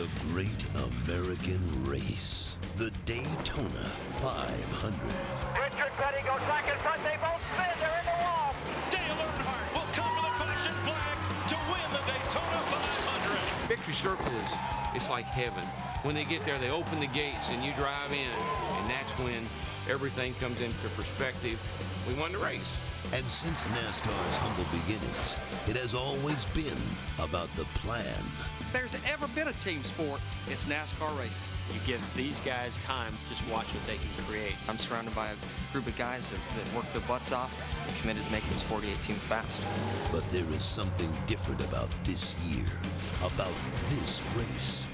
The Great American Race, the Daytona 500. Richard Petty goes back in front. They both spin. They're in the wall. Dale Earnhardt will come to the caution flag to win the Daytona 500. Victory Circle it's like heaven. When they get there, they open the gates and you drive in, and that's when everything comes into perspective. We won the race. And since NASCAR's humble beginnings, it has always been about the plan. If there's ever been a team sport, it's NASCAR racing. You give these guys time, just watch what they can create. I'm surrounded by a group of guys that work their butts off and committed to making this 48 team fast. But there is something different about this year, about this race.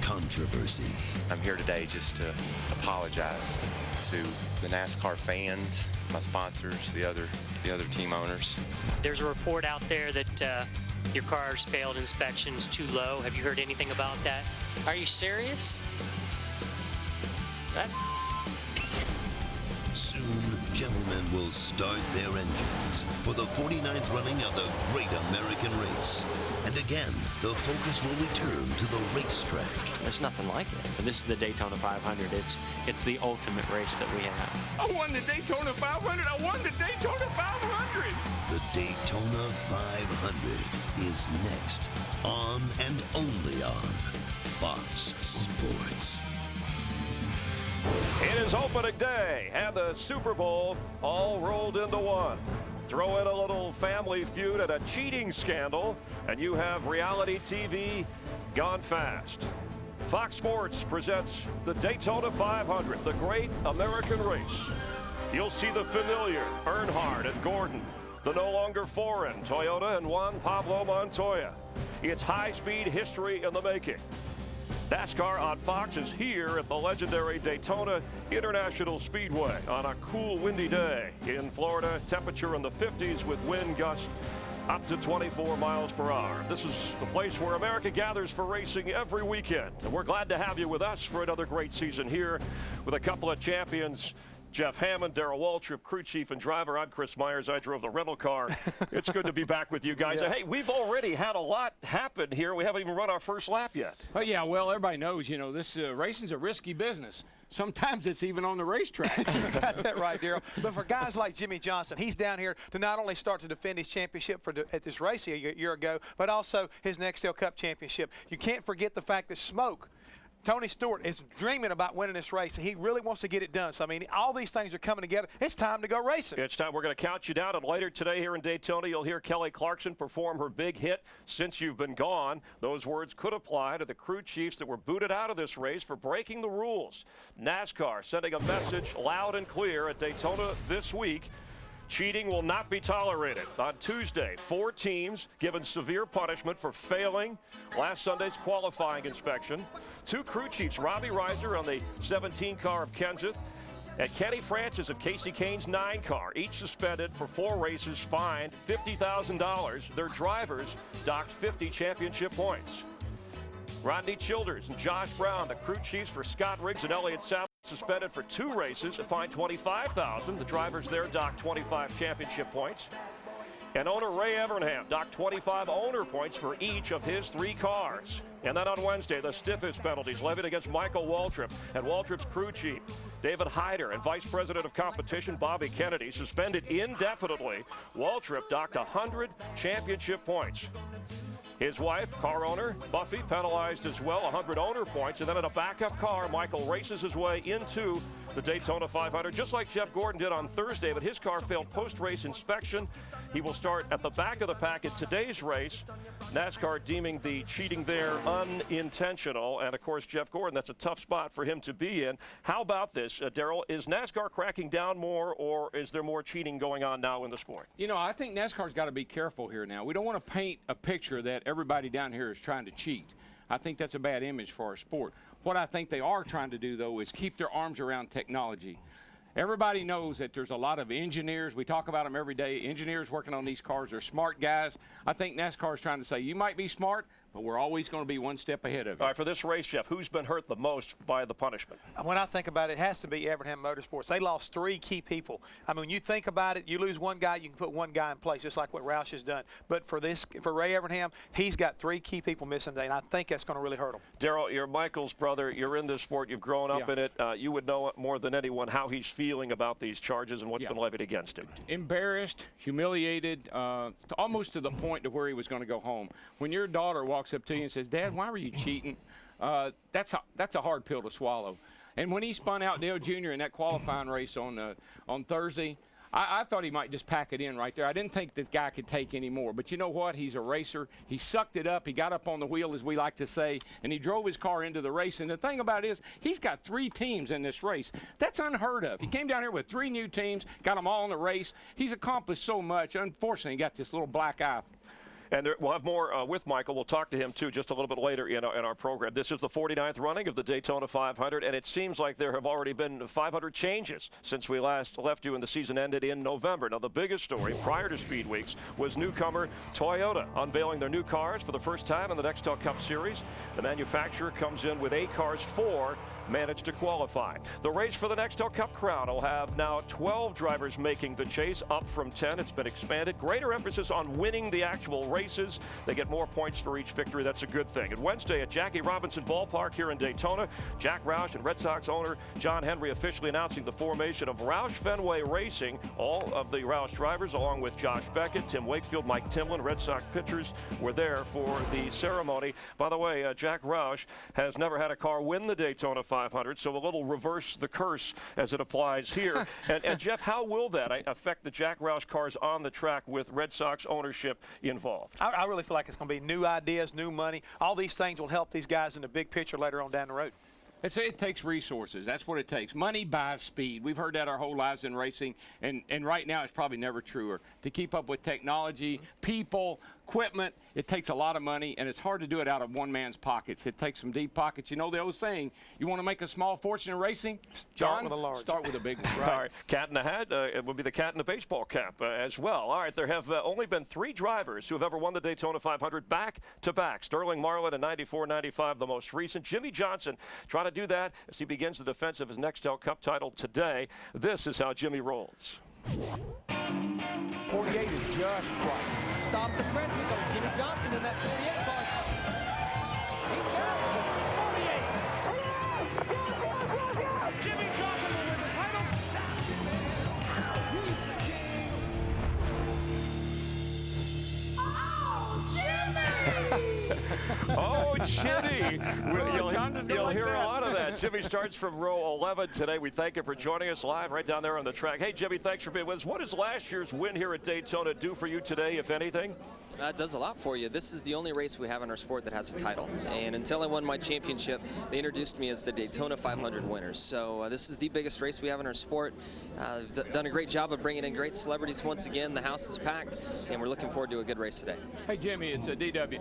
Controversy. I'm here today just to apologize to the NASCAR fans, my sponsors, the other team owners. There's a report out there that your car's failed inspections too low. Have you heard anything about that? Are you serious? That's Soon, gentlemen will start their engines for the 49th running of the Great American Race. And again, the focus will return to the racetrack. There's nothing like it. This is the Daytona 500. It's the ultimate race that we have. I won the Daytona 500. I won the Daytona 500. The Daytona 500 is next on and only on Fox Sports. It is opening day and the Super Bowl all rolled into one. Throw in a little family feud and a cheating scandal, and you have reality TV gone fast. Fox Sports presents the Daytona 500, the Great American Race. You'll see the familiar Earnhardt and Gordon, the no longer foreign Toyota and Juan Pablo Montoya. It's high-speed history in the making. NASCAR on Fox is here at the legendary Daytona International Speedway on a cool, windy day in Florida. Temperature in the 50s with wind gusts up to 24 miles per hour. This is the place where America gathers for racing every weekend. And we're glad to have you with us for another great season here with a couple of champions. Jeff Hammond, Darrell Waltrip, crew chief and driver. I'm Chris Myers. I drove the rental car. It's good to be back with you guys. Yeah. Hey, we've already had a lot happen here. We haven't even run our first lap yet. Oh, yeah, well, everybody knows, you know, this racing's a risky business. Sometimes it's even on the racetrack. You got that right, Darrell. But for guys like Jimmy Johnson, he's down here to not only start to defend his championship at this race a year ago, but also his Nextel Cup championship. You can't forget the fact that Tony Stewart is dreaming about winning this race, and he really wants to get it done. So, I mean, all these things are coming together. It's time to go racing. It's time. We're going to count you down, and later today here in Daytona, you'll hear Kelly Clarkson perform her big hit, Since You've Been Gone. Those words could apply to the crew chiefs that were booted out of this race for breaking the rules. NASCAR sending a message loud and clear at Daytona this week. Cheating will not be tolerated. On Tuesday, 4 teams given severe punishment for failing last Sunday's qualifying inspection. 2 crew chiefs, Robbie Reiser on the 17 car of Kenseth, and Kenny Francis of Casey Kane's 9 car, each suspended for 4 races, fined $50,000. Their drivers docked 50 championship points. Rodney Childers and Josh Brown, the crew chiefs for Scott Riggs and Elliott Sadler, suspended for 2 races and fined $25,000. The drivers there docked 25 championship points. And owner Ray Evernham docked 25 owner points for each of his 3 cars. And then on Wednesday, the stiffest penalties levied against Michael Waltrip and Waltrip's crew chief, David Hyder, and Vice President of Competition, Bobby Kennedy, suspended indefinitely. Waltrip docked 100 championship points. His wife, car owner, Buffy, penalized as well, 100 owner points. And then in a backup car, Michael races his way into the Daytona 500, just like Jeff Gordon did on Thursday, but his car failed post-race inspection. He will start at the back of the pack in today's race. NASCAR deeming the cheating there unintentional. And, of course, Jeff Gordon, that's a tough spot for him to be in. How about this, Darrell? Is NASCAR cracking down more, or is there more cheating going on now in the sport? You know, I think NASCAR's got to be careful here now. We don't want to paint a picture that everybody down here is trying to cheat. I think that's a bad image for our sport. What I think they are trying to do, though, is keep their arms around technology. Everybody knows that there's a lot of engineers. We talk about them every day. Engineers working on these cars are smart guys. I think NASCAR is trying to say, you might be smart, but we're always going to be one step ahead of you. All right, for this race, Jeff, who's been hurt the most by the punishment? When I think about it, it has to be Evernham Motorsports. They lost 3 key people. I mean, when you think about it, you lose one guy, you can put one guy in place, just like what Roush has done. But for Ray Evernham, he's got 3 key people missing today, and I think that's going to really hurt him. Darrell, you're Michael's brother. You're in this sport. You've grown up in it. You would know more than anyone how he's feeling about these charges and what's been levied against him. Embarrassed, humiliated, almost to the point to where he was going to go home. When your daughter walks up to you and says, "Dad, why were you cheating?" That's a hard pill to swallow. And when he spun out Dale Jr. in that qualifying race on Thursday, I thought he might just pack it in right there. I didn't think that guy could take any more. But you know what? He's a racer. He sucked it up. He got up on the wheel, as we like to say, and he drove his car into the race. And the thing about it is, he's got 3 teams in this race. That's unheard of. He came down here with 3 new teams, got them all in the race. He's accomplished so much. Unfortunately, he got this little black eye. And we'll have more with Michael. We'll talk to him, too, just a little bit later in our program. This is the 49th running of the Daytona 500, and it seems like there have already been 500 changes since we last left you and the season ended in November. Now, the biggest story prior to Speed Weeks was newcomer Toyota unveiling their new cars for the first time in the Nextel Cup Series. The manufacturer comes in with 8 cars, 4 managed to qualify. The race for the Nextel Cup crown will have now 12 drivers making the chase, up from 10. It's been expanded. Greater emphasis on winning the actual races. They get more points for each victory. That's a good thing. And Wednesday at Jackie Robinson Ballpark here in Daytona, Jack Roush and Red Sox owner John Henry officially announcing the formation of Roush Fenway Racing. All of the Roush drivers, along with Josh Beckett, Tim Wakefield, Mike Timlin, Red Sox pitchers, were there for the ceremony. By the way, Jack Roush has never had a car win the Daytona 500, so a little reverse the curse as it applies here. and Jeff, how will that affect the Jack Roush cars on the track with Red Sox ownership involved? I really feel like it's going to be new ideas, new money. All these things will help these guys in the big picture later on down the road. It takes resources. That's what it takes. Money buys speed. We've heard that our whole lives in racing, and right now it's probably never truer. To keep up with technology, people, equipment, it takes a lot of money, and it's hard to do it out of one man's pockets. It takes some deep pockets. You know the old saying, you want to make a small fortune in racing? Start with a large. Start with a big one. Right. All right, cat in the hat, it would be the cat in the baseball cap as well. All right, there have only been 3 drivers who have ever won the Daytona 500 back-to-back. Sterling Marlin in 94-95, the most recent. Jimmy Johnson trying to do that as he begins the defense of his Nextel Cup title today. This is how Jimmy rolls. 48 is just right. Stop the press. We got Jimmy Johnson in that 48 car. He's got it. Jimmy Johnson will win the title. Oh, Jimmy! You'll hear a lot of that. Jimmy starts from row 11 today. We thank him for joining us live right down there on the track. Hey, Jimmy, thanks for being with us. What does last year's win here at Daytona do for you today, if anything? It does a lot for you. This is the only race we have in our sport that has a title. And until I won my championship, they introduced me as the Daytona 500 winners. So this is the biggest race we have in our sport. Done a great job of bringing in great celebrities once again. The house is packed, and we're looking forward to a good race today. Hey, Jimmy, it's a DW.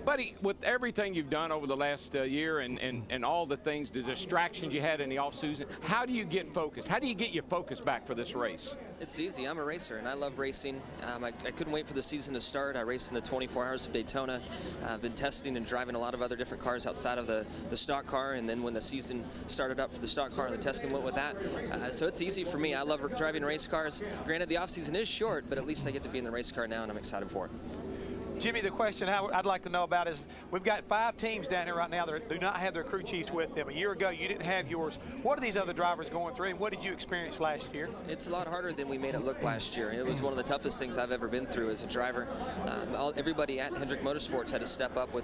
Buddy, with everything you've done over the last year and all the things, the distractions you had in the off-season, how do you get focused? How do you get your focus back for this race? It's easy. I'm a racer, and I love racing. I couldn't wait for the season to start. I raced in the 24 Hours of Daytona. I've been testing and driving a lot of other different cars outside of the stock car, and then when the season started up for the stock car and the testing went with that. So it's easy for me. I love driving race cars. Granted, the off-season is short, but at least I get to be in the race car now, and I'm excited for it. Jimmy, the question I'd like to know about is, we've got 5 teams down here right now that do not have their crew chiefs with them. A year ago, you didn't have yours. What are these other drivers going through, and what did you experience last year? It's a lot harder than we made it look last year. It was one of the toughest things I've ever been through as a driver. Everybody at Hendrick Motorsports had to step up with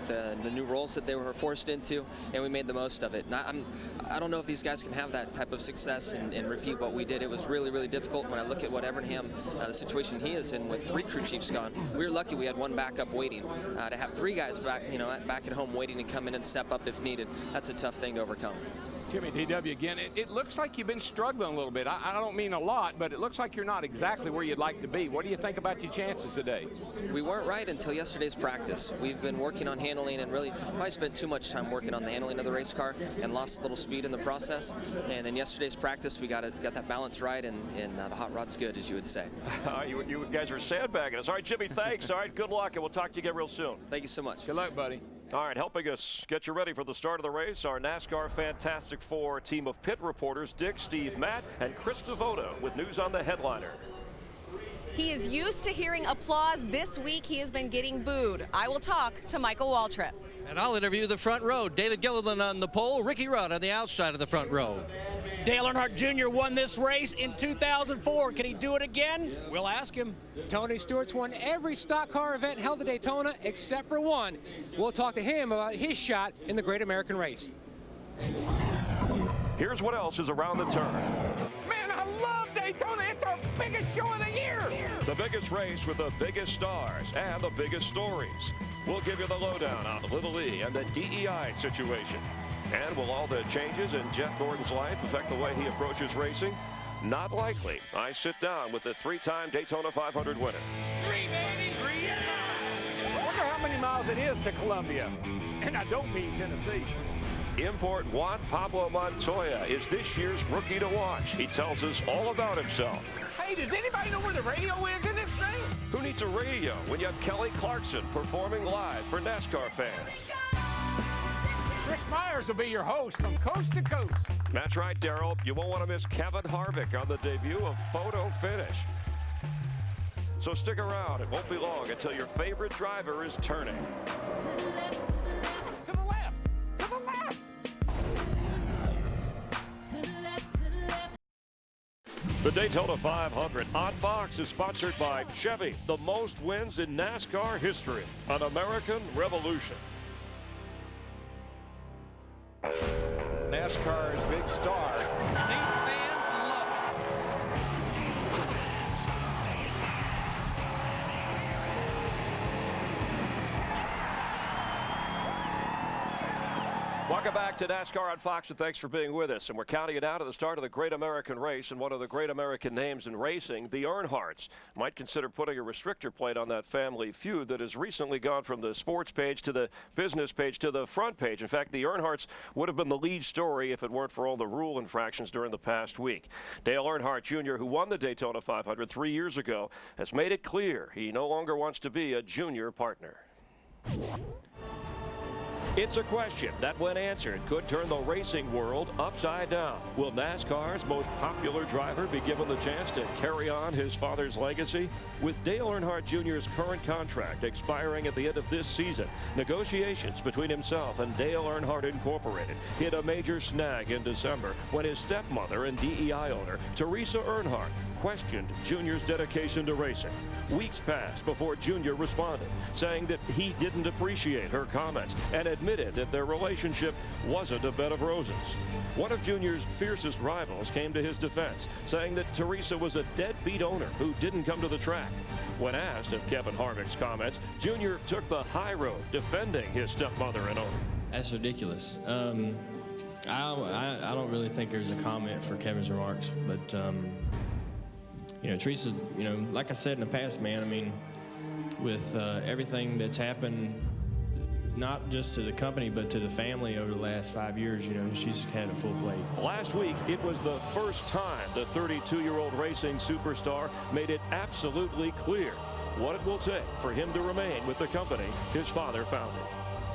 the new roles that they were forced into, and we made the most of it. And I don't know if these guys can have that type of success and repeat what we did. It was really, really difficult. When I look at what Evernham, the situation he is in with 3 crew chiefs gone, we were lucky we had 1 backup waiting. To have 3 guys back at home waiting to come in and step up if needed, that's a tough thing to overcome. Jimmy, DW again, it looks like you've been struggling a little bit. I don't mean a lot, but it looks like you're not exactly where you'd like to be. What do you think about your chances today? We weren't right until yesterday's practice. We've been working on handling, and really probably spent too much time working on the handling of the race car and lost a little speed in the process. And in yesterday's practice, we got that balance right, and the hot rod's good, as you would say. You guys are sandbagging us. All right, Jimmy, thanks. All right, good luck. luck, and we'll talk to you again real soon. Thank you so much. Good luck, buddy. All right, helping us get you ready for the start of the race, our NASCAR Fantastic Four team of pit reporters, Dick, Steve, Matt, and Chris Devoto with news on the headliner. He is used to hearing applause. This week he has been getting booed. I will talk to Michael Waltrip. And I'll interview the front row. David Gilliland on the pole, Ricky Rudd on the outside of the front row. Dale Earnhardt Jr. won this race in 2004. Can he do it again? We'll ask him. Tony Stewart's won every stock car event held at Daytona except for one. We'll talk to him about his shot in the Great American Race. Here's what else is around the turn. Man, I love Daytona. It's our biggest show of the year. The biggest race with the biggest stars and the biggest stories. We'll give you the lowdown on the Little E and the DEI situation. And will all the changes in Jeff Gordon's life affect the way he approaches racing? Not likely. I sit down with the three-time Daytona 500 winner. 383. I wonder how many miles it is to Columbia. And I don't mean Tennessee. Import Juan Pablo Montoya is this year's rookie to watch. He tells us all about himself. Hey, does anybody know where the radio is in this thing? Who needs a radio when you have Kelly Clarkson performing live for NASCAR fans? Chris Myers will be your host from coast to coast. That's right, Darrell. You won't want to miss Kevin Harvick on the debut of Photo Finish. So stick around. It won't be long until your favorite driver is turning. To the left, to the left. To the left, to the left. To the left, to the left. The Daytona 500 on Fox is sponsored by Chevy, the most wins in NASCAR history, an American revolution. NASCAR's big star. These fans love it. Welcome back to NASCAR on Fox, and thanks for being with us. And we're counting it down to the start of the Great American Race, and one of the great American names in racing, the Earnhardts. Might consider putting a restrictor plate on that family feud that has recently gone from the sports page to the business page to the front page. In fact, the Earnhardts would have been the lead story if it weren't for all the rule infractions during the past week. Dale Earnhardt Jr., who won the Daytona 500 3 years ago, has made it clear he no longer wants to be a junior partner. It's a question that, when answered, could turn the racing world upside down. Will NASCAR's most popular driver be given the chance to carry on his father's legacy? With Dale Earnhardt Jr.'s current contract expiring at the end of this season, negotiations between himself and Dale Earnhardt Incorporated hit a major snag in December when his stepmother and DEI owner, Teresa Earnhardt, questioned Junior's dedication to racing. Weeks passed before Junior responded, saying that he didn't appreciate her comments and admitted that their relationship wasn't a bed of roses. One of Junior's fiercest rivals came to his defense, saying that Teresa was a deadbeat owner who didn't come to the track. When asked of Kevin Harvick's comments, Junior took the high road, defending his stepmother and owner. That's ridiculous. I don't really think there's a comment for Kevin's remarks, but you know, Teresa, you know, like I said in the past, man, I mean, with everything that's happened, not just to the company, but to the family over the last 5 years, you know, she's had a full plate. Last week, it was the first time the 32-year-old racing superstar made it absolutely clear what it will take for him to remain with the company his father founded.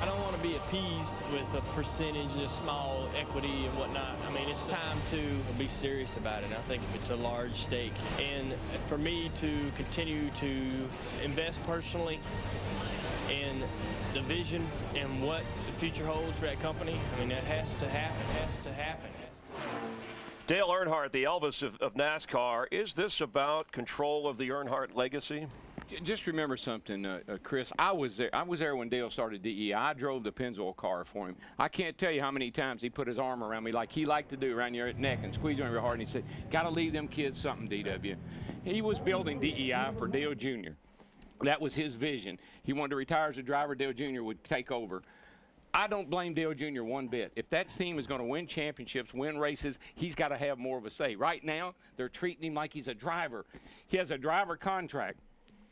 I don't want to be appeased with a percentage of small equity and whatnot. I mean, it's time to be serious about it. I think it's a large stake. And for me to continue to invest personally in the vision and what the future holds for that company, I mean, that has to happen, has to happen. Dale Earnhardt, the Elvis of NASCAR. Is this about control of the Earnhardt legacy? Just remember something, Chris. I was there when Dale started DEI. I drove the Pennzoil car for him. I can't tell you how many times he put his arm around me like he liked to do around your neck and squeeze me real hard. And he said, "Got to leave them kids something, DW." He was building DEI for Dale Jr. That was his vision. He wanted to retire as a driver. Dale Jr. would take over. I don't blame Dale Jr. one bit. If that team is going to win championships, win races, he's got to have more of a say. Right now, they're treating him like he's a driver. He has a driver contract.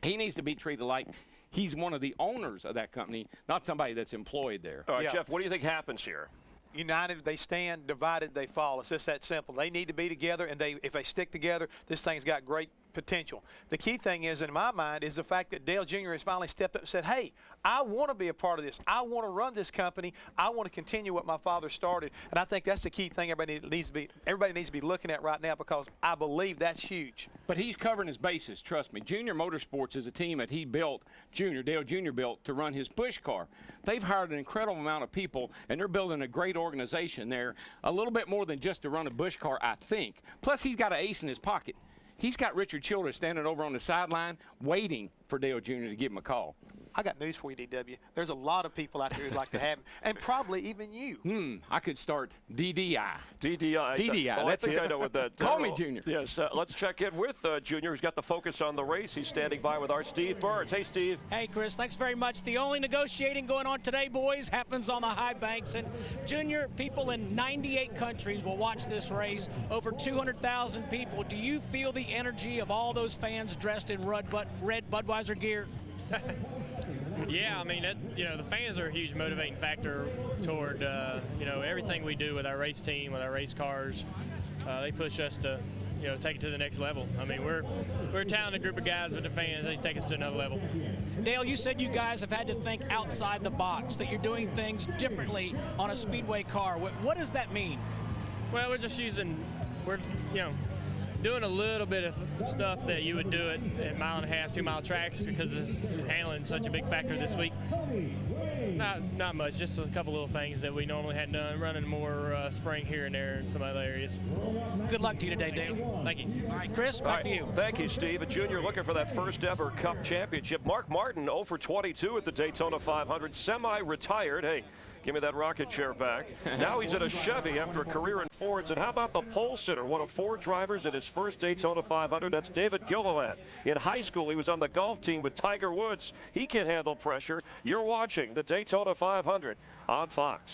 He needs to be treated like he's one of the owners of that company, not somebody that's employed there. All right, Jeff, what do you think happens here? United they stand, divided they fall. It's just that simple. They need to be together, and if they stick together, this thing's got great potential. The key thing is, in my mind, is the fact that Dale Jr. has finally stepped up and said, hey, I want to be a part of this. I want to run this company. I want to continue what my father started. And I think that's the key thing everybody needs to be looking at right now, because I believe that's huge. But he's covering his bases, trust me. Junior Motorsports is a team that he built, Dale Jr. built, to run his Busch car. They've hired an incredible amount of people, and they're building a great organization there, a little bit more than just to run a Busch car, I think. Plus, he's got an ace in his pocket. He's got Richard Childress standing over on the sideline waiting for Dale Jr. to give him a call. I got news for you, DW. There's a lot of people out there who'd like to have him, and probably even you. I could start DDI. DDI. Well, That's I think it. I know what that. Call me Junior. Yes. Let's check in with Junior, who's got the focus on the race. He's standing by with our Steve Burns. Hey, Steve. Hey, Chris. Thanks very much. The only negotiating going on today, boys, happens on the high banks. And Junior, people in 98 countries will watch this race. Over 200,000 people. Do you feel the energy of all those fans dressed in red Budweiser gear? Yeah, I mean, the fans are a huge motivating factor toward, everything we do with our race team, with our race cars. They push us to, take it to the next level. I mean, we're a talented group of guys, but the fans, they take us to another level. Dale, you said you guys have had to think outside the box, that you're doing things differently on a Speedway car. What does that mean? Well, we're doing a little bit of stuff that you would do at 1.5 mile, 2 mile tracks, because of handling such a big factor this week. Not much, just a couple little things that we normally hadn't done, running more spring here and there in some other areas. Good luck to you today, Dale. Thank you. All right, Chris, back to you. Thank you, Steve. A Junior looking for that first ever Cup championship. Mark Martin, 0 for 22 at the Daytona 500, semi-retired. Hey, give me that rocket chair back. Now he's in a Chevy after a career in Fords. And how about the pole sitter, one of 4 drivers in his first Daytona 500? That's David Gilliland. In high school, he was on the golf team with Tiger Woods. He can handle pressure. You're watching the Daytona 500 on Fox.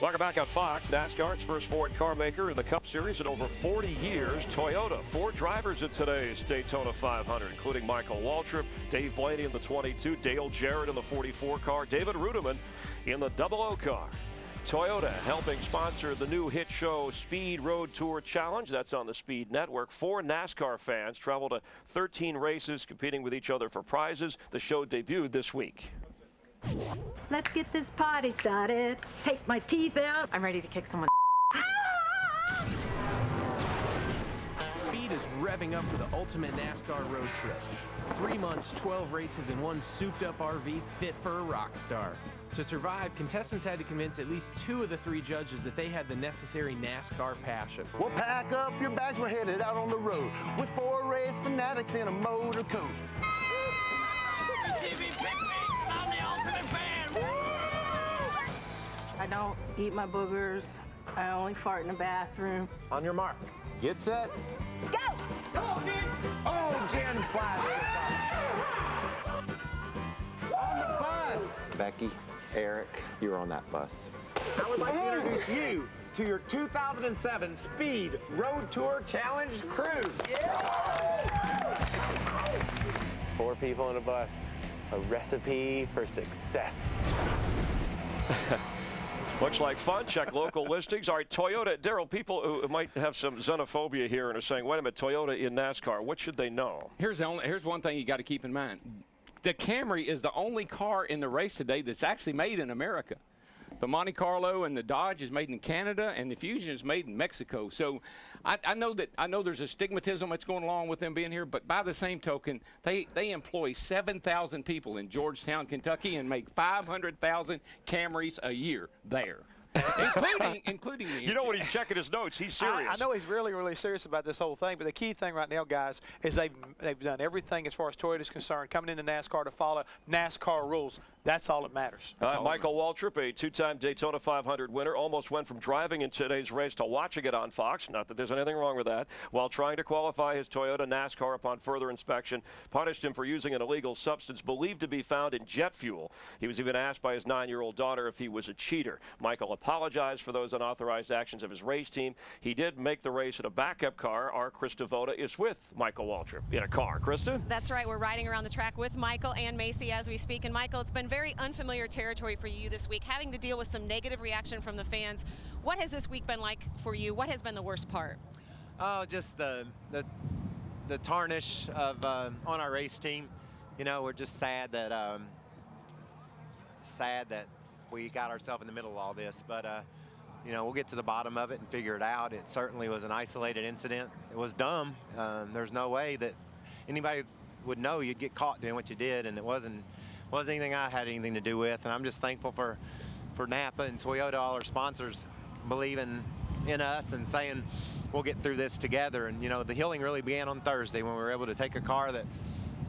Welcome back on Fox. NASCAR's first Ford car maker in the Cup Series in over 40 years. Toyota, 4 drivers in today's Daytona 500, including Michael Waltrip, Dave Blaney in the 22, Dale Jarrett in the 44 car, David Ruderman in the 00 car. Toyota helping sponsor the new hit show Speed Road Tour Challenge. That's on the Speed Network. 4 NASCAR fans travel to 13 races, competing with each other for prizes. The show debuted this week. Let's get this party started. Take my teeth out. I'm ready to kick someone. Speed is revving up for the ultimate NASCAR road trip. 3 months, 12 races, and one souped-up RV fit for a rock star. To survive, contestants had to convince at least 2 of the 3 judges that they had the necessary NASCAR passion. Well, pack up your bags, we're headed out on the road with 4 race fanatics in a motor coat. I don't eat my boogers. I only fart in the bathroom. On your mark. Get set. Go! Come on, Jen! Oh, Jen slides. On the bus! Becky, Eric, you're on that bus. I would like to introduce you to your 2007 Speed Road Tour Challenge crew. 4 people in a bus. A recipe for success. Looks like fun. Check local listings. All right, Toyota. Daryl, people who might have some xenophobia here and are saying, wait a minute, Toyota in NASCAR, what should they know? Here's one thing you got to keep in mind. The Camry is the only car in the race today that's actually made in America. The Monte Carlo and the Dodge is made in Canada, and the Fusion is made in Mexico. So I know there's a stigmatism that's going along with them being here, but by the same token, they employ 7,000 people in Georgetown, Kentucky, and make 500,000 Camrys a year there. including the You know, when he's checking his notes, he's serious. I know he's really, really serious about this whole thing, but the key thing right now, guys, is they've done everything as far as Toyota is concerned, coming into NASCAR to follow NASCAR rules. That's all that matters. Michael Waltrip, a 2-time Daytona 500 winner, almost went from driving in today's race to watching it on Fox. Not that there's anything wrong with that. While trying to qualify his Toyota, NASCAR, upon further inspection, punished him for using an illegal substance believed to be found in jet fuel. He was even asked by his 9-year-old daughter if he was a cheater. Michael apologized for those unauthorized actions of his race team. He did make the race in a backup car. Our Krista Vota is with Michael Waltrip in a car. Krista? That's right. We're riding around the track with Michael and Macy as we speak. And Michael, it's been very unfamiliar territory for you this week, having to deal with some negative reaction from the fans. What has this week been like for you? What has been the worst part? Oh, just the tarnish of on our race team. You know, we're just sad that we got ourselves in the middle of all this. But you know, we'll get to the bottom of it and figure it out. It certainly was an isolated incident. It was dumb. There's no way that anybody would know you'd get caught doing what you did, and it wasn't anything I had anything to do with. And I'm just thankful for Napa and Toyota, all our sponsors, believing in us and saying we'll get through this together. And you know, the healing really began on Thursday when we were able to take a car that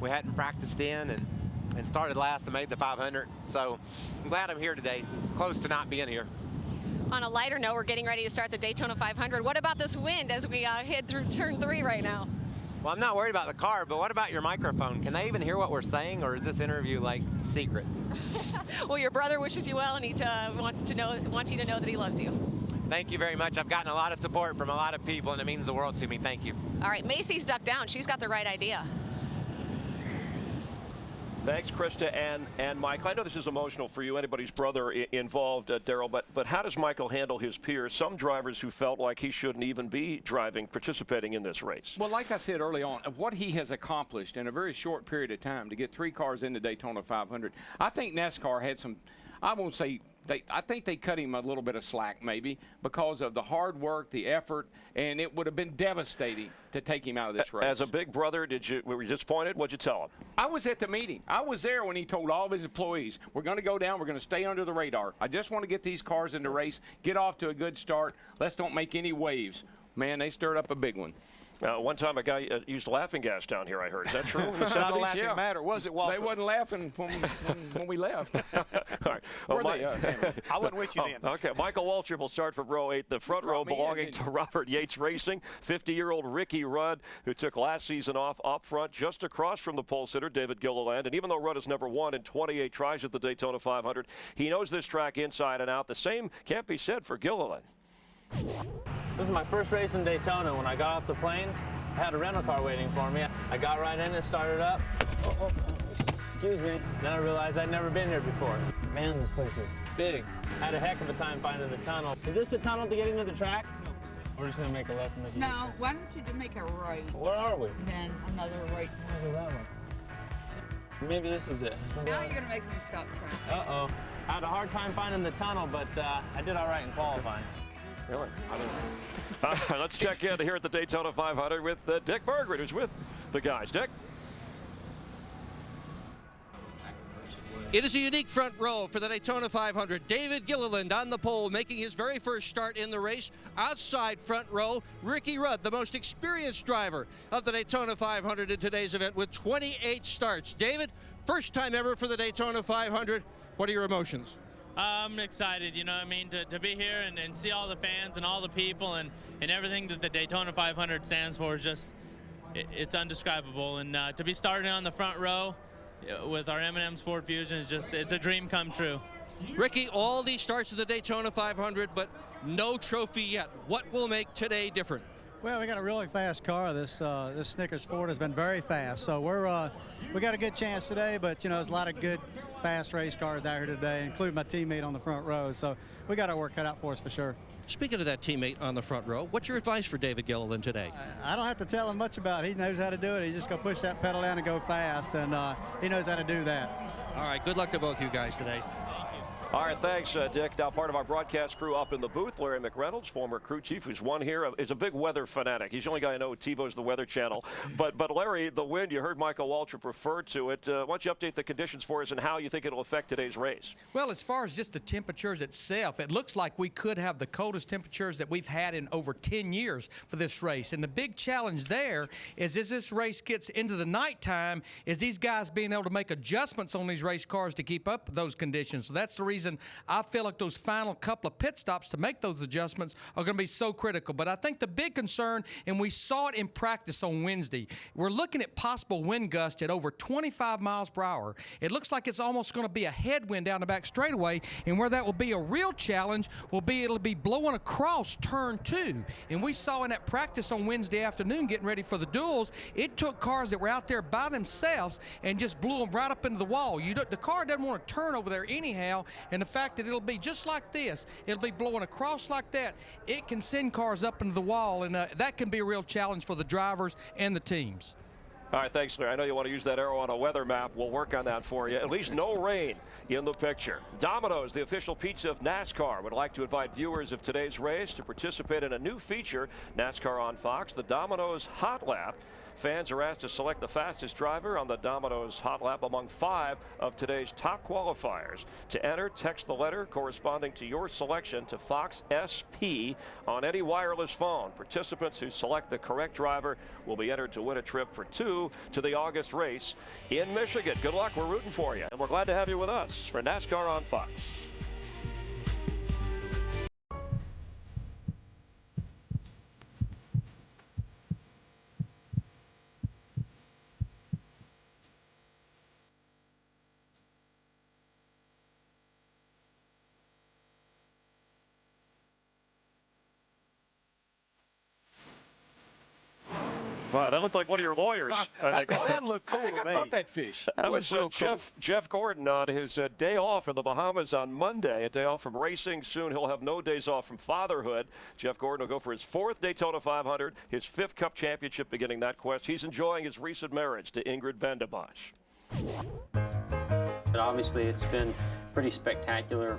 we hadn't practiced in and started last and made the 500. So I'm glad I'm here today. It's close to not being here. On a lighter note, we're getting ready to start the Daytona 500. What about this wind as we head through turn 3 right now? Well, I'm not worried about the car, but what about your microphone? Can they even hear what we're saying, or is this interview like secret? Well, your brother wishes you well, and he wants you to know that he loves you. Thank you very much. I've gotten a lot of support from a lot of people, and it means the world to me. Thank you. All right, Macy's ducked down. She's got the right idea. Thanks, Krista and Michael. I know this is emotional for you, anybody's brother involved, Daryl, but how does Michael handle his peers, some drivers who felt like he shouldn't even be participating in this race? Well, like I said early on, what he has accomplished in a very short period of time to get 3 cars into Daytona 500, I think NASCAR had some, I won't say, I think they cut him a little bit of slack maybe because of the hard work, the effort, and it would have been devastating to take him out of this race. As a big brother, were you disappointed? What'd you tell him? I was at the meeting. I was there when he told all of his employees, we're going to go down, we're going to stay under the radar. I just want to get these cars in the race, get off to a good start. Let's don't make any waves. Man, they stirred up a big one. One time a guy used laughing gas down here, I heard. Is that true? It's not a laughing matter, was it, Waltrip? They wasn't laughing when we left. All right. Were they? I wasn't with you then. Okay, Michael Waltrip will start from row 8. The front row belonging to Robert Yates Racing. 50-year-old Ricky Rudd, who took last season off up front just across from the pole sitter, David Gilliland. And even though Rudd has never won in 28 tries at the Daytona 500, he knows this track inside and out. The same can't be said for Gilliland. This is my first race in Daytona. When I got off the plane, I had a rental car waiting for me. I got right in it, started up. Excuse me. Then I realized I'd never been here before. Man, this place is big. I had a heck of a time finding the tunnel. Is this the tunnel to get into the track? No. We're just gonna make a left and make a No, why don't you make a right? Where are we? Then another right. Look at that one. Maybe this is it. Now you're gonna make me stop traffic. Uh-oh. I had a hard time finding the tunnel, but I did all right in qualifying. Really? Let's check in here at the Daytona 500 with Dick Berggren, who's with the guys. Dick? It is a unique front row for the Daytona 500. David Gilliland on the pole, making his very first start in the race. Outside front row, Ricky Rudd, the most experienced driver of the Daytona 500 in today's event with 28 starts. David, first time ever for the Daytona 500. What are your emotions? I'm excited, you know what I mean, to be here and see all the fans and all the people and everything that the Daytona 500 stands for is just, it's undescribable. And to be starting on the front row with our M&M's Ford Fusion is just, it's a dream come true. Ricky, all these starts of the Daytona 500, but no trophy yet. What will make today different? Well, we got a really fast car. This Snickers Ford has been very fast, so we got a good chance today. But you know, there's a lot of good, fast race cars out here today, including my teammate on the front row. So we got our work cut out for us for sure. Speaking of that teammate on the front row, what's your advice for David Gilliland today? I don't have to tell him much about it. He knows how to do it. He's just gonna push that pedal down and go fast, and he knows how to do that. All right, good luck to both you guys today. All right, thanks, Dick. Now, part of our broadcast crew up in the booth, Larry McReynolds, former crew chief, who's won here, is a big weather fanatic. He's the only guy I know who TiVo's the Weather Channel. But Larry, the wind, you heard Michael Waltrip refer to it. Why don't you update the conditions for us and how you think it'll affect today's race? Well, as far as just the temperatures itself, it looks like we could have the coldest temperatures that we've had in over 10 years for this race. And the big challenge there is as this race gets into the nighttime, is these guys being able to make adjustments on these race cars to keep up with those conditions. So that's the reason I feel like those final couple of pit stops to make those adjustments are going to be so critical. But I think the big concern, and we saw it in practice on Wednesday, we're looking at possible wind gusts at over 25 miles per hour. It looks like it's almost going to be a headwind down the back straightaway, and where that will be a real challenge will be it'll be blowing across turn 2. And we saw in that practice on Wednesday afternoon getting ready for the duels, it took cars that were out there by themselves and just blew them right up into the wall. The car doesn't want to turn over there anyhow, And the fact that it'll be just like this, it'll be blowing across like that, it can send cars up into the wall, and that can be a real challenge for the drivers and the teams. All right, thanks, Larry. I know you want to use that arrow on a weather map. We'll work on that for you. At least no rain in the picture. Domino's, the official pizza of NASCAR, would like to invite viewers of today's race to participate in a new feature, NASCAR on Fox, the Domino's Hot Lap. Fans are asked to select the fastest driver on the Domino's Hot Lap among 5 of today's top qualifiers. To enter, text the letter corresponding to your selection to Fox SP on any wireless phone. Participants who select the correct driver will be entered to win a trip for 2 to the August race in Michigan. Good luck. We're rooting for you. And we're glad to have you with us for NASCAR on Fox. Wow, that looked like one of your lawyers. That looked cool to me. About that fish. That was Jeff Gordon on his day off in the Bahamas on Monday, a day off from racing. Soon he'll have no days off from fatherhood. Jeff Gordon will go for his 4th Daytona 500, his 5th Cup championship beginning that quest. He's enjoying his recent marriage to Ingrid Van de Bosch. But obviously, it's been pretty spectacular.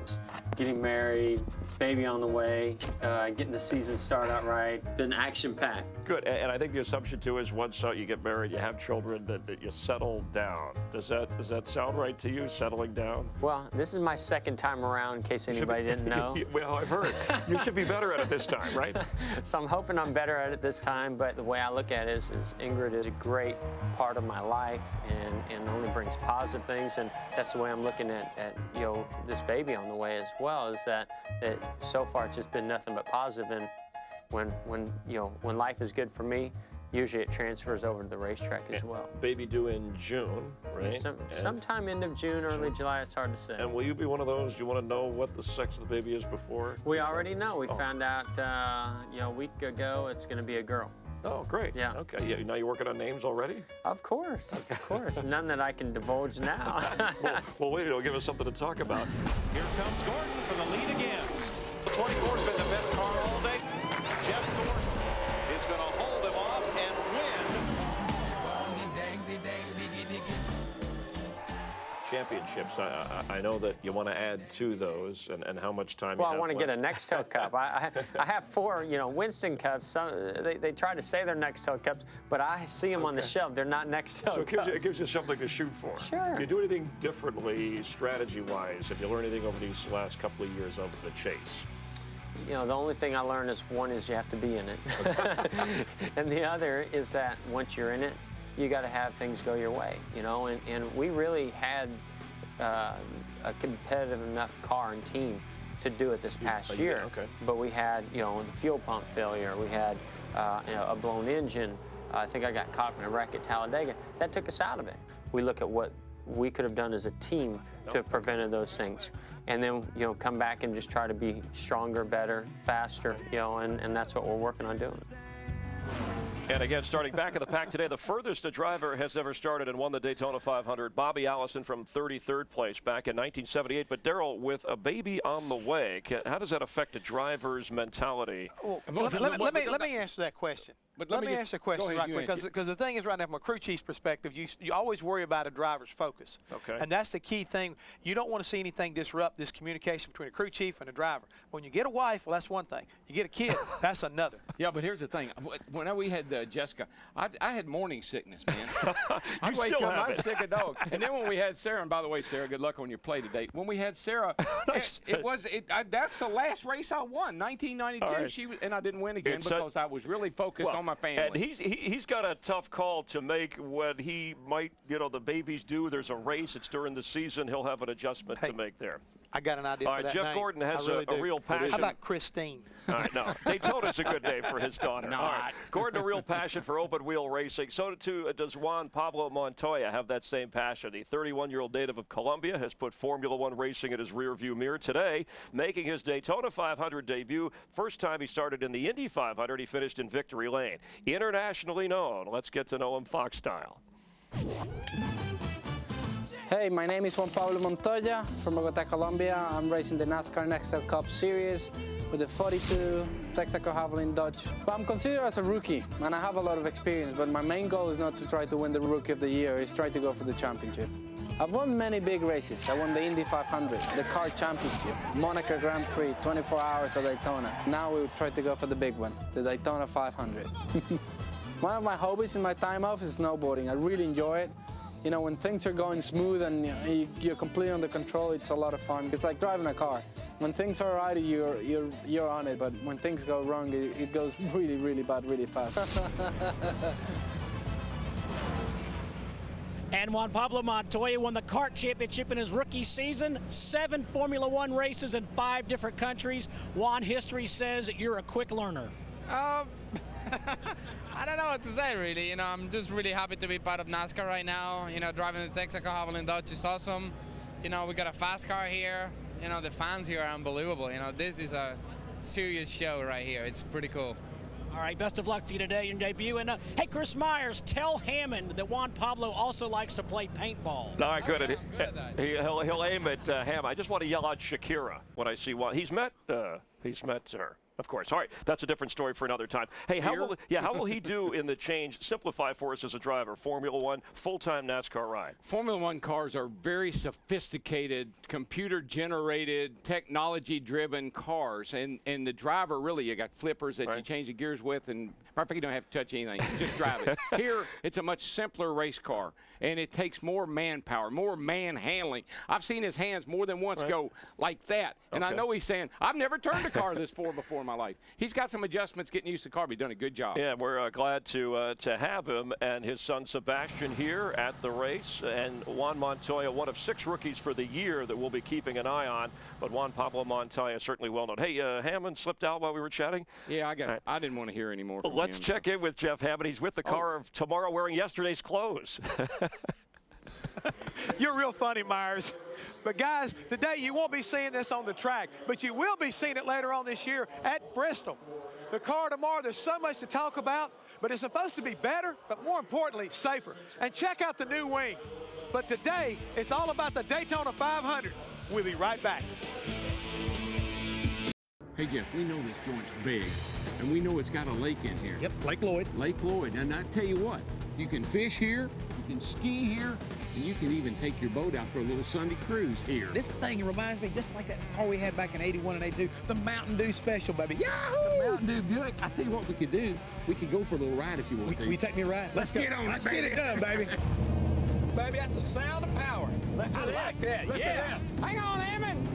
Getting married, baby on the way, getting the season started out right. It's been action-packed. Good, and I think the assumption too is once you get married, you have children, that you settle down. Does that sound right to you, settling down? Well, this is my 2nd time around, in case anybody didn't know. Well, I've heard. You should be better at it this time, right? So I'm hoping I'm better at it this time, but the way I look at it is Ingrid is a great part of my life and only brings positive things, and that's the way I'm looking at this baby on the way as well, is that so far it's just been nothing but positive. And when life is good for me, usually it transfers over to the racetrack as well. Baby due in June, right? Sometime end of June, early July, it's hard to say. And will you be one of those, do you want to know what the sex of the baby is before? We already know. We found out a week ago it's going to be a girl. Oh, great. Yeah. Okay. Yeah. Now you're working on names already? Of course. Okay. Of course. None that I can divulge now. well, wait. It'll give us something to talk about. Here comes Gordon for the lead again. The 24's been the best car all day. Jeff Gordon is going to hold him off and win. Championships. I know that you want to add to those, and how much time well, you have I want to left. get a Nextel Cup. I have 4, Winston Cups. They try to say they're Nextel Cups, but I see them on the shelf. They're not Nextel So Cups. it gives you something to shoot for. Sure. Do you do anything differently, strategy-wise? Have you learned anything over these last couple of years of the chase? The only thing I learned is one is you have to be in it. And the other is that once you're in it, you got to have things go your way, and we really had a competitive enough car and team to do it this past year. Okay. But we had, the fuel pump failure. We had a blown engine. I think I got caught in a wreck at Talladega. That took us out of it. We look at what we could have done as a team to have prevented those things. And then, come back and just try to be stronger, better, faster, and that's what we're working on doing. And again, starting back in the pack today, the furthest a driver has ever started and won the Daytona 500, Bobby Allison from 33rd place back in 1978. But Darrell, with a baby on the way, how does that affect a driver's mentality? Well, let me answer that question. But let me answer the question right quick, because the thing is, right now, from a crew chief's perspective, you always worry about a driver's focus. Okay. And that's the key thing. You don't want to see anything disrupt this communication between a crew chief and a driver. When you get a wife, well, that's one thing. You get a kid, that's another. Yeah, but here's the thing. When we had Jessica, I had morning sickness, man. I'd wake up, I was sick of dogs. And then when we had Sarah, and by the way, Sarah, good luck on your play today. When we had Sarah, that's the last race I won, 1992. Right. And I didn't win again because I was really focused on my family. And he's got a tough call to make when he might, the baby's due. There's a race. It's during the season. He'll have an adjustment to make there. I got an idea for that Jeff name. Gordon has really a real passion. How about Christine? All right, no. Daytona's a good name for his daughter. All right. Gordon, a real passion for open-wheel racing. So, too, does Juan Pablo Montoya have that same passion. The 31-year-old native of Colombia has put Formula One racing in his rearview mirror today, making his Daytona 500 debut. First time he started in the Indy 500, he finished in victory lane. Internationally known. Let's get to know him Fox style. Hey, my name is Juan Pablo Montoya from Bogota, Colombia. I'm racing the NASCAR Nextel Cup Series with the 42 Texaco Javelin Dodge. But I'm considered as a rookie, and I have a lot of experience, but my main goal is not to try to win the Rookie of the Year, it's try to go for the championship. I've won many big races. I won the Indy 500, the Car Championship, Monaco Grand Prix, 24 hours at Daytona. Now we'll try to go for the big one, the Daytona 500. One of my hobbies in my time off is snowboarding. I really enjoy it. You know, when things are going smooth and you're completely under control, it's a lot of fun. It's like driving a car. When things are right, you're on it, but when things go wrong, it goes really, really bad, really fast. And Juan Pablo Montoya won the kart championship in his rookie season, 7 Formula One races in 5 different countries. Juan, history says that you're a quick learner. I don't know what to say, really. You know, I'm just really happy to be part of NASCAR right now. You know, driving the Texaco Javelin Dodge is awesome. You know, we got a fast car here. You know, the fans here are unbelievable. You know, this is a serious show right here. It's pretty cool. All right, best of luck to you today, your debut. And hey, Chris Myers, tell Hammond that Juan Pablo also likes to play paintball. All right, good. He'll aim at Hammond. I just want to yell out Shakira when I see one. He's met her. Of course. All right, that's a different story for another time. Hey, how will he do in the change? Simplify for us as a driver. Formula One, full-time NASCAR ride. Formula One cars are very sophisticated, computer-generated, technology-driven cars, and the driver really, you got flippers that you change the gears with, and matter of fact, you don't have to touch anything. You just drive it. Here, it's a much simpler race car, and it takes more manpower, more man-handling. I've seen his hands more than once go like that, and I know he's saying, I've never turned a car this far before in my life. He's got some adjustments getting used to the car, but he's done a good job. Yeah, we're glad to have him and his son Sebastian here at the race. And Juan Montoya, one of 6 rookies for the year that we'll be keeping an eye on. But Juan Pablo Montoya certainly well known. Hey, Hammond slipped out while we were chatting. Yeah, I didn't want to hear any more from Let's check in with Jeff Hammond. He's with the car of tomorrow wearing yesterday's clothes. You're real funny, Myers. But guys, today you won't be seeing this on the track, but you will be seeing it later on this year at Bristol. The car tomorrow, there's so much to talk about, but it's supposed to be better, but more importantly, safer. And check out the new wing. But today, it's all about the Daytona 500. We'll be right back. Hey, Jeff, we know this joint's big, and we know it's got a lake in here. Yep, Lake Lloyd. Lake Lloyd. And I tell you what, you can fish here, you can ski here, and you can even take your boat out for a little Sunday cruise here. This thing reminds me just like that car we had back in '81 and '82, the Mountain Dew Special, baby. Yahoo! The Mountain Dew Buick. I tell you what we could do. We could go for a little ride if you want to. Will you take me a ride? Let's get on it, Let's get it done, baby. Baby, that's the sound of power. I like that. Yes. Hang on, Hammond.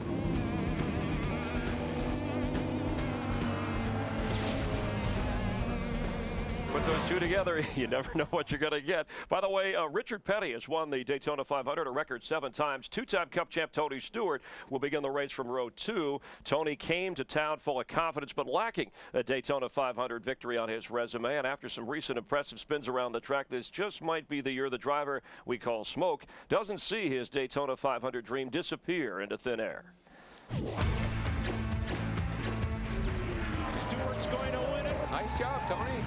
Put those two together, you never know what you're going to get. By the way, Richard Petty has won the Daytona 500 a record 7 times. 2-time Cup champ Tony Stewart will begin the race from row 2. Tony came to town full of confidence, but lacking a Daytona 500 victory on his resume. And after some recent impressive spins around the track, this just might be the year the driver we call Smoke doesn't see his Daytona 500 dream disappear into thin air. Stewart's going to win it. Nice job, Tony.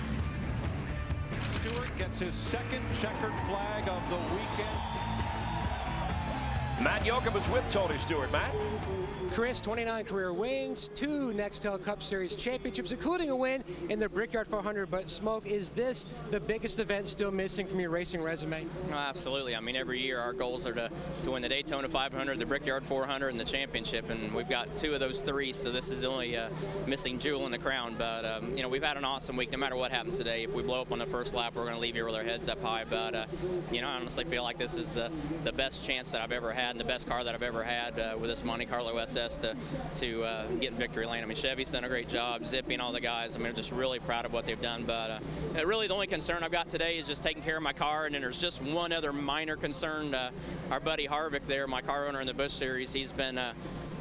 Stewart gets his 2nd checkered flag of the weekend. Matt Yoakum is with Tony Stewart. Matt? Chris, 29 career wins, 2 Nextel Cup Series championships, including a win in the Brickyard 400. But Smoke, is this the biggest event still missing from your racing resume? Oh, absolutely. I mean, every year our goals are to win the Daytona 500, the Brickyard 400, and the championship, and we've got 2 of those 3. So this is the only missing jewel in the crown. But you know, we've had an awesome week. No matter what happens today, if we blow up on the first lap, we're going to leave here with our heads up high. But you know, I honestly feel like this is the best chance that I've ever had, and the best car that I've ever had with this Monte Carlo SS to get in victory lane. I mean, Chevy's done a great job, Zippy and all the guys. I mean, I'm just really proud of what they've done. But really the only concern I've got today is just taking care of my car, and then there's just one other minor concern. Our buddy Harvick there, my car owner in the Busch Series, he's been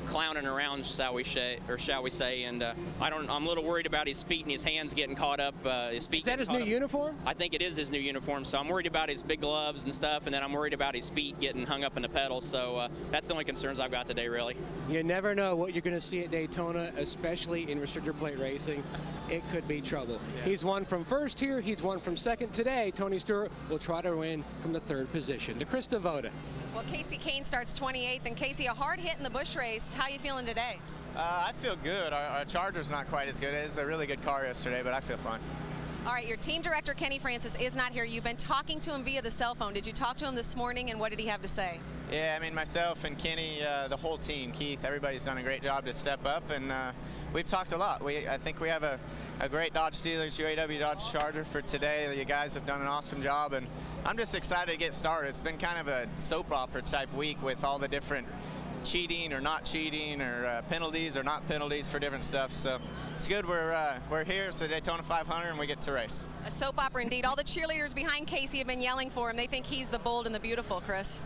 clowning around, shall we say, and I'm a little worried about his feet and his hands getting caught up. His feet. Is that his new uniform? I think it is his new uniform. So I'm worried about his big gloves and stuff, and then I'm worried about his feet getting hung up in the pedals. So So that's the only concerns I've got today, really. You never know what you're going to see at Daytona, especially in restrictor plate racing. It could be trouble. Yeah. He's won from first here. He's won from second today. Tony Stewart will try to win from the third position. To Chris Voti. Well, Casey Kane starts 28th, and Casey, a hard hit in the Busch race. How are you feeling today? I feel good. Our Charger's not quite as good. It was a really good car yesterday, but I feel fine. All right, your team director, Kenny Francis, is not here. You've been talking to him via the cell phone. Did you talk to him this morning, and what did he have to say? Yeah, I mean, myself and Kenny, the whole team, Keith, everybody's done a great job to step up, and we've talked a lot. I think we have a great Dodge Steelers UAW Dodge Charger for today. You guys have done an awesome job, and I'm just excited to get started. It's been kind of a soap opera type week with all the different cheating or not cheating or penalties or not penalties for different stuff. So it's good we're here. It's the Daytona 500 and we get to race. A soap opera indeed. All the cheerleaders behind Casey have been yelling for him. They think he's the bold and the beautiful, Chris.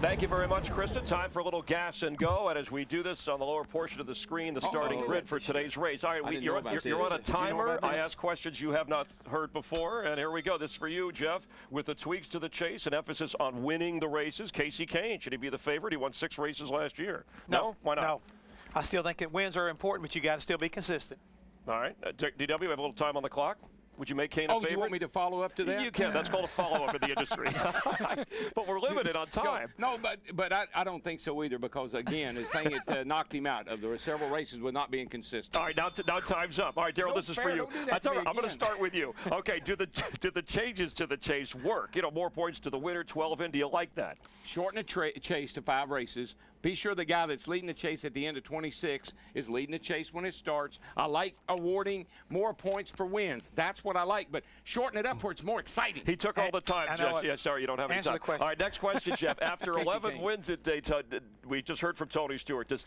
Thank you very much, Krista. Time for a little gas and go. And as we do this on the lower portion of the screen, the starting grid for today's race. All right, you're on a timer. I ask questions you have not heard before. And here we go. This is for you, Jeff. With the tweaks to the chase and emphasis on winning the races, Casey Kane, should he be the favorite? He won 6 races last year. No? Why not? No. I still think that wins are important, but you got to still be consistent. All right. DW, we have a little time on the clock. Would you make Kane a favorite? Oh, you want me to follow up to that? You can. That's called a follow-up in the industry. But we're limited on time. No, but I don't think so either, because, again, his thing knocked him out of the several races with not being consistent. All right, now time's up. All right, Daryl, this is for you. I'm going to start with you. Okay, do the changes to the chase work? You know, more points to the winner, 12 in. Do you like that? Shorten the chase to 5 races. Be sure the guy that's leading the chase at the end of 26 is leading the chase when it starts. I like awarding more points for wins. That's what I like, but shorten it up where it's more exciting. He took all the time, Jeff. Yeah, sorry, you don't have any time. All right, next question, Jeff. After 11 wins at Daytona, we just heard from Tony Stewart. Does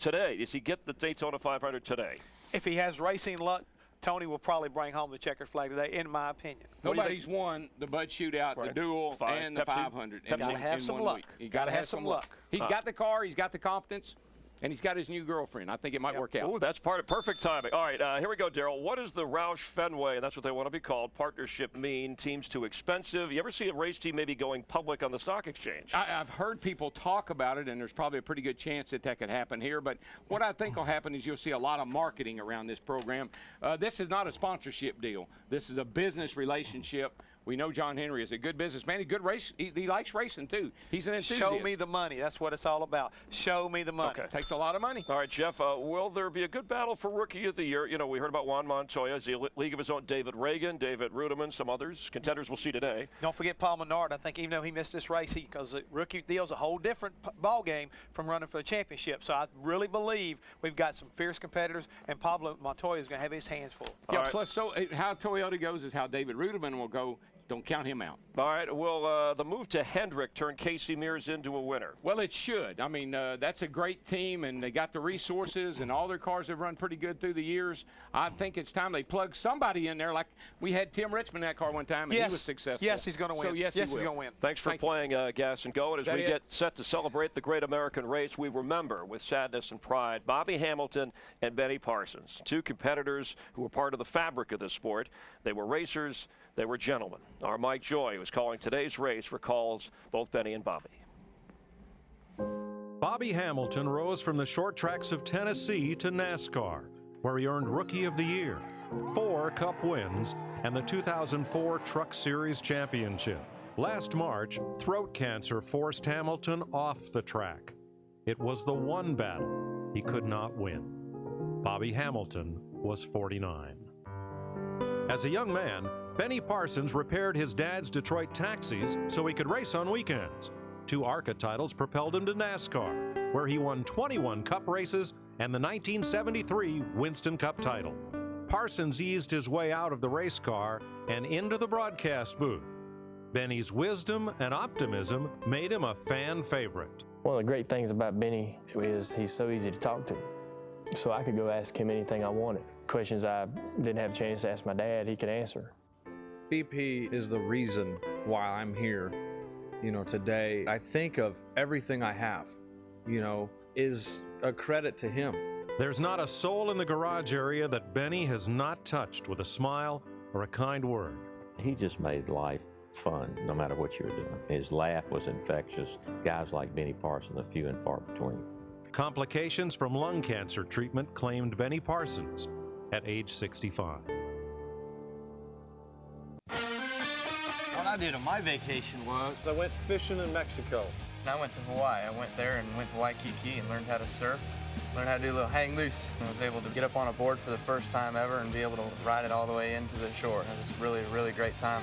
he get the Daytona 500 today? If he has racing luck, Tony will probably bring home the checkered flag today, in my opinion. Nobody's won the Bud Shootout, the Duel, and the 500 in 1 week. You got to have some luck. He's got the car, he's got the confidence, and he's got his new girlfriend. I think it might work out. Oh, that's perfect timing. All right, here we go, Daryl. What does the Roush Fenway, and that's what they want to be called, partnership mean? Team's too expensive. You ever see a race team maybe going public on the stock exchange? I've heard people talk about it, and there's probably a pretty good chance that could happen here. But what I think will happen is you'll see a lot of marketing around this program. This is not a sponsorship deal. This is a business relationship. We know John Henry is a good businessman. He's a good race. He likes racing, too. He's an enthusiast. Show me the money. That's what it's all about. Show me the money. Okay. Takes a lot of money. All right, Jeff, will there be a good battle for Rookie of the Year? You know, we heard about Juan Montoya. Is he a league of his own? David Reagan, David Ruderman, some others. Contenders we'll see today. Don't forget Paul Menard. I think even though he missed this race, because the rookie deal's a whole different ball game from running for the championship. So I really believe we've got some fierce competitors, and Pablo Montoya is going to have his hands full. Yeah, plus how Toyota goes is how David Ruderman will go. Don't count him out. All right. Will the move to Hendrick turn Casey Mears into a winner? Well, it should. I mean, that's a great team, and they got the resources, and all their cars have run pretty good through the years. I think it's time they plug somebody in there. Like we had Tim Richmond in that car one time, and he was successful. Yes, he's going to win. So, yes, he's going to win. Thanks for playing Gas and Go. And as we get set to celebrate the great American race, we remember with sadness and pride Bobby Hamilton and Benny Parsons, 2 competitors who were part of the fabric of this sport. They were racers. They were gentlemen. Our Mike Joy, who's calling today's race, recalls both Benny and Bobby. Bobby Hamilton rose from the short tracks of Tennessee to NASCAR, where he earned Rookie of the Year, 4 Cup wins, and the 2004 Truck Series Championship. Last March, throat cancer forced Hamilton off the track. It was the one battle he could not win. Bobby Hamilton was 49. As a young man, Benny Parsons repaired his dad's Detroit taxis so he could race on weekends. 2 ARCA titles propelled him to NASCAR, where he won 21 Cup races and the 1973 Winston Cup title. Parsons eased his way out of the race car and into the broadcast booth. Benny's wisdom and optimism made him a fan favorite. One of the great things about Benny is he's so easy to talk to. So I could go ask him anything I wanted. Questions I didn't have a chance to ask my dad, he could answer. BP is the reason why I'm here. You know, today, I think of everything I have, you know, is a credit to him. There's not a soul in the garage area that Benny has not touched with a smile or a kind word. He just made life fun no matter what you were doing. His laugh was infectious. Guys like Benny Parsons, a few and far between. Complications from lung cancer treatment claimed Benny Parsons at age 65. What I did on my vacation was I went fishing in Mexico. I went to Hawaii. I went there and went to Waikiki and learned how to surf, learned how to do a little hang loose. I was able to get up on a board for the first time ever and be able to ride it all the way into the shore. It was really, really great time.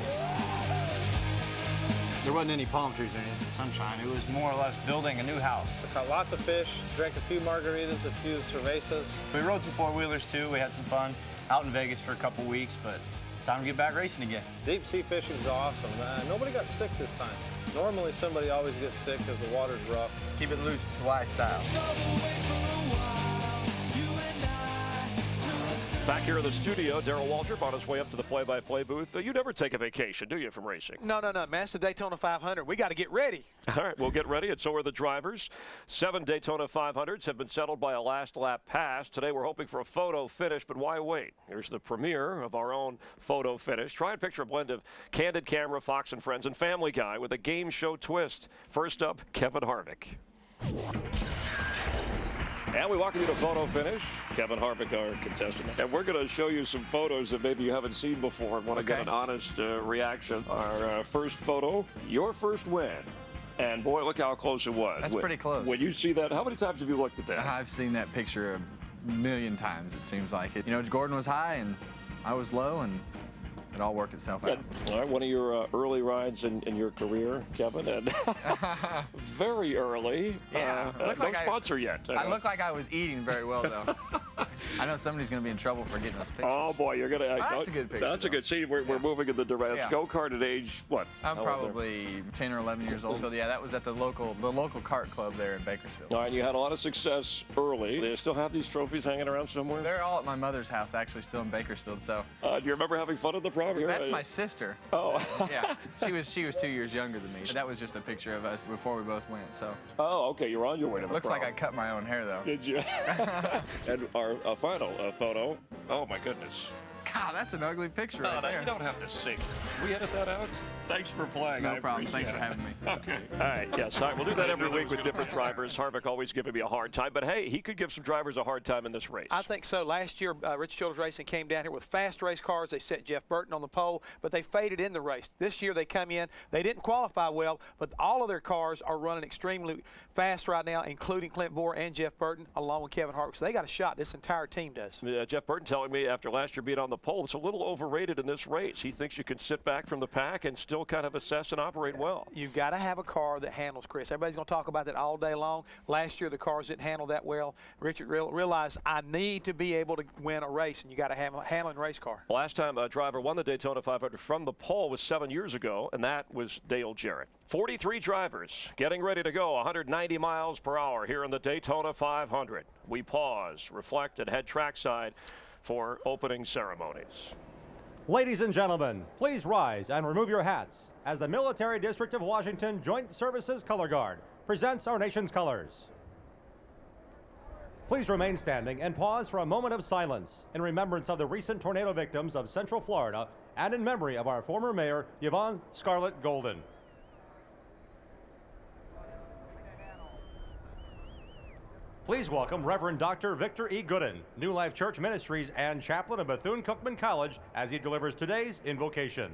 There wasn't any palm trees or any sunshine. It was more or less building a new house. Caught lots of fish, drank a few margaritas, a few cervezas. We rode some four-wheelers too. We had some fun out in Vegas for a couple weeks, but time to get back racing again. Deep sea fishing is awesome. Nobody got sick this time. Normally somebody always gets sick because the water's rough. Keep it loose, Hawaii style. Back here in the studio, Darrell Waltrip on his way up to the play-by-play booth. You never take a vacation, do you, from racing? No, man. It's the Daytona 500. We got to get ready. All right, we'll get ready, and so are the drivers. 7 Daytona 500s have been settled by a last lap pass. Today we're hoping for a photo finish, but why wait? Here's the premiere of our own photo finish. Try and picture a blend of Candid Camera, Fox and Friends, and Family Guy with a game show twist. First up, Kevin Harvick. And we welcome you to photo finish. Kevin Harvick, our contestant. And we're going to show you some photos that maybe you haven't seen before and want to get an honest reaction. Our first photo, your first win. And boy, look how close it was. That's pretty close. When you see that, how many times have you looked at that? I've seen that picture a million times, it seems like it. You know, Gordon was high and I was low, and it all worked itself out. All right, one of your early rides in your career, Kevin, and very early. Yeah, no sponsor yet. I look like I was eating very well, though. I know somebody's going to be in trouble for getting those pictures. Oh, boy, you're going to... that's a good picture. That's a good scene. We're moving in the direction. Go-kart at age, what? I'm probably 10 or 11 years old. So, yeah, that was at the local kart club there in Bakersfield. All right, you had a lot of success early. Do you still have these trophies hanging around somewhere? They're all at my mother's house, actually, still in Bakersfield, so... do you remember having fun at the prom here? That's my sister. Oh. Yeah, she was 2 years younger than me. That was just a picture of us before we both went, so... Oh, okay, you're on your way to the Looks prom. like I cut my own hair, though. Did you? And our final photo. Oh, my goodness. God, that's an ugly picture right there. You don't have to sing. We edit that out? Thanks for playing. No problem. Thanks for having me. Okay. All right. Yes. All right. We'll do that every week with different drivers. Harvick always giving me a hard time, but hey, he could give some drivers a hard time in this race. I think so. Last year, Rich Childers Racing came down here with fast race cars. They set Jeff Burton on the pole, but they faded in the race. This year, they come in. They didn't qualify well, but all of their cars are running extremely fast right now, including Clint Bohr and Jeff Burton, along with Kevin Harvick. So they got a shot. This entire team does. Jeff Burton telling me after last year being on the pole, it's a little overrated in this race. He thinks you can sit back from the pack and still kind of assess and operate well. You've got to have a car that handles, Chris. Everybody's going to talk about that all day long. Last year, the cars didn't handle that well. Richard realized I need to be able to win a race, and you got to have a handling race car. Last time a driver won the Daytona 500 from the pole was 7 years ago, and that was Dale Jarrett. 43 drivers getting ready to go 190 miles per hour here in the Daytona 500. We pause, reflect, and head trackside for opening ceremonies. Ladies and gentlemen, please rise and remove your hats as the Military District of Washington Joint Services Color Guard presents our nation's colors. Please remain standing and pause for a moment of silence in remembrance of the recent tornado victims of Central Florida and in memory of our former mayor, Yvonne Scarlett Golden. Please welcome Reverend Dr. Victor E. Gooden, New Life Church Ministries and chaplain of Bethune-Cookman College, as he delivers today's invocation.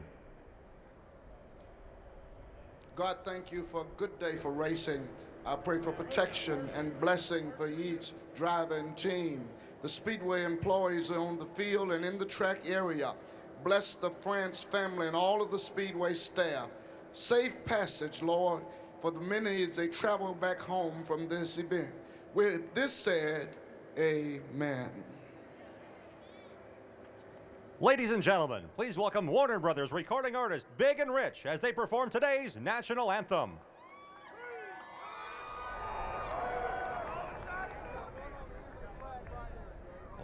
God, thank you for a good day for racing. I pray for protection and blessing for each driving team. The Speedway employees are on the field and in the track area. Bless the France family and all of the Speedway staff. Safe passage, Lord, for the many as they travel back home from this event. With this said, amen. Ladies and gentlemen, please welcome Warner Brothers recording artist Big and Rich as they perform today's national anthem.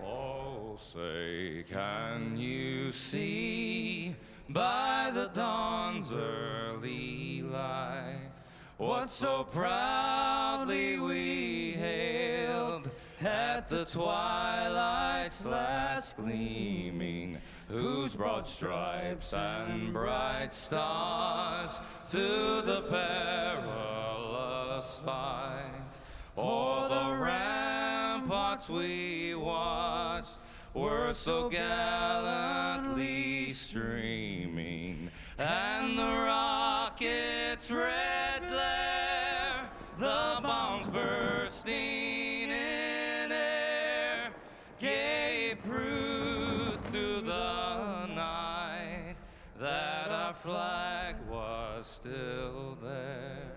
Oh, say, can you see by the dawn's early light what so proudly we hailed as Let the twilight's last gleaming, whose broad stripes and bright stars through the perilous fight, o'er the ramparts we watched, were so gallantly streaming, and the rocket's red glare, the bombs bursting in air, gave proof through the night that our flag was still there.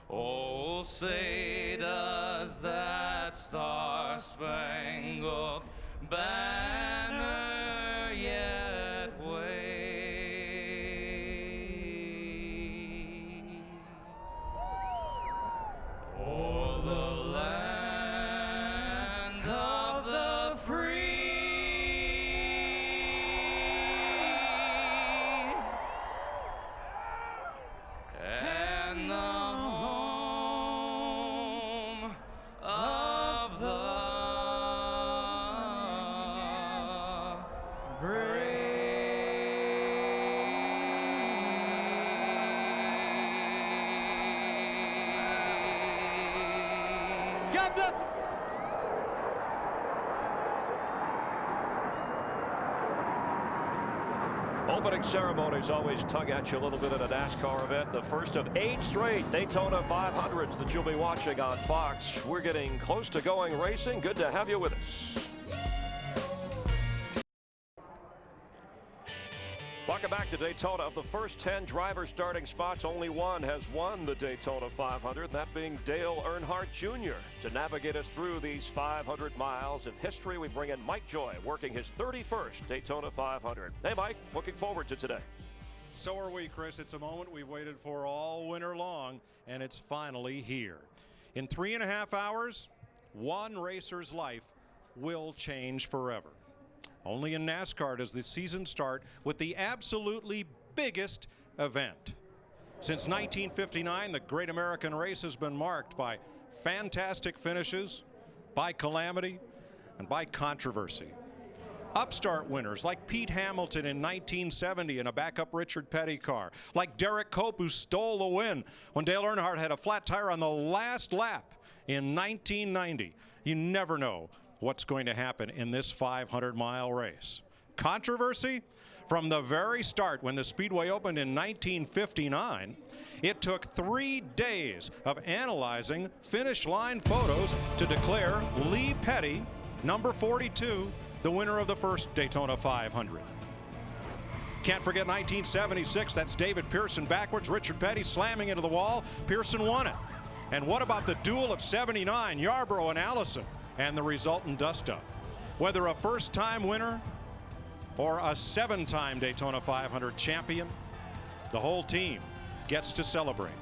Oh, say does that star-spangled banner yet wave o'er the land of the free and the home of the God bless. Opening ceremonies always tug at you a little bit at a NASCAR event. The first of 8 straight Daytona 500s that you'll be watching on Fox. We're getting close to going racing. Good to have you with us. Welcome back to Daytona. Of the first 10 driver starting spots, only one has won the Daytona 500, that being Dale Earnhardt Jr. To navigate us through these 500 miles of history, we bring in Mike Joy, working his 31st Daytona 500. Hey, Mike, looking forward to today. So are we, Chris. It's a moment we've waited for all winter long, and it's finally here. In 3.5 hours, one racer's life will change forever. Only in NASCAR does the season start with the absolutely biggest event. Since 1959, the Great American Race has been marked by fantastic finishes, by calamity, and by controversy. Upstart winners like Pete Hamilton in 1970 in a backup Richard Petty car, like Derek Cope, who stole the win when Dale Earnhardt had a flat tire on the last lap in 1990. You never know what's going to happen in this 500-mile race. Controversy? From the very start, when the Speedway opened in 1959, it took 3 days of analyzing finish line photos to declare Lee Petty, number 42, the winner of the first Daytona 500. Can't forget 1976, that's David Pearson backwards, Richard Petty slamming into the wall. Pearson won it. And what about the duel of 79, Yarborough and Allison, and the resultant dust-up? Whether a first-time winner or a 7-time Daytona 500 champion, the whole team gets to celebrate.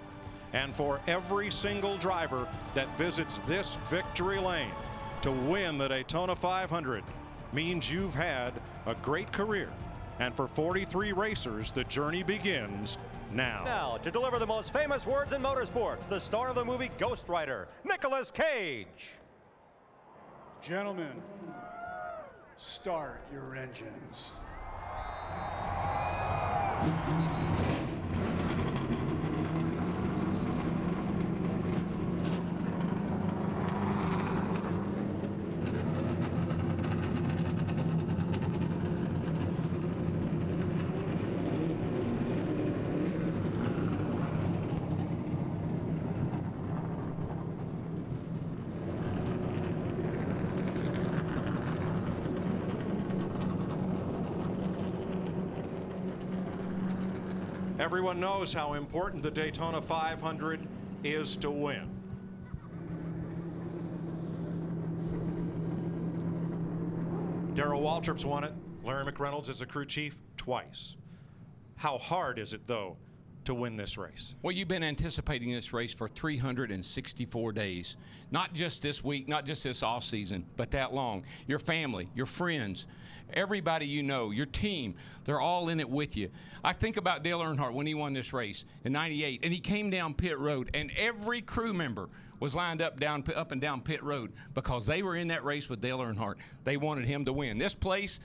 And for every single driver that visits this victory lane to win the Daytona 500 means you've had a great career. And for 43 racers, the journey begins now. Now, to deliver the most famous words in motorsports, the star of the movie Ghost Rider, Nicolas Cage. Gentlemen, start your engines. Everyone knows how important the Daytona 500 is to win. Darrell Waltrip's won it. Larry McReynolds is a crew chief twice. How hard is it, though, to win this race? Well, you've been anticipating this race for 364 days. Not just this week, not just this off season, but that long. Your family, your friends, everybody you know, your team, they're all in it with you. I think about Dale Earnhardt when he won this race in '98, and he came down pit road, and every crew member was lined up and down pit road because they were in that race with Dale Earnhardt. They wanted him to win. This place,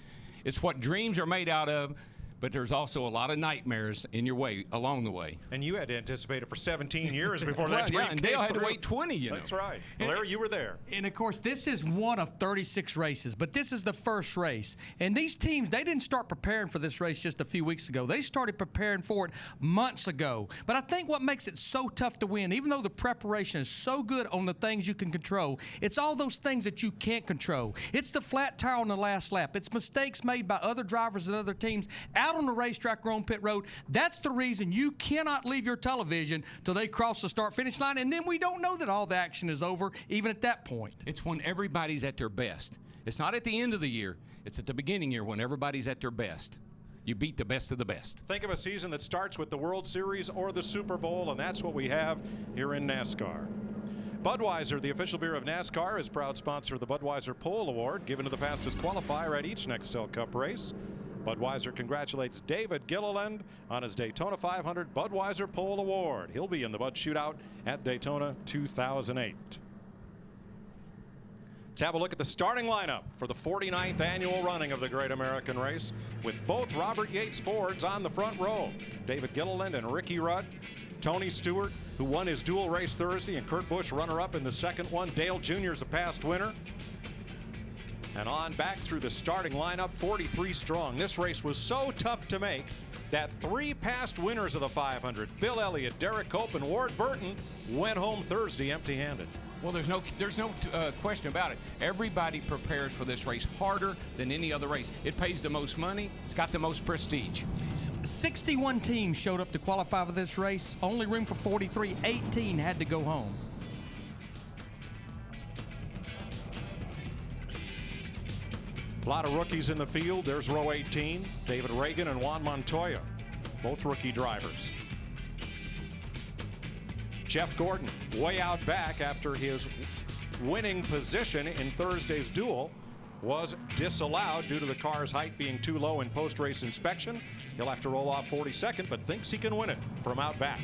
it's what dreams are made out of, but there's also a lot of nightmares in your way along the way. And you had to anticipate it for 17 years before that dream and came Dale had to through. wait 20, you know. That's right. Larry, you were there. And, of course, this is one of 36 races, but this is the first race. And these teams, they didn't start preparing for this race just a few weeks ago. They started preparing for it months ago. But I think what makes it so tough to win, even though the preparation is so good on the things you can control, it's all those things that you can't control. It's the flat tire on the last lap. It's mistakes made by other drivers and other teams out on the racetrack or on pit road. That's the reason you cannot leave your television till they cross the start-finish line, and then we don't know that all the action is over, even at that point. It's when everybody's at their best. It's not at the end of the year. It's at the beginning year when everybody's at their best. You beat the best of the best. Think of a season that starts with the World Series or the Super Bowl, and that's what we have here in NASCAR. Budweiser, the official beer of NASCAR, is proud sponsor of the Budweiser Pole Award, given to the fastest qualifier at each Nextel Cup race. Budweiser congratulates David Gilliland on his Daytona 500 Budweiser Pole Award. He'll be in the Bud Shootout at Daytona 2008. Let's have a look at the starting lineup for the 49th annual running of the Great American Race, with both Robert Yates Fords on the front row. David Gilliland and Ricky Rudd. Tony Stewart, who won his dual race Thursday, and Kurt Busch runner-up in the second one. Dale Jr. is a past winner. And on back through the starting lineup, 43 strong. This race was so tough to make that 3 past winners of the 500, Bill Elliott, Derek Cope, and Ward Burton, went home Thursday empty-handed. Well, there's no question about it. Everybody prepares for this race harder than any other race. It pays the most money. It's got the most prestige. 61 teams showed up to qualify for this race. Only room for 43. 18 had to go home. A lot of rookies in the field. There's row 18, David Reagan and Juan Montoya, both rookie drivers. Jeff Gordon way out back after his winning position in Thursday's duel was disallowed due to the car's height being too low in post-race inspection. He'll have to roll off 42nd, but thinks he can win it from out back.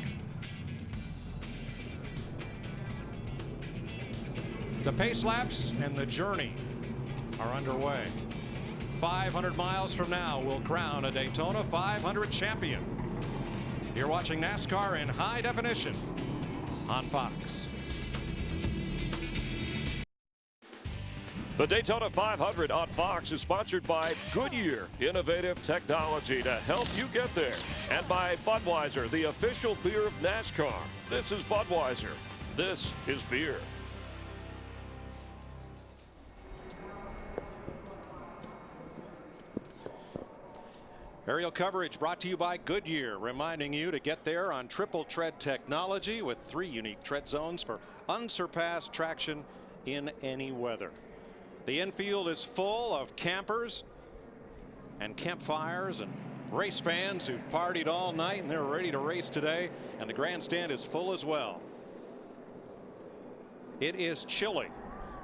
The pace laps and the journey are underway. 500 miles from now, we'll crown a Daytona 500 champion. You're watching NASCAR in high definition on Fox. The Daytona 500 on Fox is sponsored by Goodyear, innovative technology to help you get there, and by Budweiser, the official beer of NASCAR. This is Budweiser. This is beer. Aerial coverage brought to you by Goodyear, reminding you to get there on triple tread technology with 3 unique tread zones for unsurpassed traction in any weather. The infield is full of campers and campfires and race fans who've partied all night and they're ready to race today, and the grandstand is full as well. It is chilly.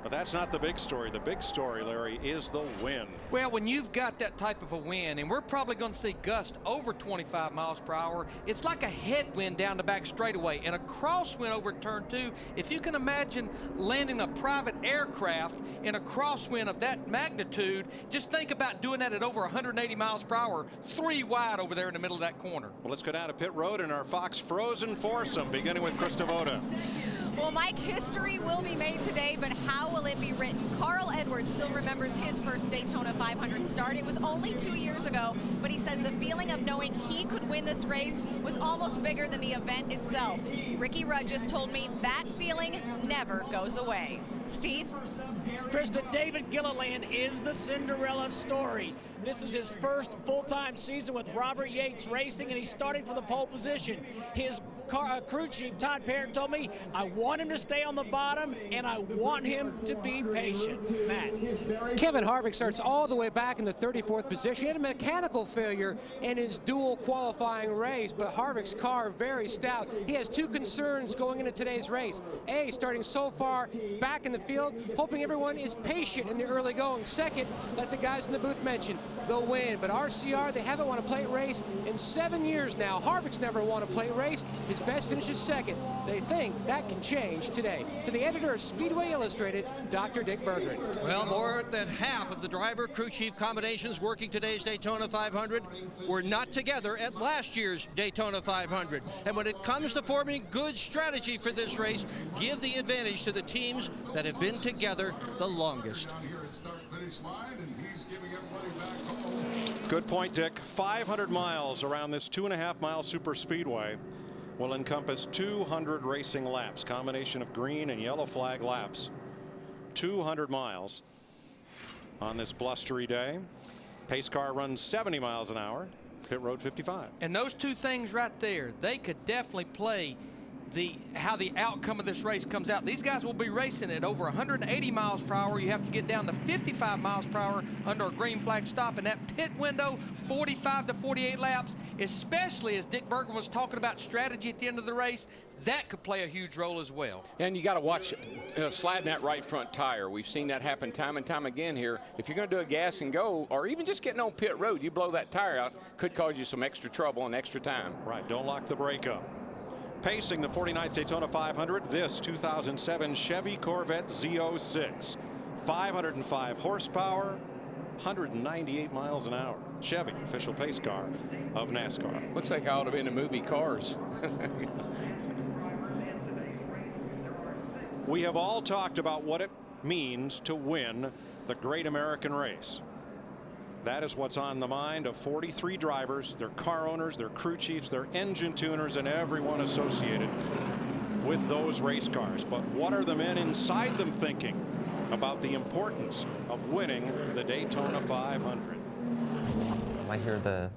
But that's not the big story. The big story, Larry, is the wind. Well, when you've got that type of a wind, and we're probably going to see gusts over 25 miles per hour, it's like a headwind down the back straightaway and a crosswind over in turn 2. If you can imagine landing a private aircraft in a crosswind of that magnitude, just think about doing that at over 180 miles per hour, 3 wide over there in the middle of that corner. Well, let's go down to pit road in our Fox Frozen foursome, beginning with Chris Devoda. Well, Mike, history will be made today, but how will it be written? Carl Edwards still remembers his first Daytona 500 start. It was only 2 years ago, but he says the feeling of knowing he could win this race was almost bigger than the event itself. Ricky Rudd just told me that feeling never goes away. Steve? Krista, David Gilliland is the Cinderella story. This is his first full-time season with Robert Yates Racing, and he's starting from the pole position. His crew chief, Todd Parrott, told me, I want him to stay on the bottom, and I want him to be patient. Matt. Kevin Harvick starts all the way back in the 34th position. He had a mechanical failure in his dual qualifying race, but Harvick's car very stout. He has 2 concerns going into today's race. A, starting so far back in the field, hoping everyone is patient in the early going. Second, like the guys in the booth mentioned, they'll win. But RCR, they haven't won a plate race in 7 years now. Harvick's never won a plate race. His His best finish is second. They think that can change today. To the editor of Speedway Illustrated, Dr. Dick Berggren. Well, more than half of the driver crew chief combinations working today's Daytona 500 were not together at last year's Daytona 500. And when it comes to forming good strategy for this race, give the advantage to the teams that have been together the longest. Good point, Dick. 500 miles around this 2.5-mile super speedway will encompass 200 racing laps, combination of green and yellow flag laps. 200 miles on this blustery day. Pace car runs 70 miles an hour. Pit road 55. And those two things right there, they could definitely play how the outcome of this race comes out. These guys will be racing at over 180 miles per hour. You have to get down to 55 miles per hour under a green flag stop. And that pit window, 45 to 48 laps, especially as Dick Berggren was talking about strategy at the end of the race, that could play a huge role as well. And you got to watch sliding that right front tire. We've seen that happen time and time again here. If you're going to do a gas and go, or even just getting on pit road, you blow that tire out, could cause you some extra trouble and extra time. Right, don't lock the brake up. Pacing the 49th Daytona 500, this 2007 Chevy Corvette Z06. 505 horsepower, 198 miles an hour. Chevy, official pace car of NASCAR. Looks like I ought to be in the movie Cars. We have all talked about what it means to win the great American race. That is what's on the mind of 43 drivers, their car owners, their crew chiefs, their engine tuners, and everyone associated with those race cars. But what are the men inside them thinking about the importance of winning the Daytona 500? I hear the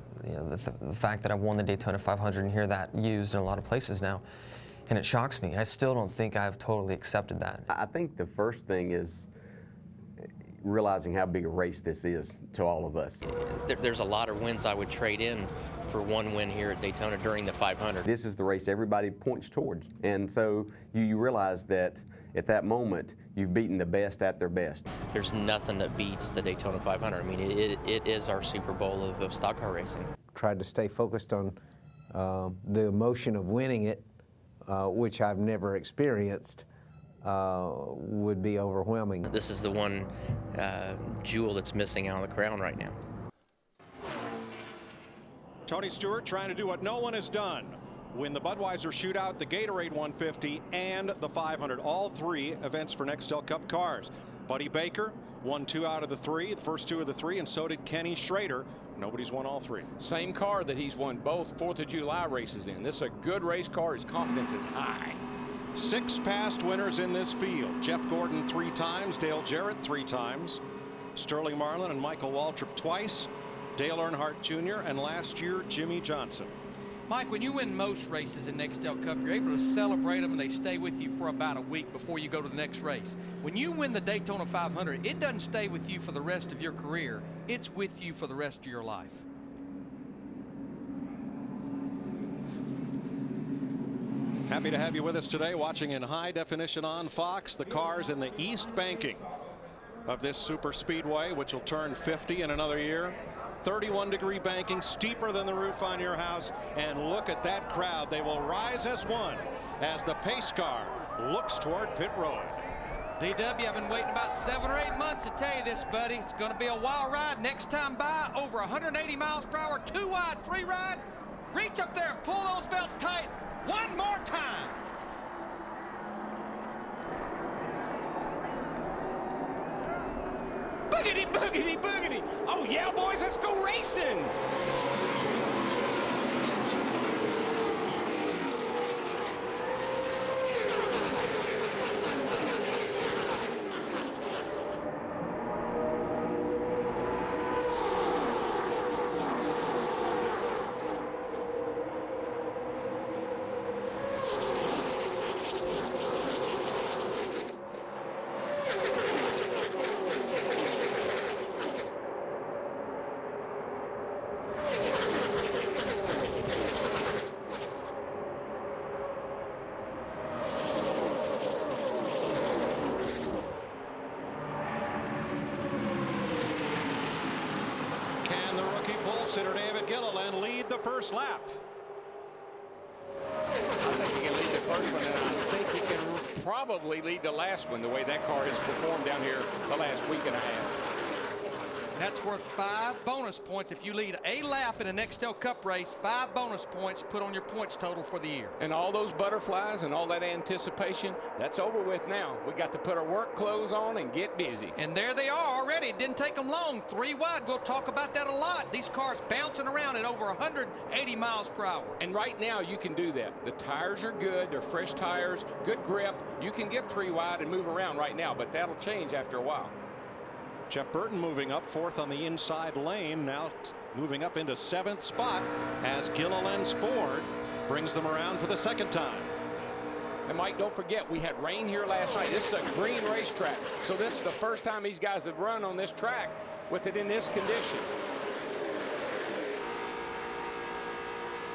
fact that I won the Daytona 500 and hear that used in a lot of places now, and it shocks me. I still don't think I've totally accepted that. I think the first thing is realizing how big a race this is to all of us. There's a lot of wins I would trade in for one win here at Daytona during the 500. This is the race everybody points towards, and so you realize that at that moment you've beaten the best at their best. There's nothing that beats the Daytona 500. I mean, it is our Super Bowl of stock car racing. Tried to stay focused on the emotion of winning it, which I've never experienced. Would be overwhelming. This is the one jewel that's missing out of the crown right now. Tony Stewart trying to do what no one has done. Win the Budweiser Shootout, the Gatorade 150, and the 500. All three events for Nextel Cup cars. Buddy Baker won 2 out of the 3, the first 2 of the 3, and so did Kenny Schrader. Nobody's won all 3. Same car that he's won both 4th of July races in. This is a good race car. His confidence is high. 6 past winners in this field. Jeff Gordon 3 times, Dale Jarrett 3 times, Sterling Marlin and Michael Waltrip twice, Dale Earnhardt Jr., and last year Jimmy Johnson. Mike, when you win most races in Nextel Cup, you're able to celebrate them and they stay with you for about a week before you go to the next race. When you win the Daytona 500, it doesn't stay with you for the rest of your career. It's with you for the rest of your life. Happy to have you with us today, watching in high definition on Fox the cars in the east banking of this super speedway, which will turn 50 in another year. 31-degree banking, steeper than the roof on your house, and look at that crowd. They will rise as one as the pace car looks toward pit road. DW, I've been waiting about 7 or 8 months to tell you this, buddy. It's going to be a wild ride. Next time by, over 180 miles per hour, 2 wide, 3 wide. Reach up there and pull those belts tight. One more time. Boogity, boogity, boogity. Oh, yeah, boys, let's go racing. Sitter David Gilliland lead the first lap. first one, and I think he can probably lead the last one the way that car has performed down here the last week and a half. That's worth 5 bonus points. If you lead a lap in a Nextel Cup race, 5 bonus points put on your points total for the year. And all those butterflies and all that anticipation, that's over with now. We got to put our work clothes on and get busy. And there they are already. It didn't take them long. 3 wide. We'll talk about that a lot. These cars bouncing around at over 180 miles per hour. And right now you can do that. The tires are good. They're fresh tires, good grip. You can get 3 wide and move around right now, but that'll change after a while. Jeff Burton moving up 4th on the inside lane, now moving up into 7th spot as Gilliland's Ford brings them around for the 2nd time. And Mike, don't forget, we had rain here last night. This is a green racetrack, so this is the first time these guys have run on this track with it in this condition.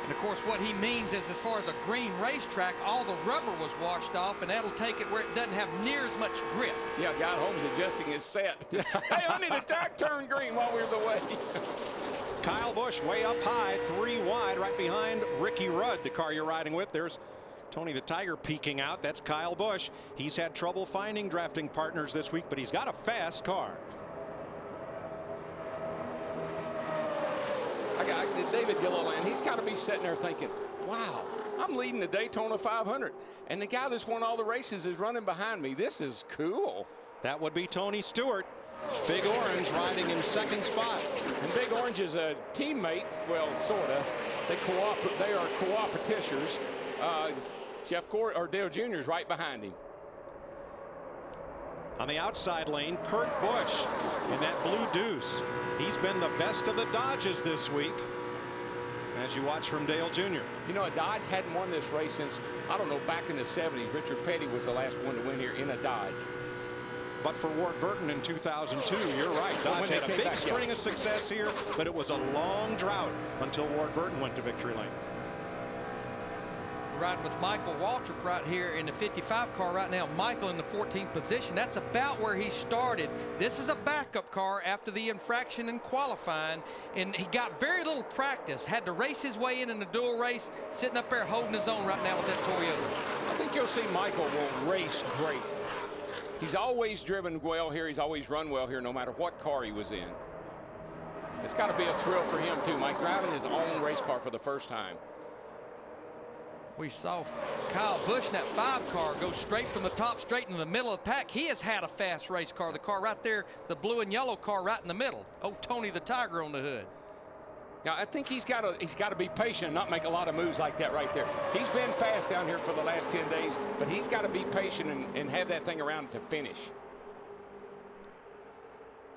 And of course, what he means is, as far as a green racetrack, all the rubber was washed off, and that'll take it where it doesn't have near as much grip. Yeah, God Holmes adjusting his set. Hey, I need a track turn green while we was away. Kyle Busch way up high, 3 wide, right behind Ricky Rudd, the car you're riding with. There's Tony the Tiger peeking out. That's Kyle Busch. He's had trouble finding drafting partners this week, but he's got a fast car. I got David Gilliland. He's got to be sitting there thinking, wow, I'm leading the Daytona 500. And the guy that's won all the races is running behind me. This is cool. That would be Tony Stewart. Big Orange riding in 2nd spot. And Big Orange is a teammate, well, sort of. They are co-opetitors. Jeff Gordon, or Dale Jr. is right behind him. On the outside lane, Kurt Busch in that blue deuce. He's been the best of the Dodges this week, as you watch from Dale Jr. You know, a Dodge hadn't won this race since, I don't know, back in the 70s. Richard Petty was the last one to win here in a Dodge. But for Ward Burton in 2002, you're right. Dodge had a big string of success here, but it was a long drought until Ward Burton went to victory lane. Riding with Michael Waltrip right here in the 55 car right now. Michael in the 14th position. That's about where he started. This is a backup car after the infraction in qualifying, and he got very little practice. Had to race his way in the dual race, sitting up there holding his own right now with that Toyota. I think you'll see Michael will race great. He's always driven well here. He's always run well here, no matter what car he was in. It's got to be a thrill for him, too, Mike, driving his own race car for the first time. We saw Kyle Busch in that 5 car go straight from the top, straight into the middle of the pack. He has had a fast race car. The car right there, the blue and yellow car right in the middle. Oh, Tony the Tiger on the hood. Now, I think he's got to be patient and not make a lot of moves like that right there. He's been fast down here for the last 10 days, but he's got to be patient and have that thing around to finish.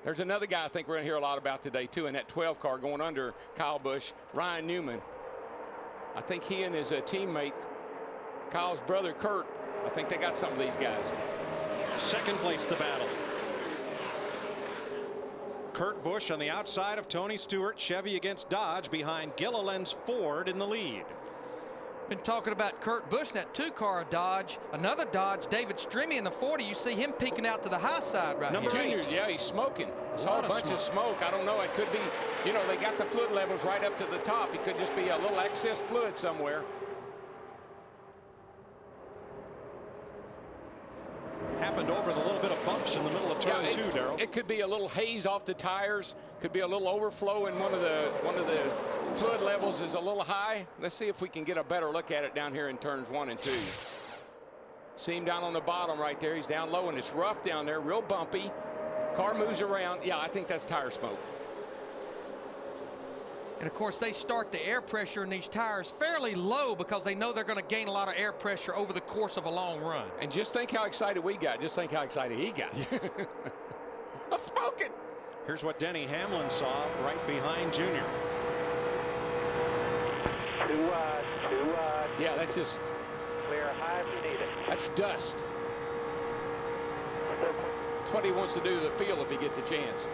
There's another guy I think we're going to hear a lot about today, too, in that 12 car going under Kyle Busch, Ryan Newman. I think he and his teammate, Kyle's brother, Kurt, I think they got some of these guys. 2nd place the battle. Kurt Busch on the outside of Tony Stewart. Chevy against Dodge behind Gilliland's Ford in the lead. Been talking about Kurt Busch in that 2 car Dodge. Another Dodge, David Strimmy in the 40. You see him peeking out to the high side right Number here. 8. Yeah, he's smoking. Saw a bunch of smoke. I don't know. It could be, you know, they got the fluid levels right up to the top. It could just be a little excess fluid somewhere. Happened over the little bit of bumps in the middle of turn 2, Darrell. It could be a little haze off the tires. Could be a little overflow in one of the fluid levels is a little high. Let's see if we can get a better look at it down here in turns 1 and 2. See him down on the bottom right there. He's down low and it's rough down there, real bumpy. Car moves around. Yeah, I think that's tire smoke. And of course, they start the air pressure in these tires fairly low because they know they're going to gain a lot of air pressure over the course of a long run. And just think how excited we got. Just think how excited he got. I'm smoking. Here's what Denny Hamlin saw right behind Junior. 2 wide, 2 wide. Yeah, that's just Clear high if you need it. That's dust. That's what he wants to do to the field if he gets a chance.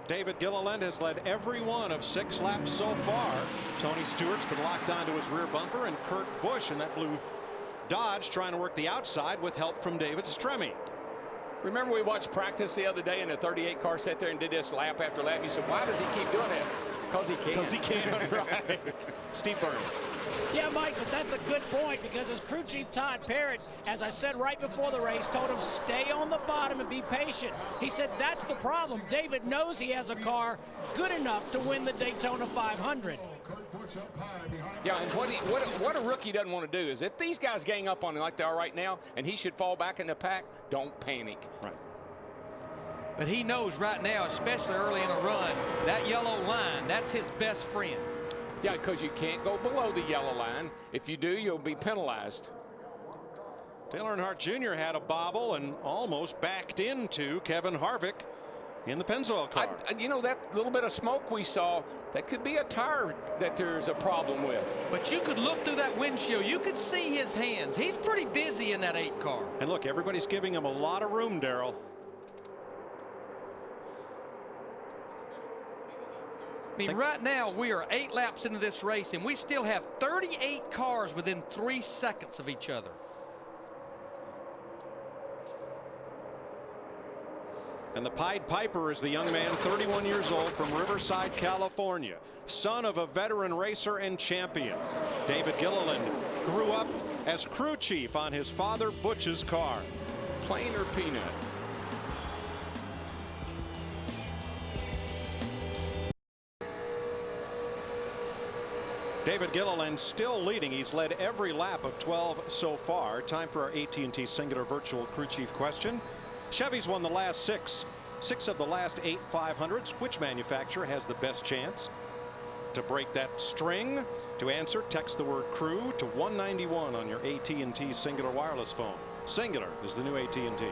David Gilliland has led every one of 6 laps so far. Tony Stewart's been locked onto his rear bumper, and Kurt Busch in that blue Dodge trying to work the outside with help from David Stremme. Remember we watched practice the other day and the 38 car sat there and did this lap after lap. You said, why does he keep doing that? Because he can. Because he can, right. Steve Burns. Yeah, Michael, that's a good point because as crew chief Todd Parrott, as I said right before the race, told him stay on the bottom and be patient. He said that's the problem. David knows he has a car good enough to win the Daytona 500. Yeah, and what a rookie doesn't want to do is if these guys gang up on him like they are right now and he should fall back in the pack, don't panic. Right. But he knows right now, especially early in a run, that yellow line, that's his best friend. Yeah, because you can't go below the yellow line. If you do, you'll be penalized. Dale Earnhardt Jr. had a bobble and almost backed into Kevin Harvick in the Pennzoil car. You know, that little bit of smoke we saw, that could be a tire that there's a problem with. But you could look through that windshield. You could see his hands. He's pretty busy in that 8 car. And look, everybody's giving him a lot of room, Darrell. I mean, right now we are 8 laps into this race and we still have 38 cars within 3 seconds of each other. And the Pied Piper is the young man, 31 years old, from Riverside, California, son of a veteran racer and champion. David Gilliland grew up as crew chief on his father Butch's car. Plain or peanut? David Gilliland still leading. He's led every lap of 12 so far. Time for our AT&T Singular Virtual Crew Chief question. Chevy's won the last 6 of the last 8 500s. Which manufacturer has the best chance to break that string? To answer, text the word crew to 191 on your AT&T Singular wireless phone. Singular is the new AT&T.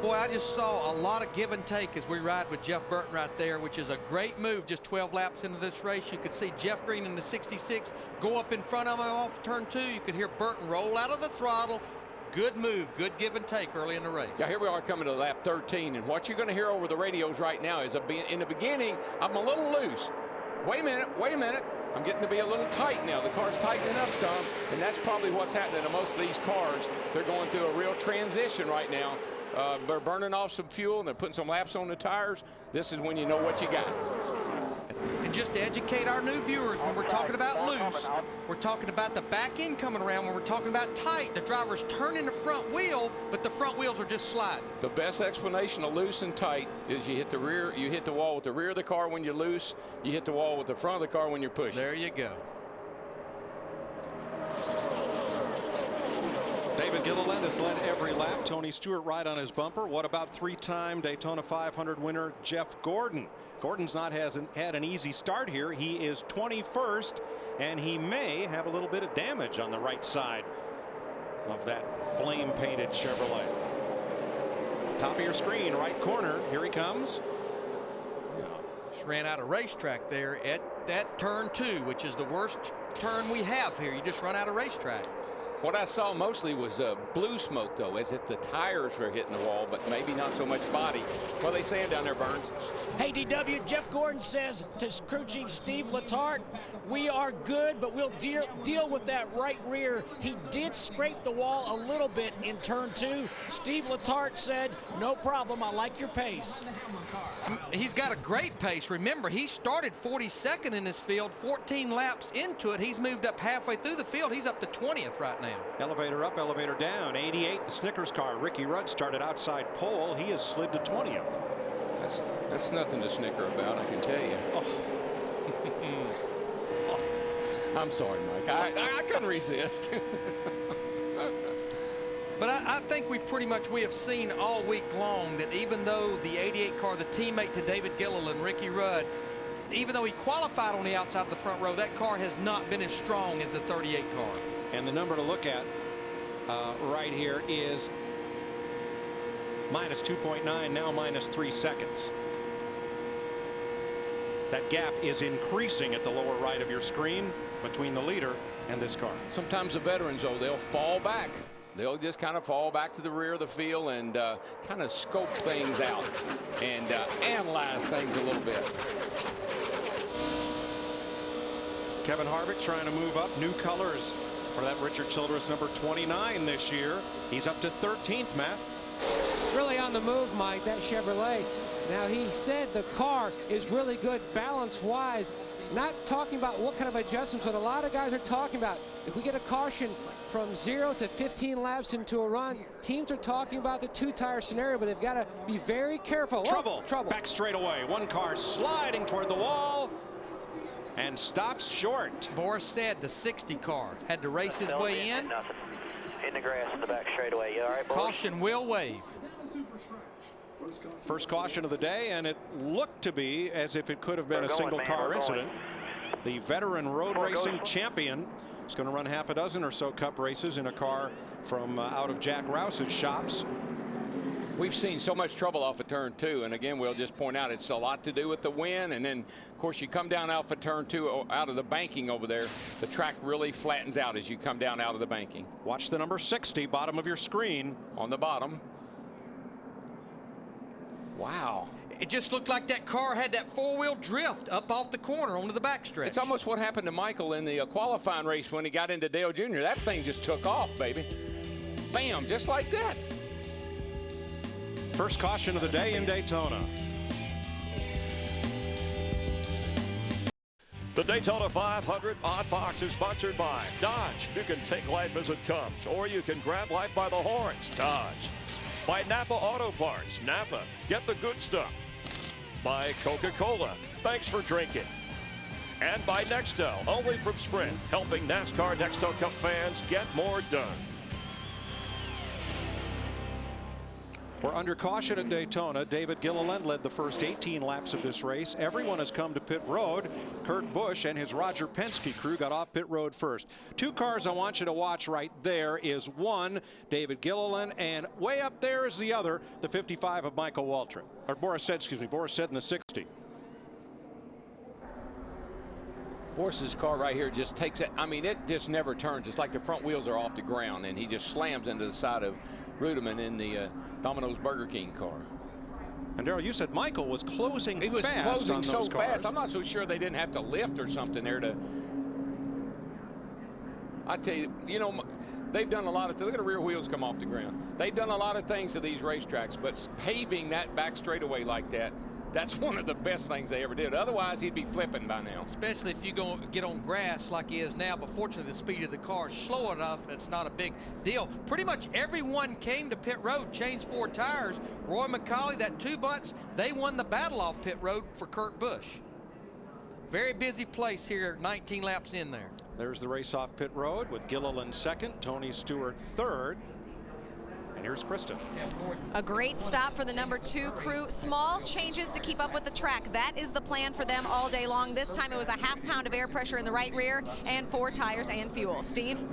Boy, I just saw a lot of give and take as we ride with Jeff Burton right there, which is a great move. Just 12 laps into this race, you could see Jeff Green in the 66 go up in front of him off turn 2. You could hear Burton roll out of the throttle. Good move, good give and take early in the race. Yeah, here we are coming to lap 13, and what you're going to hear over the radios right now is in the beginning, I'm a little loose. Wait a minute. I'm getting to be a little tight now. The car's tightening up some, and that's probably what's happening to most of these cars. They're going through a real transition right now. They're burning off some fuel and they're putting some laps on the tires. This is when you know what you got. And just to educate our new viewers, when we're talking about loose, we're talking about the back end coming around. When we're talking about tight, the driver's turning the front wheel, but the front wheels are just sliding. The best explanation of loose and tight is you hit the wall with the rear of the car when you're loose, you hit the wall with the front of the car when you're pushing. There you go. David Gilliland has led every lap. Tony Stewart right on his bumper. What about 3-time Daytona 500 winner Jeff Gordon? Gordon's hasn't had an easy start here. He is 21st, and he may have a little bit of damage on the right side of that flame-painted Chevrolet. Top of your screen, right corner. Here he comes. Just ran out of racetrack there at that turn 2, which is the worst turn we have here. You just run out of racetrack. What I saw mostly was blue smoke, though, as if the tires were hitting the wall, but maybe not so much body. What are they saying down there, Burns? Hey, DW, Jeff Gordon says to crew chief Steve Letarte, we are good, but we'll deal with that right rear. He did scrape the wall a little bit in turn 2. Steve Letarte said, no problem, I like your pace. He's got a great pace. Remember, he started 42nd in this field, 14 laps into it. He's moved up halfway through the field. He's up to 20th right now. Elevator up, elevator down. 88, the Snickers car. Ricky Rudd started outside pole. He has slid to 20th. That's nothing to snicker about, I can tell you. Oh. I'm sorry, Mike. I couldn't resist. But I think we have seen all week long that even though the 88 car, the teammate to David Gilliland, Ricky Rudd, even though he qualified on the outside of the front row, that car has not been as strong as the 38 car. And the number to look at right here is minus 2.9, now minus 3 seconds. That gap is increasing at the lower right of your screen between the leader and this car. Sometimes the veterans, though, they'll fall back. They'll just kind of fall back to the rear of the field and kind of scope things out and analyze things a little bit. Kevin Harvick trying to move up. New colors for that Richard Childress number 29 this year. He's up to 13th, Matt. Really on the move, Mike. That Chevrolet Now, he said the car is really good balance-wise. Not talking about what kind of adjustments, but a lot of guys are talking about if we get a caution from 0 to 15 laps into a run, teams are talking about the two-tire scenario, but they've got to be very careful. Trouble. Oh, trouble. Back straight away. One car sliding toward the wall and stops short. Boris said the 60 car had to race his way in. Nothing. In the grass in the back straightaway. You all right, boys? Caution will wave. First caution of the day, and it looked to be as if it could have been a single car incident. The veteran road racing champion is going to run half a dozen or so cup races in a car from out of Jack Rouse's shops. We've seen so much trouble off of turn 2, and again, we'll just point out it's a lot to do with the wind, and then of course you come down off of turn 2 out of the banking over there, the track really flattens out as you come down out of the banking. Watch the number 60, bottom of your screen. On the bottom. Wow. It just looked like that car had that four-wheel drift up off the corner onto the backstretch. It's almost what happened to Michael in the qualifying race when he got into Dale Jr. That thing just took off, baby. Bam, just like that. First caution of the day in Daytona. The Daytona 500 Odd Box is sponsored by Dodge. You can take life as it comes, or you can grab life by the horns. Dodge. By Napa Auto Parts. Napa, get the good stuff. By Coca-Cola. Thanks for drinking. And by Nextel, only from Sprint, helping NASCAR Nextel Cup fans get more done. We're under caution at Daytona. David Gilliland led the first 18 laps of this race. Everyone has come to pit road. Kurt Busch and his Roger Penske crew got off pit road first. Two cars I want you to watch right there is one, David Gilliland, and way up there is the other, the 55 of Michael Waltrip. Or Boris said, excuse me, Boris said in the 60. Boris's car right here just takes it. I mean, it just never turns. It's like the front wheels are off the ground, and he just slams into the side of Ruderman in the Domino's Burger King car. And Darrell, you said Michael was closing He was fast closing on so those cars. fast. I'm not so sure they didn't have to lift or something there to. I tell you, you know, they've done a lot of. Look at the rear wheels come off the ground. They've done a lot of things to these racetracks, but paving that back straightaway like that, that's one of the best things they ever did. Otherwise, he'd be flipping by now. Especially if you go get on grass like he is now. But fortunately, the speed of the car is slow enough. It's not a big deal. Pretty much everyone came to pit road, changed 4 tires. Roy McCauley, that 2 bunts, they won the battle off pit road for Kurt Busch. Very busy place here, 19 laps in there. There's the race off pit road with Gilliland second, Tony Stewart third. And here's Krista. A great stop for the number 2 crew. Small changes to keep up with the track. That is the plan for them all day long. This time it was a ½ pound of air pressure in the right rear and 4 tires and fuel. Steve?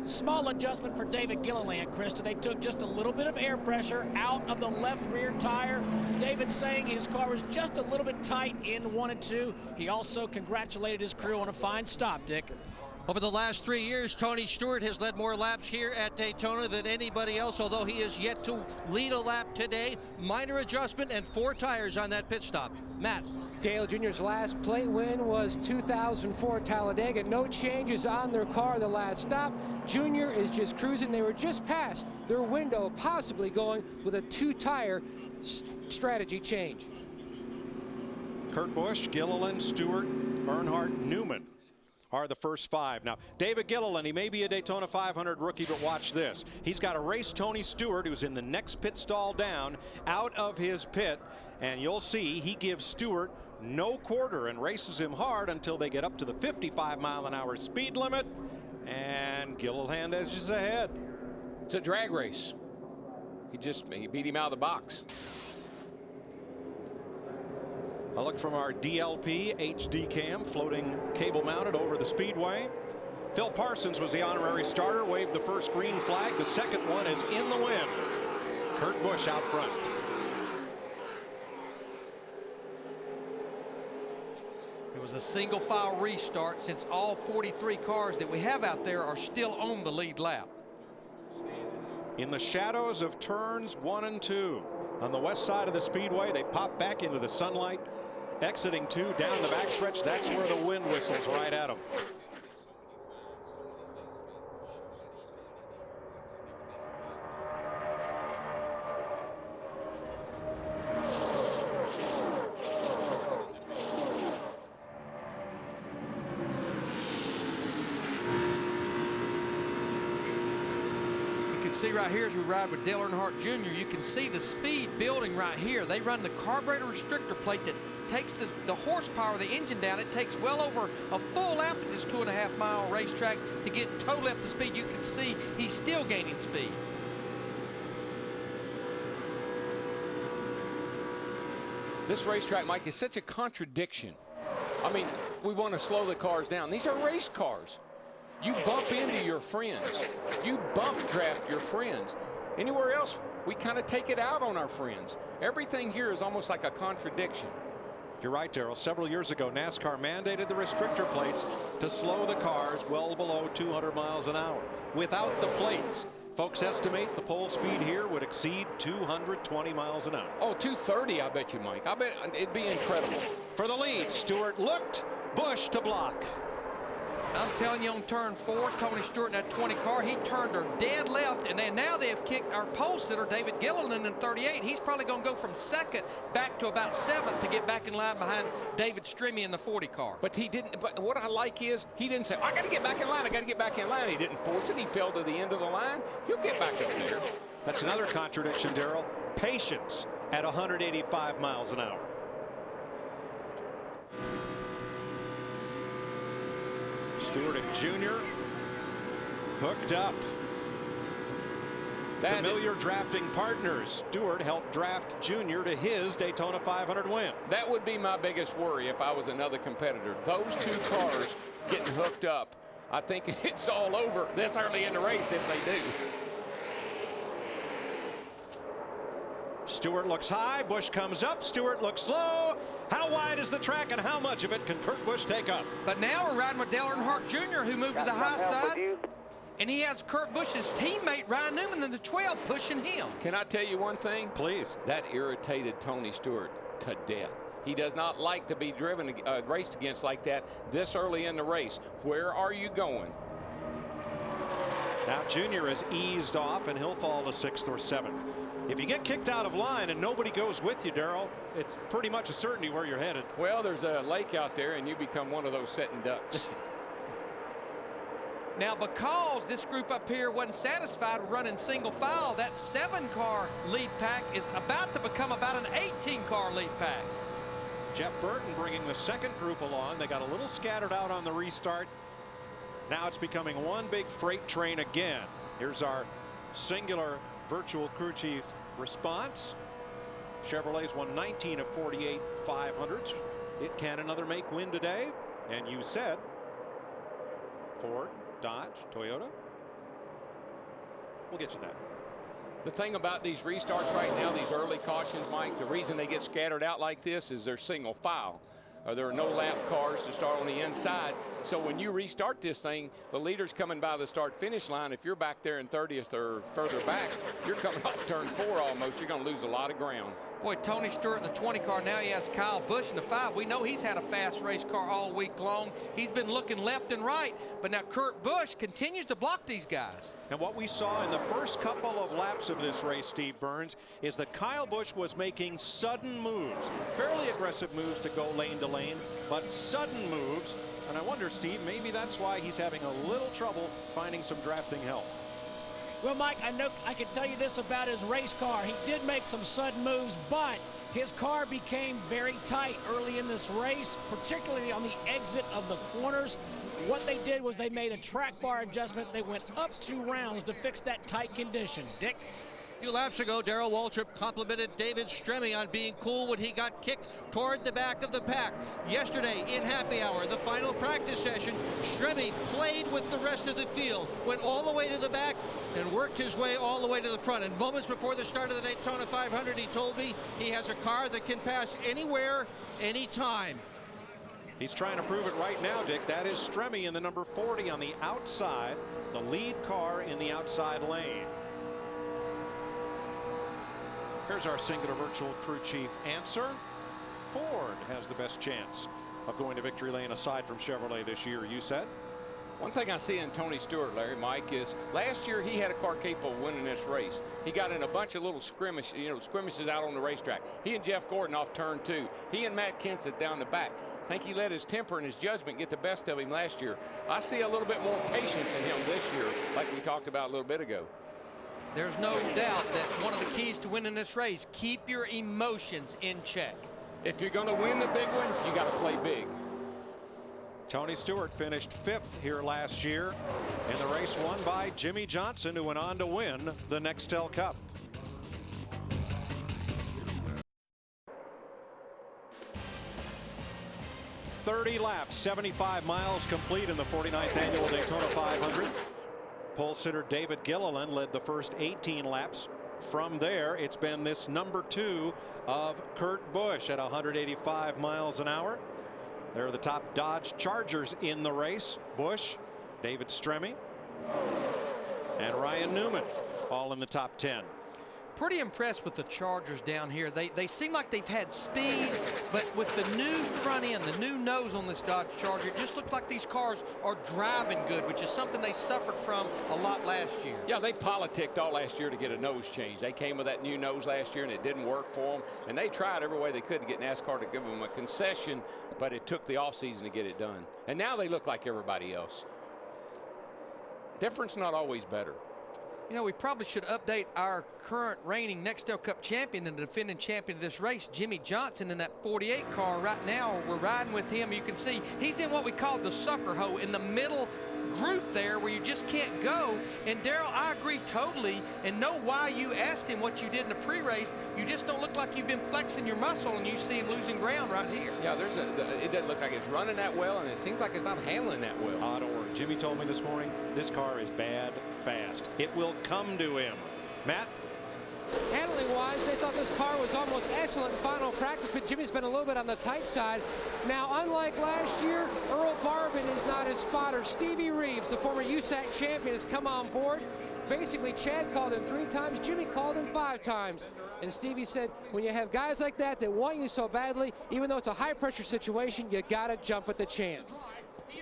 Small adjustment for David Gilliland, Krista. They took just a little bit of air pressure out of the left rear tire. David saying his car was just a little bit tight in 1 and 2. He also congratulated his crew on a fine stop, Dick. Over the last 3 years, Tony Stewart has led more laps here at Daytona than anybody else, although he is yet to lead a lap today. Minor adjustment and 4 tires on that pit stop. Matt. Dale Jr.'s last plate win was 2004 Talladega. No changes on their car the last stop. Jr. is just cruising. They were just past their window, possibly going with a 2-tire strategy change. Kurt Busch, Gilliland, Stewart, Earnhardt, Newman are the first 5. Now, David Gilliland, he may be a Daytona 500 rookie, but watch this. He's got to race Tony Stewart, who's in the next pit stall down, out of his pit, and you'll see he gives Stewart no quarter and races him hard until they get up to the 55-mile-an-hour speed limit, and Gilliland edges ahead. It's a drag race. He beat him out of the box. A look from our DLP HD cam, floating cable mounted over the Speedway. Phil Parsons was the honorary starter, waved the first green flag. The second one is in the wind. Kurt Busch out front. It was a single file restart since all 43 cars that we have out there are still on the lead lap. In the shadows of turns 1 and 2 on the west side of the Speedway, they pop back into the sunlight. Exiting 2 down the backstretch, that's where the wind whistles right at them. see right here as we ride with Dale Earnhardt Jr., you can see the speed building right here. They run the carburetor restrictor plate that takes the horsepower of the engine down. It takes well over a full lap at this 2.5-mile racetrack to get totally up to speed. You can see he's still gaining speed. This racetrack, Mike, is such a contradiction. I mean, we want to slow the cars down. These are race cars. You bump into your friends. You bump draft your friends. Anywhere else, we kind of take it out on our friends. Everything here is almost like a contradiction. You're right, Darrell. Several years ago, NASCAR mandated the restrictor plates to slow the cars well below 200 miles an hour. Without the plates, folks estimate the pole speed here would exceed 220 miles an hour. Oh, 230, I bet you, Mike. I bet it'd be incredible. For the lead, Stewart looked, Busch to block. I'm telling you, on turn 4, Tony Stewart in that 20 car, he turned her dead left, and then now they have kicked our pole sitter, David Gilliland, in 38. He's probably going to go from 2nd back to about 7th to get back in line behind David Stremme in the 40 car. But he didn't. But what I like is he didn't say, I got to get back in line. I got to get back in line. He didn't force it. He fell to the end of the line. He'll get back up there. That's another contradiction, Darrell. Patience at 185 miles an hour. Stewart and Jr. hooked up. Familiar drafting partners. Stewart helped draft Jr. to his Daytona 500 win. That would be my biggest worry if I was another competitor. Those two cars getting hooked up. I think it's all over this early in the race if they do. Stewart looks high. Busch comes up. Stewart looks slow. How wide is the track and how much of it can Kurt Busch take up? But now we're riding with Dale Earnhardt Jr., who moved to the high side. And he has Kurt Busch's teammate, Ryan Newman, in the 12 pushing him. Can I tell you one thing? Please. That irritated Tony Stewart to death. He does not like to be driven, raced against like that this early in the race. Where are you going? Now Jr. has eased off, and he'll fall to 6th or 7th. If you get kicked out of line and nobody goes with you, Darrell, it's pretty much a certainty where you're headed. Well, there's a lake out there, and you become one of those sitting ducks. Now, because this group up here wasn't satisfied with running single file, that 7-car lead pack is about to become about an 18-car lead pack. Jeff Burton bringing the second group along. They got a little scattered out on the restart. Now it's becoming one big freight train again. Here's our singular virtual crew chief response. Chevrolet's won 19 of 48 500s. It can another make win today. And you said Ford, Dodge, Toyota. We'll get you that. The thing about these restarts right now, these early cautions, Mike, the reason they get scattered out like this is they're single file. There are no lap cars to start on the inside. So when you restart this thing, the leader's coming by the start-finish line. If you're back there in 30th or further back, you're coming off turn 4 almost. You're going to lose a lot of ground. Boy, Tony Stewart in the 20 car. Now he has Kyle Busch in the 5. We know he's had a fast race car all week long. He's been looking left and right. But now Kurt Busch continues to block these guys. And what we saw in the first couple of laps of this race, Steve Burns, is that Kyle Busch was making sudden moves. Fairly aggressive moves to go lane to lane, but sudden moves. And I wonder, Steve, maybe that's why he's having a little trouble finding some drafting help. Well, Mike, I know I can tell you this about his race car. He did make some sudden moves, but his car became very tight early in this race, particularly on the exit of the corners. What they did was they made a track bar adjustment. They went up 2 rounds to fix that tight condition. Dick? A few laps ago, Darrell Waltrip complimented David Stremme on being cool when he got kicked toward the back of the pack. Yesterday, in happy hour, the final practice session, Stremme played with the rest of the field, went all the way to the back, and worked his way all the way to the front. And moments before the start of the Daytona 500, he told me he has a car that can pass anywhere, anytime. He's trying to prove it right now, Dick. That is Stremme in the number 40 on the outside, the lead car in the outside lane. Here's our singular virtual crew chief answer. Ford has the best chance of going to victory lane aside from Chevrolet this year, you said? One thing I see in Tony Stewart, Larry, Mike, is last year he had a car capable of winning this race. He got in a bunch of little skirmishes out on the racetrack. He and Jeff Gordon off turn 2. He and Matt Kenseth down the back. I think he let his temper and his judgment get the best of him last year. I see a little bit more patience in him this year, like we talked about a little bit ago. There's no doubt that one of the keys to winning this race, keep your emotions in check. If you're going to win the big one, you got to play big. Tony Stewart finished 5th here last year in the race won by Jimmy Johnson, who went on to win the Nextel Cup. "30 laps, 75 miles complete in the 49th annual Daytona 500. Pole sitter David Gilliland led the first 18 laps. From there, it's been this #2 of Kurt Busch at 185 miles an hour. They're the top Dodge Chargers in the race. Busch, David Stremme, and Ryan Newman, all in the top 10. Pretty impressed with the Chargers down here. They seem like they've had speed, but with the new front end, the new nose on this Dodge Charger, it just looks like these cars are driving good, which is something they suffered from a lot last year. Yeah, they politicked all last year to get a nose change. They came with that new nose last year, and it didn't work for them. And they tried every way they could to get NASCAR to give them a concession, but it took the offseason to get it done. And now they look like everybody else. Difference not always better. You know, we probably should update our current reigning Nextel Cup champion and the defending champion of this race, Jimmy Johnson, in that 48 car right now. We're riding with him. You can see he's in what we call the sucker hole, in the middle group there where you just can't go. And Daryl, I agree totally, and know why you asked him what you did in the pre-race. You just don't look like you've been flexing your muscle, and you see him losing ground right here. Yeah, it doesn't look like it's running that well, and it seems like it's not handling that well. Don't worry. Jimmy told me this morning this car is bad fast. It will come to him. Matt? Handling-wise, they thought this car was almost excellent in final practice, but Jimmy's been a little bit on the tight side. Now, unlike last year, Earl Barbin is not his spotter. Stevie Reeves, the former USAC champion, has come on board. Basically, Chad called him 3 times, Jimmy called him 5 times. And Stevie said, when you have guys like that that want you so badly, even though it's a high-pressure situation, you got to jump at the chance.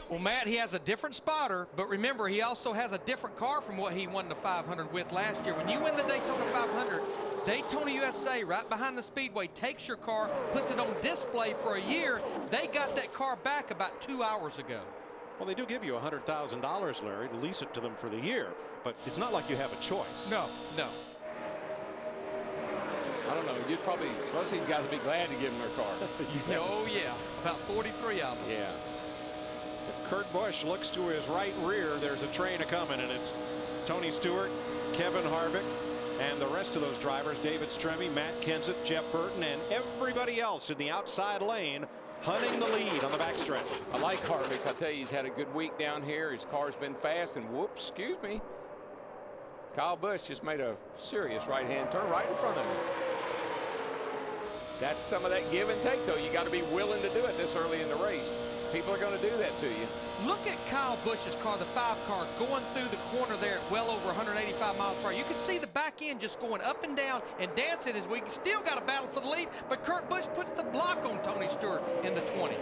Well, Matt, he has a different spotter, but remember, he also has a different car from what he won the 500 with last year. When you win the Daytona 500, Daytona USA, right behind the Speedway, takes your car, puts it on display for a year. They got that car back about 2 hours ago. Well, they do give you $100,000, Larry, to lease it to them for the year, but it's not like you have a choice. No, no. I don't know. You'd probably, most of these guys would be glad to give them their car. Oh, yeah. About 43 of them. Yeah. If Kurt Busch looks to his right rear, there's a train a-coming, and it's Tony Stewart, Kevin Harvick, and the rest of those drivers, David Stremme, Matt Kenseth, Jeff Burton, and everybody else in the outside lane hunting the lead on the backstretch. I like Harvick. I tell you, he's had a good week down here. His car's been fast, and whoops, excuse me. Kyle Busch just made a serious right-hand turn right in front of him. That's some of that give and take, though. You got to be willing to do it this early in the race. People are going to do that to you. Look at Kyle Busch's car, the 5 car, going through the corner there at well over 185 miles per hour. You can see the back end just going up and down and dancing as we still got a battle for the lead, but Kurt Busch puts the block on Tony Stewart in the 20.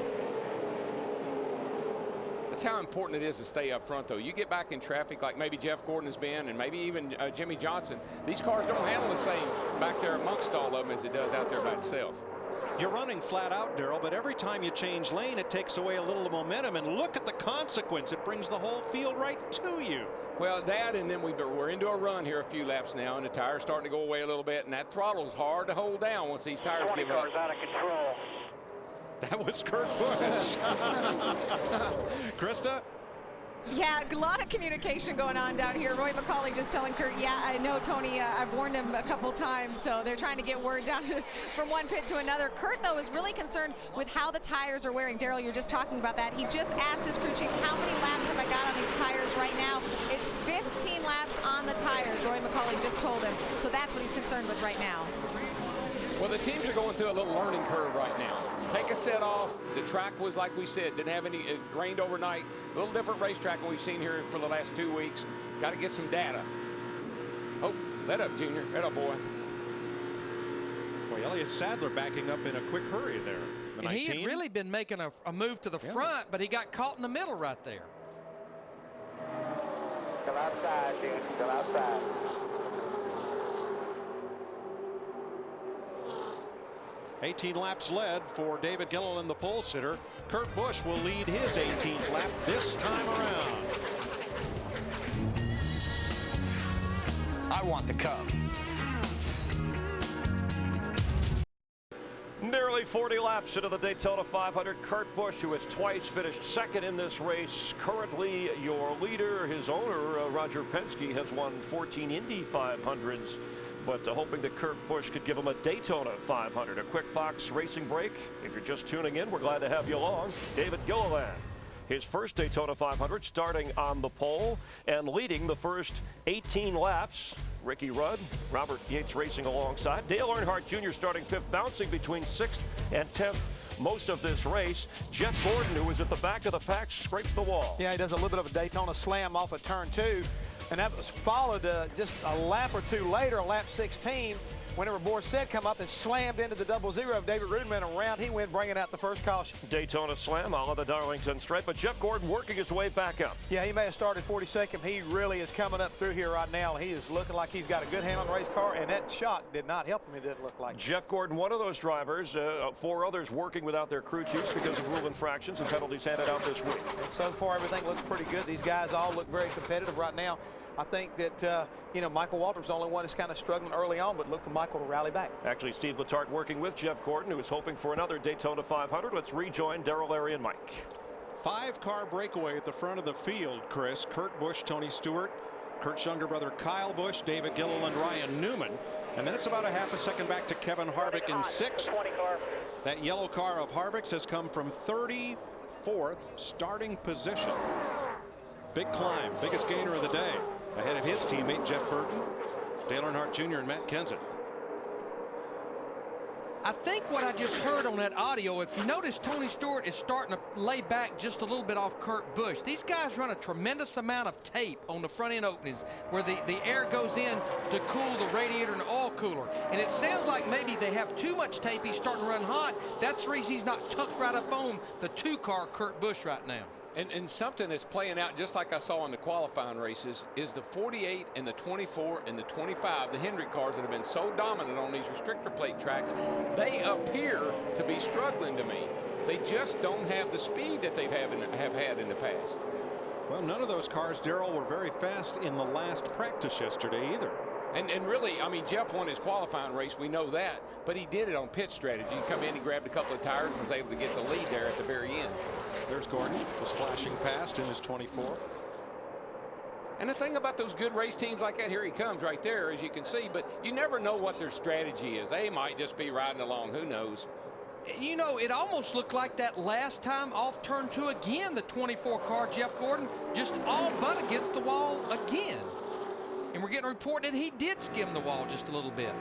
That's how important it is to stay up front, though. You get back in traffic like maybe Jeff Gordon has been, and maybe even Jimmy Johnson. These cars don't handle the same back there amongst all of them as it does out there by itself. You're running flat out, Darrell, but every time you change lane, it takes away a little momentum, and look at the consequence. It brings the whole field right to you. Well, that, and then we're into a run here a few laps now, and the tire's starting to go away a little bit, and that throttle's hard to hold down once these tires give up. Car's out of control. That was Kurt Busch. Krista? Yeah, a lot of communication going on down here. Roy McCauley just telling Kurt, yeah, I know, Tony, I've warned him a couple times, so they're trying to get word down from one pit to another. Kurt, though, is really concerned with how the tires are wearing. Darrell, you're just talking about that. He just asked his crew chief, how many laps have I got on these tires right now? It's 15 laps on the tires, Roy McCauley just told him. So that's what he's concerned with right now. Well, the teams are going through a little learning curve right now. Take a set off. The track was, like we said, didn't have any, it rained overnight. A little different racetrack than we've seen here for the last 2 weeks. Got to get some data. Oh, let up, Junior. Let up, boy. Boy, Elliott Sadler backing up in a quick hurry there. And he had really been making a move to the front, but he got caught in the middle right there. Come outside, dude. Come outside. "18 laps led for David Gilliland, the pole sitter. Kurt Busch will lead his 18th lap this time around. I want the cup. Nearly 40 laps into the Daytona 500. Kurt Busch, who has twice finished second in this race, currently your leader. His owner, Roger Penske, has won 14 Indy 500s, but hoping that Kurt Busch could give him a Daytona 500. A quick Fox Racing break. If you're just tuning in, we're glad to have you along. David Gilliland, his first Daytona 500, starting on the pole and leading the first 18 laps. Ricky Rudd, Robert Yates racing alongside. Dale Earnhardt Jr. starting fifth, bouncing between 6th and 10th most of this race. Jeff Gordon, who was at the back of the pack, scrapes the wall. Yeah, he does a little bit of a Daytona slam off of turn 2, and that was followed just a lap or two later, on lap 16, whenever Borsett come up and slammed into the 0-0 of David Rudman around. He went bringing out the first caution. Daytona slam, a la the Darlington Straight, but Jeff Gordon working his way back up. Yeah, he may have started 42nd. He really is coming up through here right now. He is looking like he's got a good hand on the race car, and that shot did not help him, it didn't look like. Jeff Gordon, one of those drivers, 4 others working without their crew chiefs because of rule infractions and penalties handed out this week. And so far, everything looks pretty good. These guys all look very competitive right now. I think that, Michael Waltrip's the only one that's kind of struggling early on, but look for Michael to rally back. Actually, Steve Letarte working with Jeff Gordon, who is hoping for another Daytona 500. Let's rejoin Darrell, Larry, and Mike. 5-car breakaway at the front of the field, Chris. Kurt Busch, Tony Stewart, Kurt's younger brother Kyle Busch, David Gilliland, Ryan Newman. And then it's about a half a second back to Kevin Harvick in 6th. That yellow car of Harvick's has come from 34th starting position. Big climb, biggest gainer of the day. Ahead of his teammate Jeff Burton, Dale Earnhardt Jr. and Matt Kenseth. I think what I just heard on that audio, if you notice, Tony Stewart is starting to lay back just a little bit off Kurt Busch. These guys run a tremendous amount of tape on the front end openings where the air goes in to cool the radiator and the oil cooler. And it sounds like maybe they have too much tape. He's starting to run hot. That's the reason he's not tucked right up on the 2-car Kurt Busch right now. And something that's playing out just like I saw in the qualifying races is the 48 and the 24 and the 25, the Hendrick cars that have been so dominant on these restrictor plate tracks, they appear to be struggling to me. They just don't have the speed that they have had in the past. Well, none of those cars, Darrell, were very fast in the last practice yesterday either. And really, I mean, Jeff won his qualifying race, we know that, but he did it on pit strategy. He come in, he grabbed a couple of tires and was able to get the lead there at the very end. There's Gordon, just flashing past in his 24. And the thing about those good race teams like that, here he comes right there, as you can see, but you never know what their strategy is. They might just be riding along, who knows. You know, it almost looked like that last time off turn 2 again, the 24 car, Jeff Gordon, just all but against the wall again. And we're getting a report that he did skim the wall just a little bit.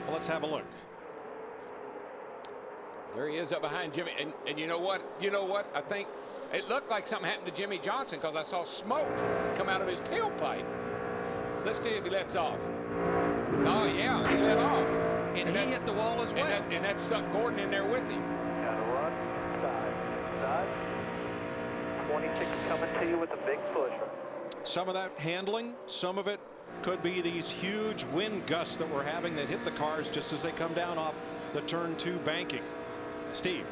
Well, let's have a look. There he is up behind Jimmy. And you know what? I think it looked like something happened to Jimmy Johnson because I saw smoke come out of his tailpipe. Let's see if he lets off. Oh, yeah, he let off. And he hit the wall as well. And that sucked Gordon in there with him. Gotta run. Side. 26 coming to you with a big push. Some of that handling, some of it could be these huge wind gusts that we're having that hit the cars just as they come down off the turn 2 banking. Steve.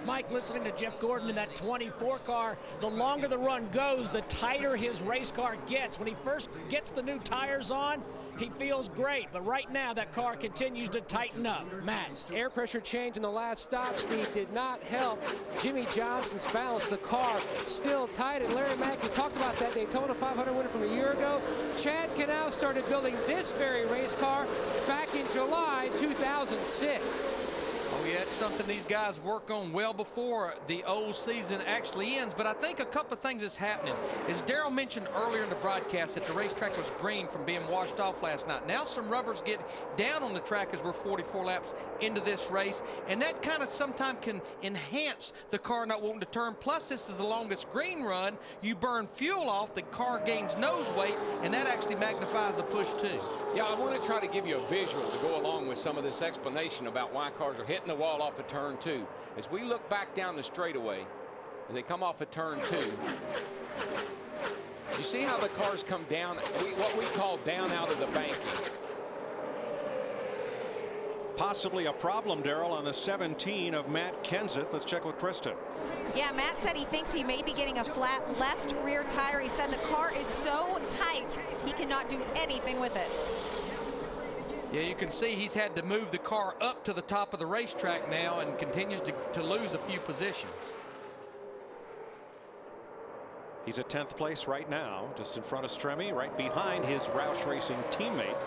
Mike, listening to Jeff Gordon in that 24 car, the longer the run goes, the tighter his race car gets. When he first gets the new tires on, he feels great, but right now that car continues to tighten up. Matt. Air pressure change in the last stop, Steve, did not help Jimmy Johnson's balance. The car still tight, and Larry Mack, you talked about that Daytona 500 winner from a year ago. Chad Canal started building this very race car back in July 2006. Oh, yeah, it's something these guys work on well before the old season actually ends. But I think a couple of things that's happening is Darrell mentioned earlier in the broadcast that the racetrack was green from being washed off last night. Now some rubbers get down on the track as we're 44 laps into this race, and that kind of sometimes can enhance the car not wanting to turn. Plus, this is the longest green run. You burn fuel off, the car gains nose weight, and that actually magnifies the push too. Yeah, I want to try to give you a visual to go along with some of this explanation about why cars are hitting the wall off of turn 2. As we look back down the straightaway, as they come off of turn 2, you see how the cars come down, what we call down out of the banking. possibly a problem, Daryl, on the 17 of Matt Kenseth. Let's check with Krista. Yeah, Matt said he thinks he may be getting a flat left rear tire. He said the car is so tight he cannot do anything with it. Yeah, you can see he's had to move the car up to the top of the racetrack now and continues to lose a few positions. He's at 10th place right now, just in front of Stremme, right behind his Roush Racing teammate,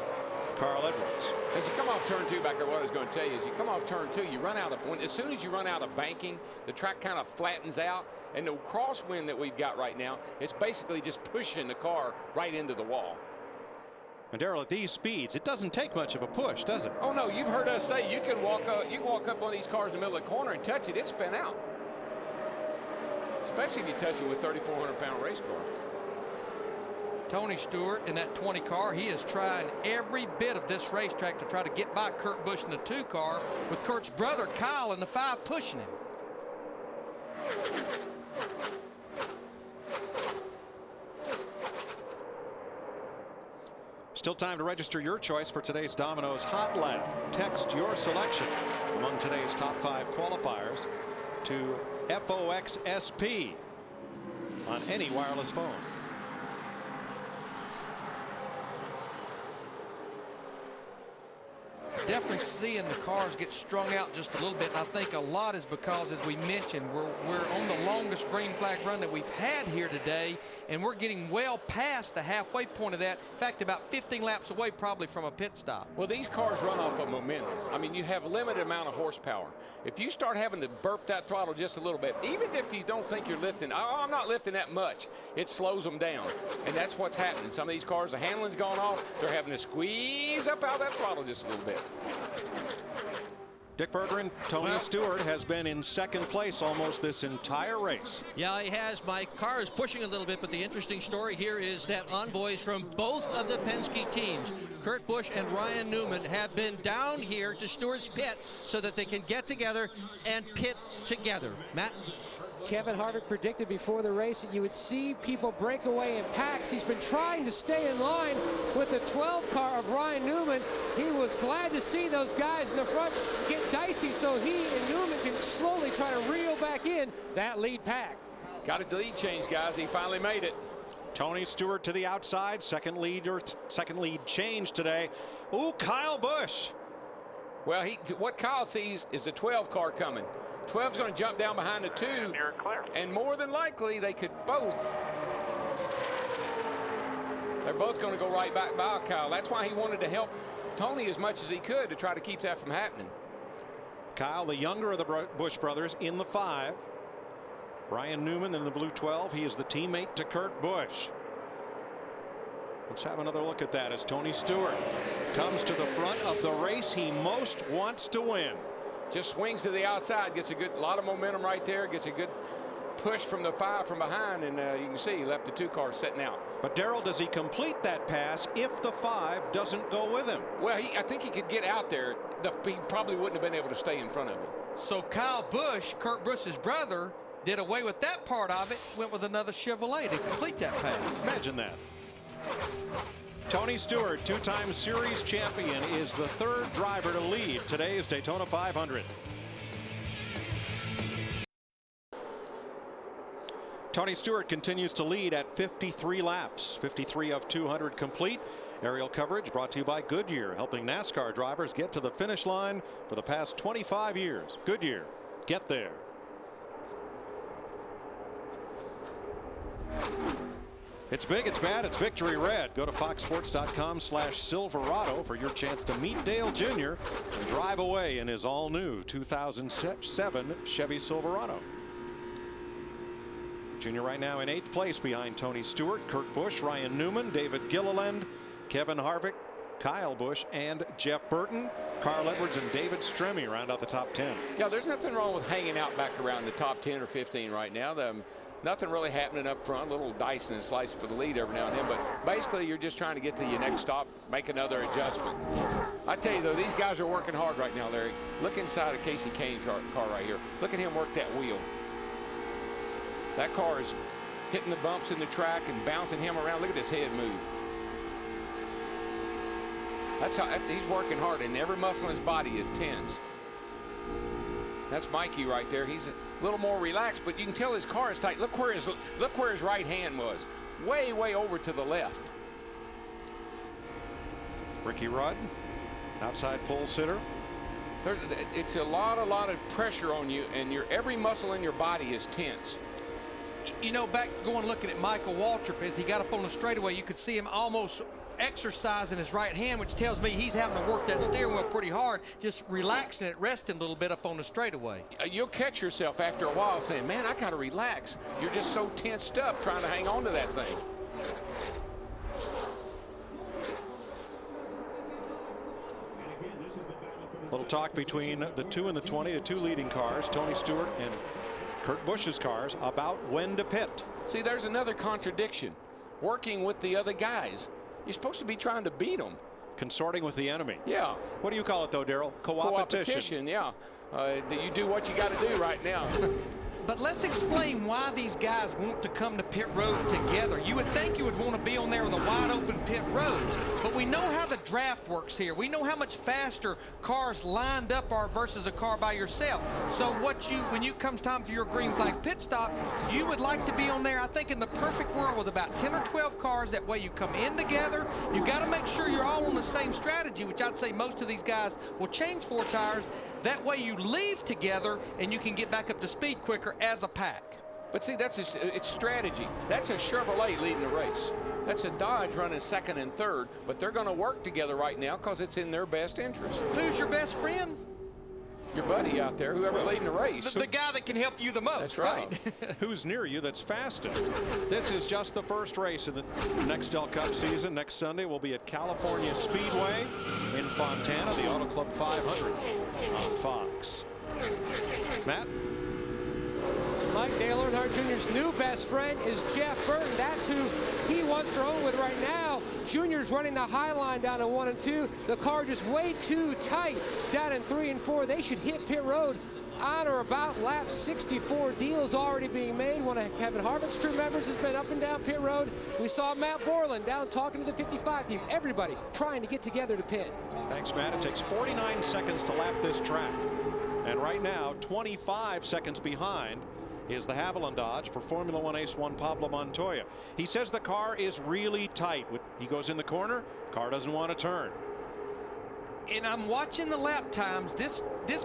Carl Edwards. As you come off turn 2, back there, what I was going to tell you is you come off turn 2, you run out of, as soon as you run out of banking, the track kind of flattens out, and the crosswind that we've got right now, it's basically just pushing the car right into the wall. And Daryl, at these speeds, it doesn't take much of a push, does it? Oh no, you've heard us say you can walk up on these cars in the middle of the corner and touch it, it'd spin out. Especially if you touch it with a 3,400-pound race car. Tony Stewart in that 20 car, he is trying every bit of this racetrack to try to get by Kurt Busch in the 2 car, with Kurt's brother Kyle in the 5 pushing him. Still time to register your choice for today's Domino's Hot Lap. Text your selection among today's top 5 qualifiers to FOXSP on any wireless phone. Definitely seeing the cars get strung out just a little bit, and I think a lot is because, as we mentioned, we're on the longest green flag run that we've had here today, and we're getting well past the halfway point of that. In fact, about 15 laps away probably from a pit stop. Well, these cars run off of momentum. I mean, you have a limited amount of horsepower. If you start having to burp that throttle just a little bit, even if you don't think you're lifting, oh, I'm not lifting that much, it slows them down. And that's what's happening. Some of these cars, the handling's gone off. They're having to squeeze up out of that throttle just a little bit. Dick Berger and Tony Stewart has been in 2nd place almost this entire race. Yeah, he has. My car is pushing a little bit, but the interesting story here is that envoys from both of the Penske teams, Kurt Busch and Ryan Newman, have been down here to Stewart's pit so that they can get together and pit together. Matt? Kevin Harvick predicted before the race that you would see people break away in packs. He's been trying to stay in line with the 12 car of Ryan Newman. He was glad to see those guys in the front get dicey so he and Newman can slowly try to reel back in that lead pack. Got a lead change, guys. He finally made it. Tony Stewart to the outside, second lead change today. Ooh, Kyle Busch. Well, what Kyle sees is the 12 car coming. 12's going to jump down behind the 2, and more than likely they could both. They're both going to go right back by Kyle. That's why he wanted to help Tony as much as he could to try to keep that from happening. Kyle, the younger of the Busch brothers, in the 5. Ryan Newman in the blue 12. He is the teammate to Kurt Busch. Let's have another look at that as Tony Stewart comes to the front of the race he most wants to win. Just swings to the outside, gets a lot of momentum right there, gets a good push from the 5 from behind, and you can see he left the 2 cars sitting out. But Daryl, does he complete that pass if the 5 doesn't go with him? Well, I think he could get out there. He probably wouldn't have been able to stay in front of him. So Kyle Busch, Kurt Busch's brother, did away with that part of it, went with another Chevrolet to complete that pass. Imagine that. Tony Stewart, 2-time series champion, is the 3rd driver to lead today's Daytona 500. Tony Stewart continues to lead at 53 laps, 53 of 200 complete. Aerial coverage brought to you by Goodyear, helping NASCAR drivers get to the finish line for the past 25 years. Goodyear, get there. It's big, it's bad, it's victory red. Go to foxsports.com/Silverado for your chance to meet Dale Jr. and drive away in his all-new 2007 Chevy Silverado. Jr. right now in 8th place behind Tony Stewart, Kurt Busch, Ryan Newman, David Gilliland, Kevin Harvick, Kyle Busch, and Jeff Burton. Carl Edwards and David Stremme round out the top 10. Yeah, there's nothing wrong with hanging out back around the top 10 or 15 right now. Nothing really happening up front, a little dicing and slicing for the lead every now and then, but basically you're just trying to get to your next stop, make another adjustment. I tell you though, these guys are working hard right now, Larry. Look inside of Casey Kane's car right here. Look at him work that wheel. That car is hitting the bumps in the track and bouncing him around. Look at his head move. That's how he's working hard, and every muscle in his body is tense. That's Mikey right there. He's a little more relaxed, but you can tell his car is tight. Look where his right hand was, way over to the left. Ricky Rudd, outside pole sitter. It's a lot of pressure on you, and every muscle in your body is tense. You know, back going looking at Michael Waltrip, as he got up on the straightaway, you could see him almost exercising his right hand, which tells me he's having to work that steering wheel pretty hard, just relaxing it, resting a little bit up on the straightaway. You'll catch yourself after a while saying, man, I gotta relax. You're just so tensed up trying to hang on to that thing. Little talk between the 2 and the 20, the 2 leading cars, Tony Stewart and Kurt Busch's cars, about when to pit. See, there's another contradiction. Working with the other guys. You're supposed to be trying to beat them. Consorting with the enemy. Yeah. What do you call it, though, Darrell? Co-opetition. Yeah. You do what you got to do right now. But let's explain why these guys want to come to pit road together. You would think you would want to be on there with a wide open pit road, but we know how the draft works here. We know how much faster cars lined up are versus a car by yourself. So when it comes time for your green flag pit stop, you would like to be on there, I think, in the perfect world with about 10 or 12 cars. That way you come in together. You got to make sure you're all on the same strategy, which I'd say most of these guys will change 4 tires. That way you leave together and you can get back up to speed quicker as a pack. But see, it's strategy. That's a Chevrolet leading the race. That's a Dodge running 2nd and 3rd, but they're going to work together right now because it's in their best interest. Who's your best friend? Your buddy out there, whoever's leading the race. The guy that can help you the most. That's right. Who's near you that's fastest? This is just the first race in the Nextel Cup season. Next Sunday we'll be at California Speedway in Fontana, the Auto Club 500 on Fox. Matt? Mike Dale Earnhardt Jr.'s new best friend is Jeff Burton. That's who he wants to run with right now. Junior's running the high line down in 1 and 2. The car just way too tight down in 3 and 4. They should hit pit road on or about lap 64. Deals already being made. One of Kevin Harvick's crew members has been up and down pit road. We saw Matt Borland down talking to the 55 team. Everybody trying to get together to pit. Thanks, Matt. It takes 49 seconds to lap this track. And right now, 25 seconds behind is the Haviland Dodge for Formula One ace Juan Pablo Montoya. He says the car is really tight. He goes in the corner, car doesn't want to turn. And I'm watching the lap times. This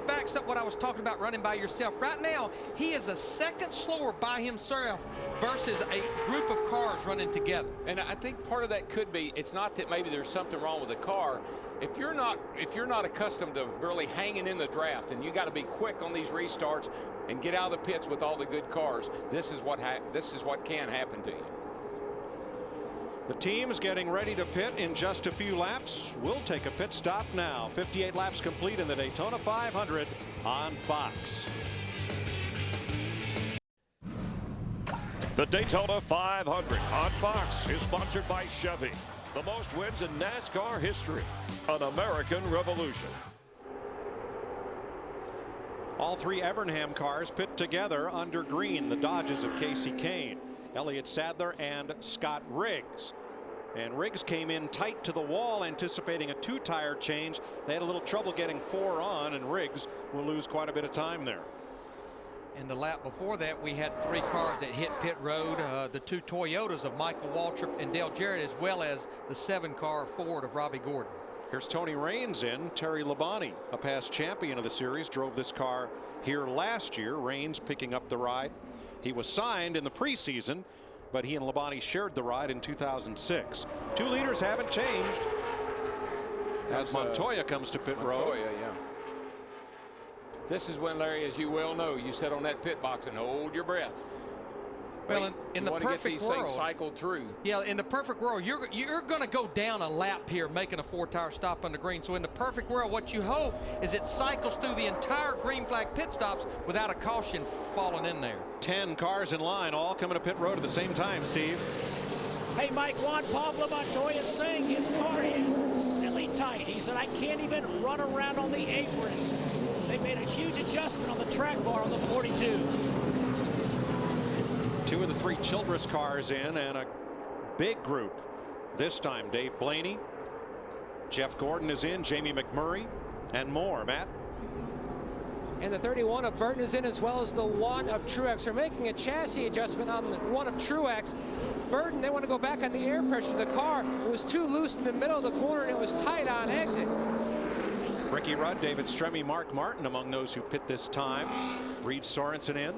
backs up what I was talking about running by yourself. Right now, he is a second slower by himself versus a group of cars running together. And I think part of that could be, it's not that maybe there's something wrong with the car. If you're not accustomed to really hanging in the draft, and you got to be quick on these restarts and get out of the pits with all the good cars, this is what can happen to you. The team is getting ready to pit in just a few laps. We'll take a pit stop now. 58 laps complete in the Daytona 500 on Fox. The Daytona 500 on Fox is sponsored by Chevy. The most wins in NASCAR history. An American Revolution. All 3 Evernham cars pit together under green. The Dodges of Casey Kane, Elliott Sadler, and Scott Riggs. And Riggs came in tight to the wall, anticipating a 2-tire change. They had a little trouble getting 4 on, and Riggs will lose quite a bit of time there. In the lap before that, we had 3 cars that hit pit road. The 2 Toyotas of Michael Waltrip and Dale Jarrett, as well as the 7-car Ford of Robbie Gordon. Here's Tony Raines in. Terry Labonte, a past champion of the series, drove this car here last year. Raines picking up the ride. He was signed in the preseason, but he and Labonte shared the ride in 2006. 2 leaders haven't changed as Montoya comes to pit road. Montoya, yeah. This is when, Larry, as you well know, you sit on that pit box and hold your breath. Well, in the perfect world, get these things cycled through. Yeah, in the perfect world, you're going to go down a lap here making a 4-tire stop on the green. So in the perfect world, what you hope is it cycles through the entire green flag pit stops without a caution falling in there. 10 cars in line, all coming to pit road at the same time, Steve. Hey, Mike, Juan Pablo Montoya is saying his car is silly tight. He said, I can't even run around on the apron. They made a huge adjustment on the track bar on the 42. 2 of the 3 Childress cars in, and a big group this time. Dave Blaney, Jeff Gordon is in, Jamie McMurray, and more. Matt? And the 31 of Burton is in, as well as the 1 of Truex. They're making a chassis adjustment on the 1 of Truex. Burton, they want to go back on the air pressure of the car. It was too loose in the middle of the corner, and it was tight on exit. Ricky Rudd, David Stremme, Mark Martin among those who pit this time. Reed Sorensen in.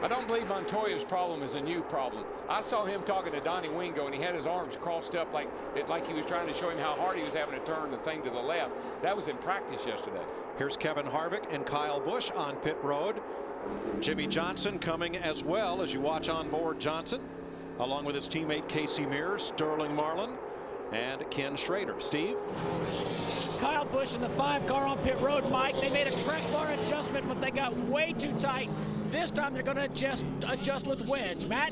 I don't believe Montoya's problem is a new problem. I saw him talking to Donnie Wingo, and he had his arms crossed up like he was trying to show him how hard he was having to turn the thing to the left. That was in practice yesterday. Here's Kevin Harvick and Kyle Busch on pit road. Jimmy Johnson coming as well as you watch on board Johnson, along with his teammate Casey Mears, Sterling Marlin, and Ken Schrader. Steve? Kyle Busch in the 5 car on pit road, Mike. They made a track bar adjustment, but they got way too tight. This time they're going to adjust with wedge. Matt?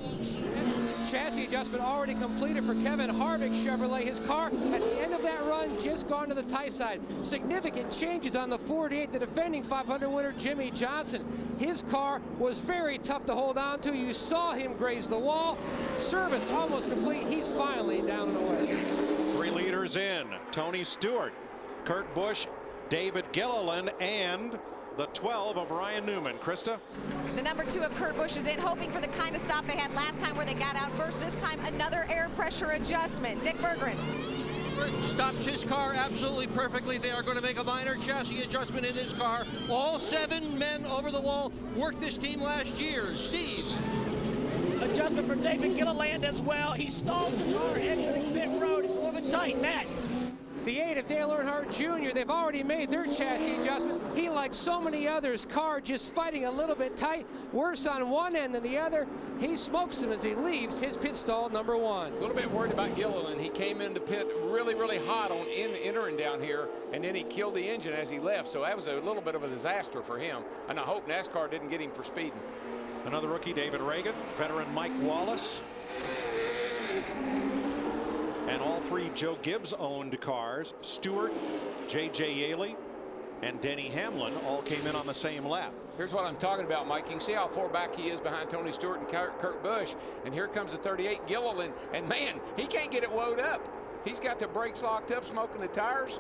Chassis adjustment already completed for Kevin Harvick Chevrolet. His car at the end of that run just gone to the tight side. Significant changes on the 48, the defending 500 winner Jimmy Johnson. His car was very tough to hold on to. You saw him graze the wall. Service almost complete. He's finally down and away. 3 leaders in. Tony Stewart, Kurt Busch, David Gilliland, and the 12 of Ryan Newman. Krista? The number 2 of Kurt Busch is in, hoping for the kind of stop they had last time where they got out first. This time, another air pressure adjustment. Dick Berggren. Burton stops his car absolutely perfectly. They are going to make a minor chassis adjustment in this car. All 7 men over the wall worked this team last year. Steve? Adjustment for David Gilliland as well. He stalled the car exiting pit road. It's a little bit tight. Matt? The 8 of Dale Earnhardt Jr., they've already made their chassis adjustment. He, like so many others, car just fighting a little bit tight, worse on one end than the other. He smokes him as he leaves his pit stall number 1. A little bit worried about Gilliland. He came into pit really, really hot on entering down here, and then he killed the engine as he left. So that was a little bit of a disaster for him. And I hope NASCAR didn't get him for speeding. Another rookie, David Reagan, veteran Mike Wallace. And all 3 Joe Gibbs-owned cars, Stewart, J.J. Yaley, and Denny Hamlin, all came in on the same lap. Here's what I'm talking about, Mike. You can see how far back he is behind Tony Stewart and Kurt Busch. And here comes the 38 Gilliland. And, man, he can't get it wound up. He's got the brakes locked up, smoking the tires.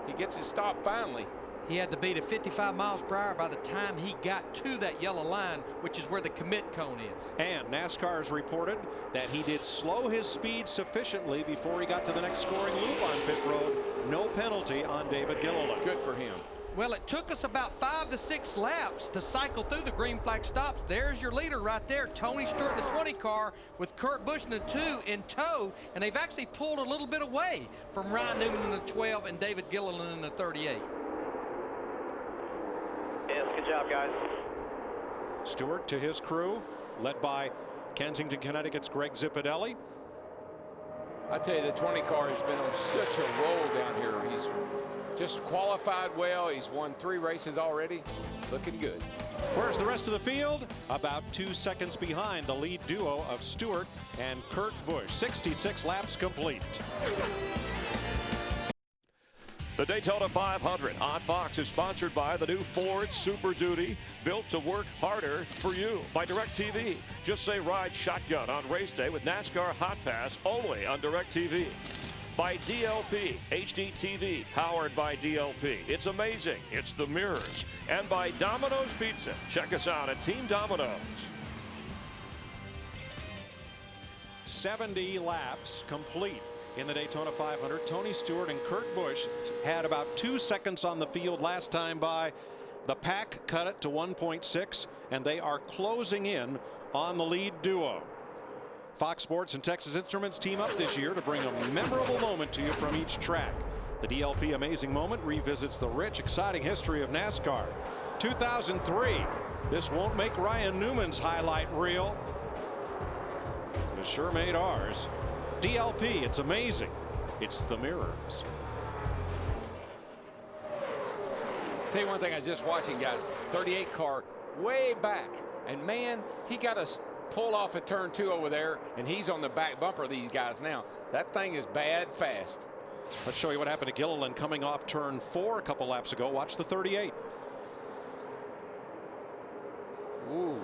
He gets his stop finally. He had to beat at 55 miles per hour by the time he got to that yellow line, which is where the commit cone is. And NASCAR has reported that he did slow his speed sufficiently before he got to the next scoring loop on pit road. No penalty on David Gilliland. Good for him. Well, it took us about 5 to 6 laps to cycle through the green flag stops. There's your leader right there, Tony Stewart, the 20 car, with Kurt Busch in the 2 in tow, and they've actually pulled a little bit away from Ryan Newman in the 12 and David Gilliland in the 38. Yes, good job, guys. Stewart to his crew, led by Kensington, Connecticut's Greg Zipadelli. I tell you, the 20 car has been on such a roll down here. He's just qualified well. He's won 3 races already. Looking good. Where's the rest of the field? About 2 seconds behind the lead duo of Stewart and Kurt Busch. 66 laps complete. The Daytona 500 on Fox is sponsored by the new Ford Super Duty, built to work harder for you. By DirecTV. Just say ride shotgun on race day with NASCAR Hot Pass only on DirecTV. By DLP, HD TV, powered by DLP. It's amazing. It's the mirrors. And by Domino's Pizza. Check us out at Team Domino's. 70 laps complete in the Daytona 500. Tony Stewart and Kurt Busch had about 2 seconds on the field last time by. The pack cut it to 1.6, and they are closing in on the lead duo. Fox Sports and Texas Instruments team up this year to bring a memorable moment to you from each track. The DLP Amazing Moment revisits the rich, exciting history of NASCAR. 2003. This won't make Ryan Newman's highlight reel. It sure made ours. DLP, it's amazing. It's the mirrors. Tell you one thing, I was just watching, guys. 38 car way back, and man, he got us pull off at turn 2 over there, and he's on the back bumper of these guys now. That thing is bad fast. Let's show you what happened to Gilliland coming off turn 4 a couple laps ago. Watch the 38. Ooh.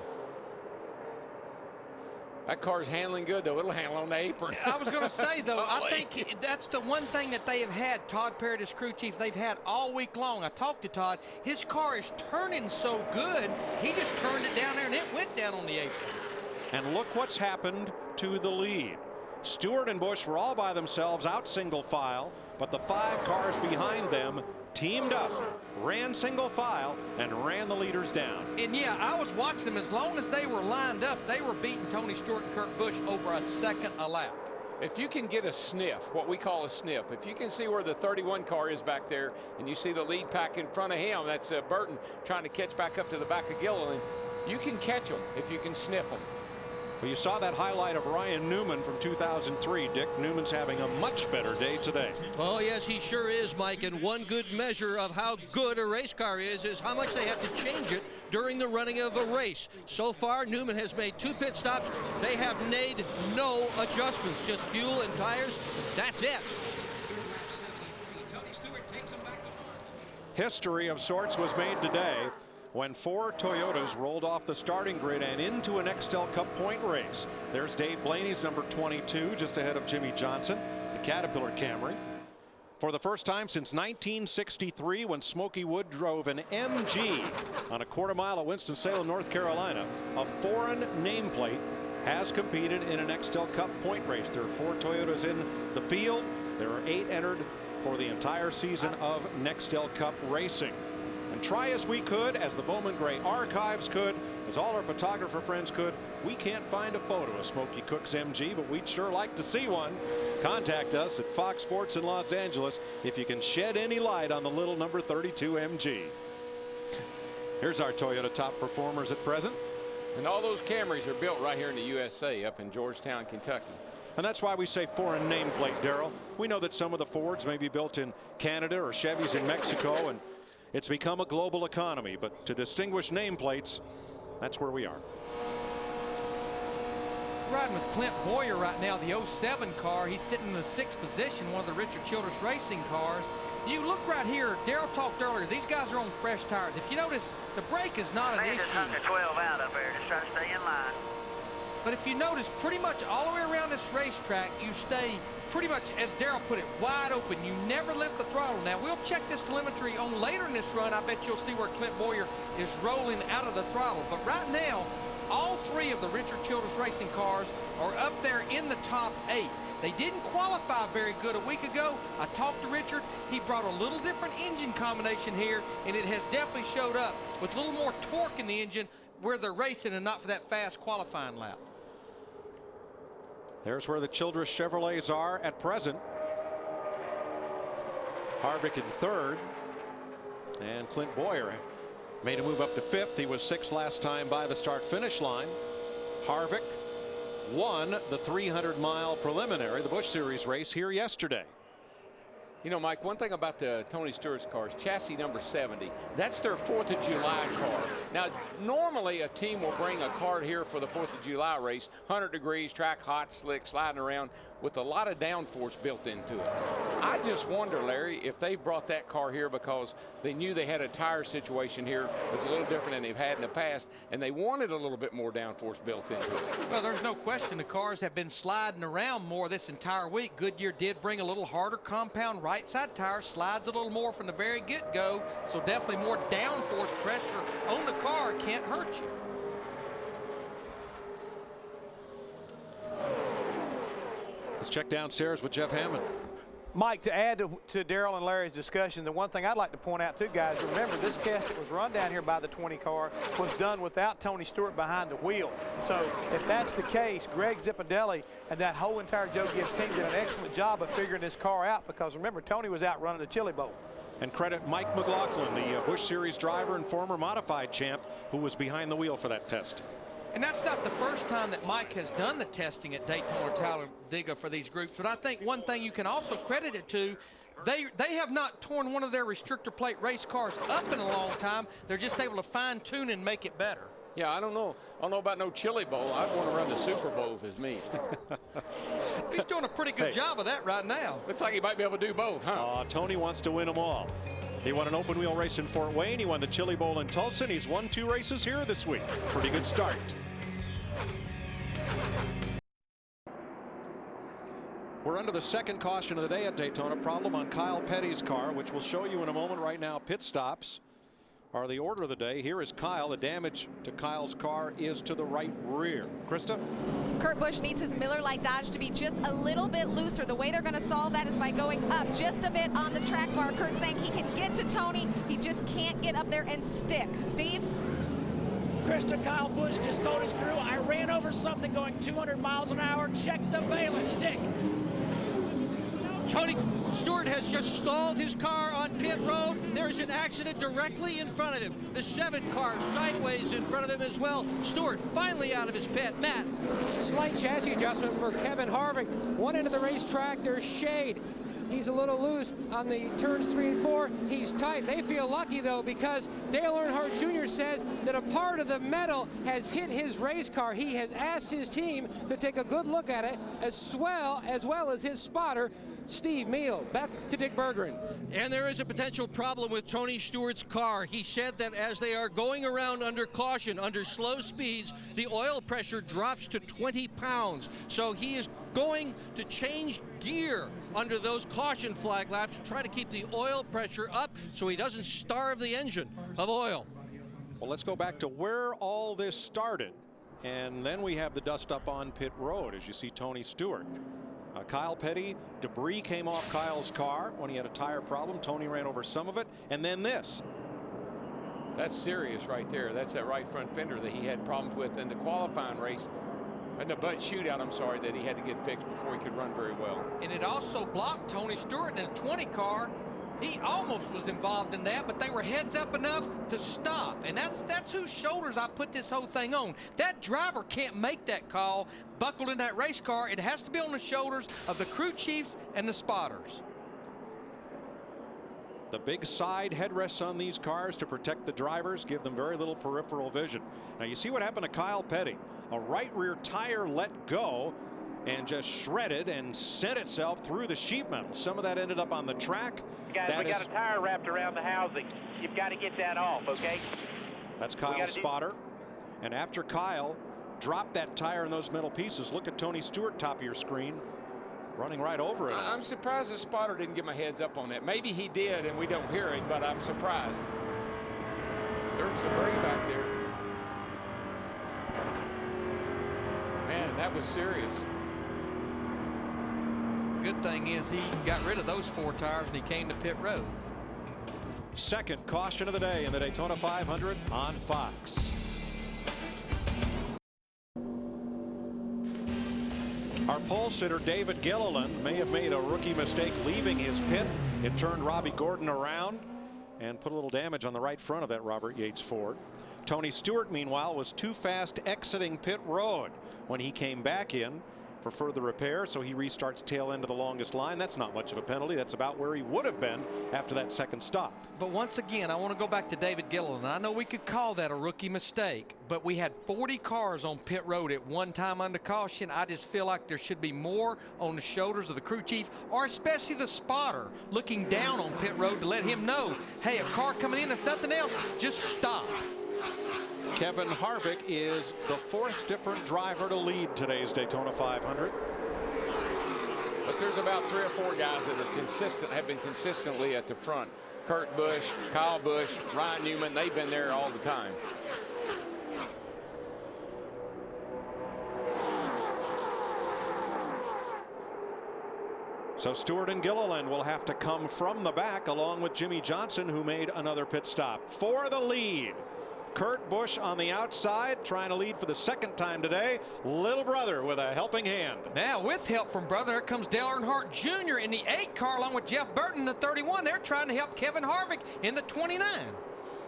That car's handling good, though. It'll handle on the apron. I was going to say, though, I think that's the one thing that they have had, Todd Parrott, as crew chief, they've had all week long. I talked to Todd. His car is turning so good, he just turned it down there, and it went down on the apron. And look what's happened to the lead. Stewart and Busch were all by themselves out single file, but the 5 cars behind them teamed up, ran single file, and ran the leaders down. And yeah, I was watching them. As long as they were lined up, they were beating Tony Stewart and Kurt Busch over a second a lap. If you can get a sniff, what we call a sniff, if you can see where the 31 car is back there, and you see the lead pack in front of him, that's Burton trying to catch back up to the back of Gilliland, you can catch them if you can sniff them. Well, you saw that highlight of Ryan Newman from 2003, Dick. Newman's having a much better day today. Oh, yes, he sure is, Mike. And one good measure of how good a race car is how much they have to change it during the running of a race. So far, Newman has made 2 pit stops. They have made no adjustments, just fuel and tires. That's it. History of sorts was made today when 4 Toyotas rolled off the starting grid and into a Nextel Cup point race. There's Dave Blaney's number 22, just ahead of Jimmy Johnson, the Caterpillar Camry. For the first time since 1963, when Smokey Wood drove an MG on a quarter-mile at Winston-Salem, North Carolina, a foreign nameplate has competed in an Nextel Cup point race. There are 4 Toyotas in the field. There are 8 entered for the entire season of Nextel Cup racing. And try as we could, as the Bowman Gray archives could, as all our photographer friends could, we can't find a photo of Smokey Cook's MG, but we'd sure like to see one. Contact us at Fox Sports in Los Angeles if you can shed any light on the little number 32 MG. Here's our Toyota top performers at present. And all those Camrys are built right here in the USA, up in Georgetown, Kentucky. And that's why we say foreign nameplate, Darrell. We know that some of the Fords may be built in Canada or Chevys in Mexico, and it's become a global economy, but to distinguish nameplates, that's where we are. Riding with Clint Boyer right now, the 07 car. He's sitting in the 6th position, one of the Richard Childress Racing cars. You look right here, Darrell talked earlier, these guys are on fresh tires. If you notice, the brake is not an issue. Just under 12 out up there, just trying to stay in line. But if you notice, pretty much all the way around this racetrack, you stay pretty much, as Darrell put it, wide open. You never lift the throttle. Now, we'll check this telemetry on later in this run. I bet you'll see where Clint Boyer is rolling out of the throttle. But right now, all 3 of the Richard Childress Racing cars are up there in the top 8. They didn't qualify very good a week ago. I talked to Richard. He brought a little different engine combination here, and it has definitely showed up with a little more torque in the engine where they're racing and not for that fast qualifying lap. There's where the Childress Chevrolets are at present. Harvick in 3rd. And Clint Boyer made a move up to 5th. He was 6th last time by the start-finish line. Harvick won the 300-mile preliminary, the Busch Series race here yesterday. You know, Mike, one thing about the Tony Stewart's cars, chassis number 70, that's their 4th of July car. Now, normally a team will bring a car here for the 4th of July race, 100 degrees, track hot, slick, sliding around with a lot of downforce built into it. I just wonder, Larry, if they brought that car here because they knew they had a tire situation here that was a little different than they've had in the past, and they wanted a little bit more downforce built into it. Well, there's no question the cars have been sliding around more this entire week. Goodyear did bring a little harder compound right side tire, slides a little more from the very get-go, so definitely more downforce pressure on the car can't hurt you. Let's check downstairs with Jeff Hammond. Mike, to add to Darrell and Larry's discussion, the one thing I'd like to point out too, guys, remember this test that was run down here by the 20 car was done without Tony Stewart behind the wheel. So if that's the case, Greg Zipadelli and that whole entire Joe Gibbs team did an excellent job of figuring this car out, because remember, Tony was out running the Chili Bowl. And credit Mike McLaughlin, the Busch Series driver and former modified champ, who was behind the wheel for that test. And that's not the first time that Mike has done the testing at Daytona Talladega for these groups. But I think one thing you can also credit it to, they have not torn one of their restrictor plate race cars up in a long time. They're just able to fine tune and make it better. Yeah, I don't know about no Chili Bowl. I'd want to run the Super Bowl if it's me. He's doing a pretty good job of that right now. Looks like he might be able to do both, huh? Tony wants to win them all. He won an open wheel race in Fort Wayne. He won the Chili Bowl in Tulsa. And he's won 2 races here this week. Pretty good start. We're under the second caution of the day at Daytona. Problem on Kyle Petty's car, which we'll show you in a moment. Right now, pit stops are the order of the day. Here is Kyle. The damage to Kyle's car is to the right rear. Krista? Kurt Busch needs his Miller Lite Dodge to be just a little bit looser. The way they're going to solve that is by going up just a bit on the track bar. Kurt saying he can get to Tony. He just can't get up there and stick. Steve? Krista, Kyle Busch just told his crew, I ran over something going 200 miles an hour. Check the valence. Dick. Tony Stewart has just stalled his car on pit road. There's an accident directly in front of him. The 7 car sideways in front of him as well. Stewart finally out of his pit. Matt. Slight chassis adjustment for Kevin Harvick. One end of the racetrack, there's shade. He's a little loose on the turns 3 and 4. He's tight. They feel lucky, though, because Dale Earnhardt Jr. says that a part of the metal has hit his race car. He has asked his team to take a good look at it, as well as his spotter, Steve Meal. Back to Dick Bergeron. And there is a potential problem with Tony Stewart's car. He said that as they are going around under caution, under slow speeds, the oil pressure drops to 20 pounds. So he is going to change gear under those caution flag laps to try to keep the oil pressure up so he doesn't starve the engine of oil. Well, let's go back to where all this started. And then we have the dust up on pit road as you see Tony Stewart. Kyle Petty, debris came off Kyle's car when he had a tire problem. Tony ran over some of it. And then this. That's serious right there. That's that right front fender that he had problems with in the qualifying race. And the Bud shootout, I'm sorry, that he had to get fixed before he could run very well. And it also blocked Tony Stewart in a 20 car. He almost was involved in that, but they were heads up enough to stop. And that's whose shoulders I put this whole thing on. That driver can't make that call buckled in that race car. It has to be on the shoulders of the crew chiefs and the spotters. The big side headrests on these cars to protect the drivers, give them very little peripheral vision. Now you see what happened to Kyle Petty. A right rear tire let go and just shredded and sent itself through the sheet metal. Some of that ended up on the track. Guys, we got a tire wrapped around the housing. You've got to get that off, okay? That's Kyle's spotter. And after Kyle dropped that tire in those metal pieces, look at Tony Stewart, top of your screen, running right over it. I'm surprised the spotter didn't give my heads up on that. Maybe he did and we don't hear it, but I'm surprised. There's debris back there. Man, that was serious. Good thing is he got rid of those 4 tires and he came to pit road. Second caution of the day in the Daytona 500 on Fox. Our pole sitter David Gilliland may have made a rookie mistake leaving his pit. It turned Robbie Gordon around and put a little damage on the right front of that Robert Yates Ford. Tony Stewart, meanwhile, was too fast exiting pit road when he came back in for further repair, so he restarts tail end of the longest line. That's not much of a penalty. That's about where he would have been after that second stop. But once again, I want to go back to David Gilliland. I know we could call that a rookie mistake, but we had 40 cars on pit road at one time under caution. I just feel like there should be more on the shoulders of the crew chief, or especially the spotter, looking down on pit road to let him know, hey, a car coming in, if nothing else, just stop. Kevin Harvick is the 4th different driver to lead today's Daytona 500. But there's about 3 or 4 guys that are consistent, have been consistently at the front. Kurt Busch, Kyle Busch, Ryan Newman, they've been there all the time. So Stewart and Gilliland will have to come from the back along with Jimmy Johnson, who made another pit stop for the lead. Kurt Busch on the outside, trying to lead for the second time today. Little brother with a helping hand. Now with help from brother, here comes Dale Earnhardt Jr. in the 8 car along with Jeff Burton in the 31. They're trying to help Kevin Harvick in the 29.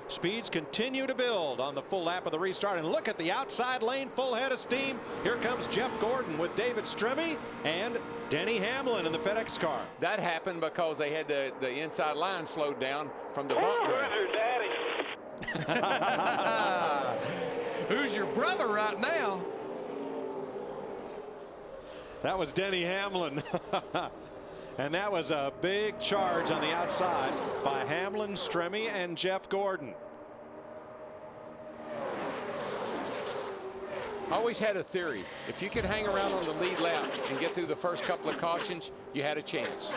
Speeds continue to build on the full lap of the restart. And look at the outside lane, full head of steam. Here comes Jeff Gordon with David Stremme and Denny Hamlin in the FedEx car. That happened because they had the inside line slowed down from the bump. Who's your brother right now? That was Denny Hamlin. And that was a big charge on the outside by Hamlin, Stremme, and Jeff Gordon. I always had a theory. If you could hang around on the lead lap and get through the first couple of cautions, you had a chance.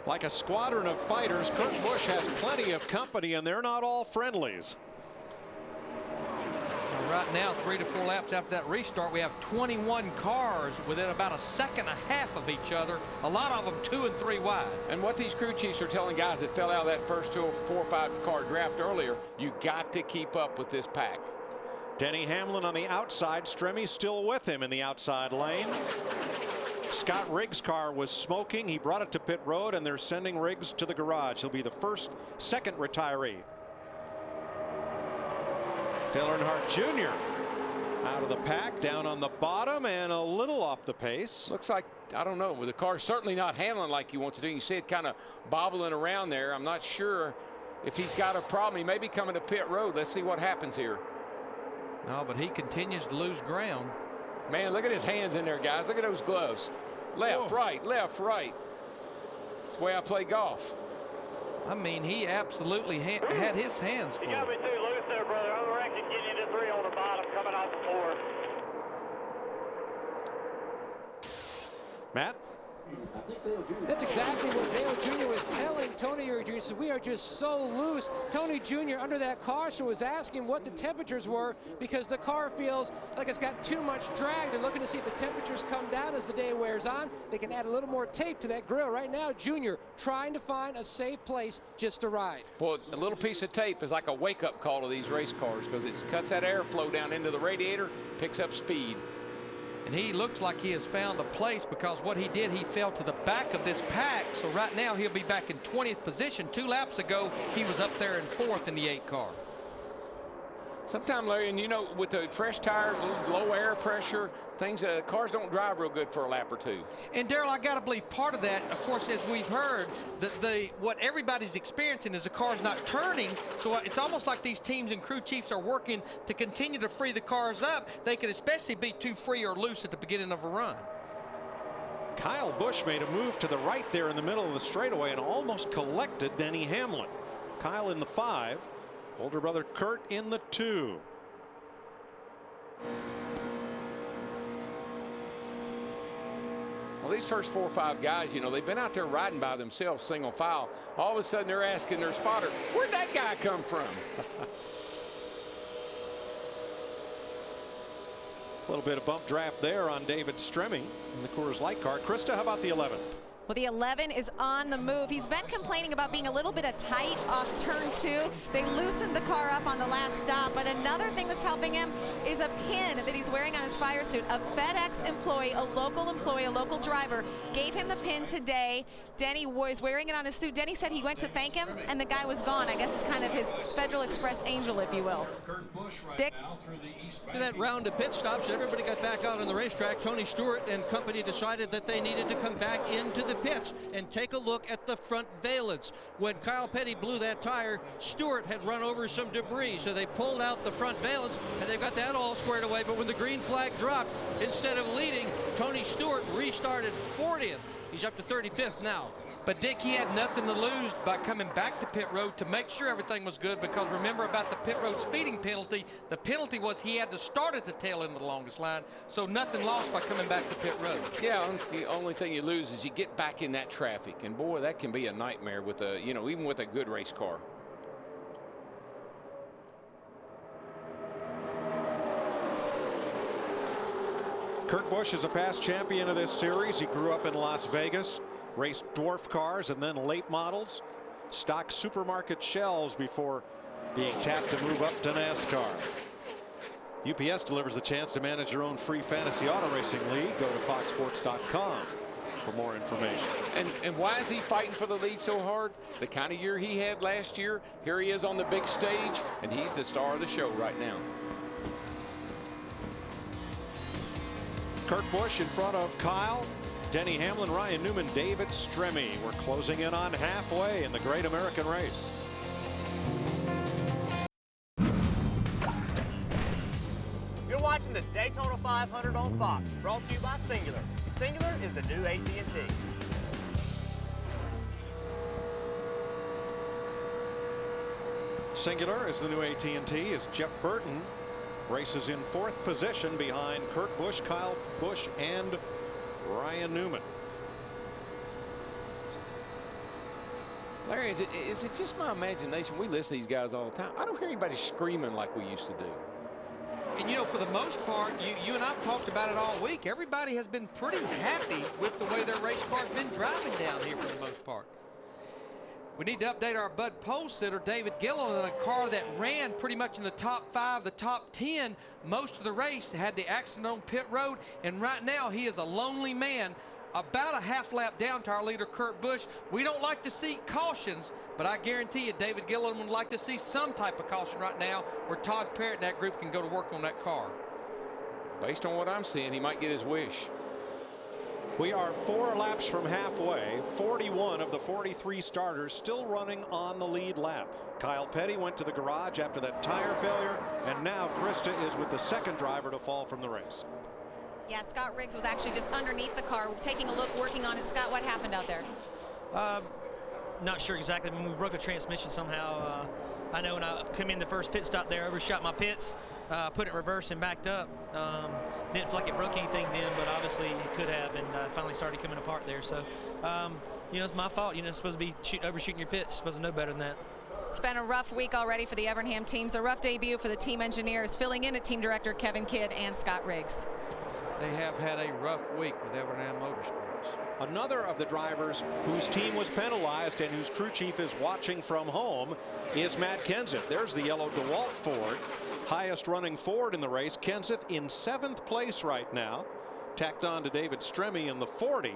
Like a squadron of fighters, Kurt Busch has plenty of company, and they're not all friendlies. Right now, 3 to 4 laps after that restart, we have 21 cars within about a second and a half of each other, a lot of them 2 and 3 wide. And what these crew chiefs are telling guys that fell out of that first 4 or 5 car draft earlier, you got to keep up with this pack. Denny Hamlin on the outside, Stremme still with him in the outside lane. Scott Riggs' car was smoking. He brought it to pit road, and they're sending Riggs to the garage. He'll be the second retiree. Dale Earnhardt Jr. out of the pack, down on the bottom and a little off the pace. Looks like, I don't know, the car's certainly not handling like he wants to do. You see it kind of bobbling around there. I'm not sure if he's got a problem. He may be coming to pit road. Let's see what happens here. No, but he continues to lose ground. Man, look at his hands in there, guys. Look at those gloves. Left, right, left, right. It's the way I play golf. I mean, he absolutely had his hands full. You got me too loose there, brother. I'm reckon getting you to 3 on the bottom coming off the 4. Matt? That's exactly what Dale Jr. was telling Tony Jr. He said, we are just so loose. Tony Jr. under that caution was asking what the temperatures were because the car feels like it's got too much drag. They're looking to see if the temperatures come down as the day wears on. They can add a little more tape to that grill. Right now, Jr. trying to find a safe place just to ride. Well, a little piece of tape is like a wake-up call to these race cars because it cuts that airflow down into the radiator, picks up speed. And he looks like he has found a place because what he did, he fell to the back of this pack. So right now he'll be back in 20th position. 2 laps ago, he was up there in 4th in the 8 car. Sometimes, Larry, and you know, with the fresh tires, low air pressure, things, cars don't drive real good for a lap or 2. And Darrell, I got to believe part of that, of course, as we've heard, that what everybody's experiencing is the car's not turning. So it's almost like these teams and crew chiefs are working to continue to free the cars up. They could especially be too free or loose at the beginning of a run. Kyle Busch made a move to the right there in the middle of the straightaway and almost collected Denny Hamlin. Kyle in the 5. Older brother Kurt in the 2. Well, these first 4 or 5 guys, you know, they've been out there riding by themselves single file. All of a sudden they're asking their spotter, where'd that guy come from? A little bit of bump draft there on David Stremme in the Coors Light car. Krista, how about the 11? Well, the 11 is on the move. He's been complaining about being a little bit tight off turn 2. They loosened the car up on the last stop, but another thing that's helping him is a pin that he's wearing on his fire suit. A FedEx employee, a local driver, gave him the pin today. Denny was wearing it on his suit. Denny said he went to thank him, and the guy was gone. I guess it's kind of his Federal Express angel, if you will. Dick? After that round of pit stops, everybody got back out on the racetrack. Tony Stewart and company decided that they needed to come back into the pits and take a look at the front valence. When Kyle Petty blew that tire, Stewart had run over some debris, so they pulled out the front valence, and they've got that all squared away. But when the green flag dropped, instead of leading, Tony Stewart restarted 40th. He's up to 35th now. But Dick, he had nothing to lose by coming back to pit road to make sure everything was good, because remember about the pit road speeding penalty. The penalty was he had to start at the tail end of the longest line, so nothing lost by coming back to pit road. Yeah, the only thing you lose is you get back in that traffic, and boy, that can be a nightmare with a, you know, even with a good race car. Kurt Busch is a past champion of this series. He grew up in Las Vegas, raced dwarf cars and then late models, stocked supermarket shelves before being tapped to move up to NASCAR. UPS delivers the chance to manage your own free fantasy auto racing league. Go to foxsports.com for more information. And why is he fighting for the lead so hard? The kind of year he had last year. Here he is on the big stage, and he's the star of the show right now. Kurt Busch in front of Kyle, Denny Hamlin, Ryan Newman, David Stremme. We're closing in on halfway in the Great American Race. You're watching the Daytona 500 on Fox, brought to you by Singular. Singular is the new AT&T. Singular is the new AT&T as Jeff Burton races in 4th position behind Kurt Busch, Kyle Busch, and Ryan Newman. Larry, is it just my imagination? We listen to these guys all the time. I don't hear anybody screaming like we used to do. And you know, for the most part, you and I've talked about it all week. Everybody has been pretty happy with the way their race car's been driving down here for the most part. We need to update our Bud pole sitter, David Gilliland, in a car that ran pretty much in the top 5, the top 10 most of the race. Had the accident on pit road, and right now he is a lonely man, about a half lap down to our leader, Kurt Busch. We don't like to see cautions, but I guarantee you David Gilliland would like to see some type of caution right now where Todd Parrott and that group can go to work on that car. Based on what I'm seeing, he might get his wish. We are 4 laps from halfway. 41 of the 43 starters still running on the lead lap. Kyle Petty went to the garage after that tire failure, and now Krista is with the second driver to fall from the race. Yeah, Scott Riggs was actually just underneath the car, taking a look, working on it. Scott, what happened out there? Not sure exactly. When we broke a transmission somehow. I know when I come in the first pit stop there, overshot my pits, put it in reverse and backed up. Didn't feel like it broke anything then, but obviously it could have, and finally started coming apart there. So, you know, it's my fault. You know, it's supposed to be overshooting your pits. Supposed to know better than that. It's been a rough week already for the Evernham teams. A rough debut for the team engineers, filling in at team director Kevin Kidd and Scott Riggs. They have had a rough week with Evernham Motorsports. Another of the drivers whose team was penalized and whose crew chief is watching from home is Matt Kenseth. There's the yellow DeWalt Ford, highest running Ford in the race. Kenseth in 7th place right now, tacked on to David Stremme in the 40.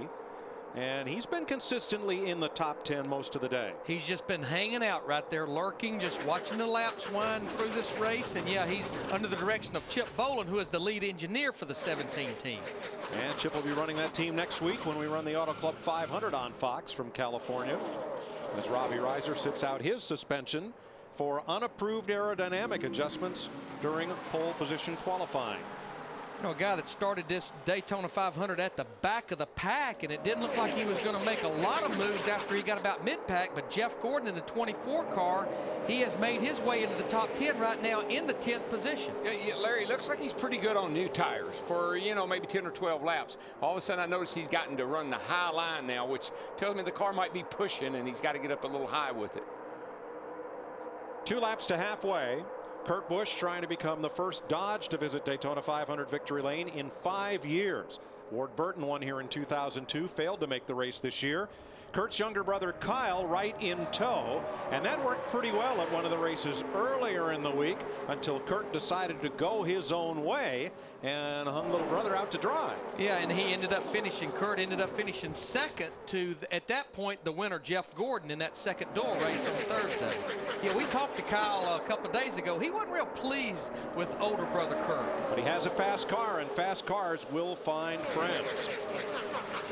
And he's been consistently in the top 10 most of the day. He's just been hanging out right there, lurking, just watching the laps wind through this race. And yeah, he's under the direction of Chip Boland, who is the lead engineer for the 17 team. And Chip will be running that team next week when we run the Auto Club 500 on Fox from California, as Robbie Reiser sits out his suspension for unapproved aerodynamic adjustments during pole position qualifying. You know, a guy that started this Daytona 500 at the back of the pack, and it didn't look like he was going to make a lot of moves after he got about mid-pack, but Jeff Gordon in the 24 car, he has made his way into the top 10 right now in the 10th position. Yeah, Larry, looks like he's pretty good on new tires for, you know, maybe 10 or 12 laps. All of a sudden I notice he's gotten to run the high line now, which tells me the car might be pushing and he's got to get up a little high with it. 2 laps to halfway. Kurt Busch trying to become the first Dodge to visit Daytona 500 victory lane in 5 years. Ward Burton won here in 2002, failed to make the race this year. Kurt's younger brother Kyle right in tow, and that worked pretty well at one of the races earlier in the week until Kurt decided to go his own way and hung little brother out to dry. Yeah, and he ended up finishing, Kurt ended up finishing second to, at that point, the winner, Jeff Gordon, in that second dual race on Thursday. Yeah, we talked to Kyle a couple of days ago. He wasn't real pleased with older brother Kurt. But he has a fast car, and fast cars will find friends.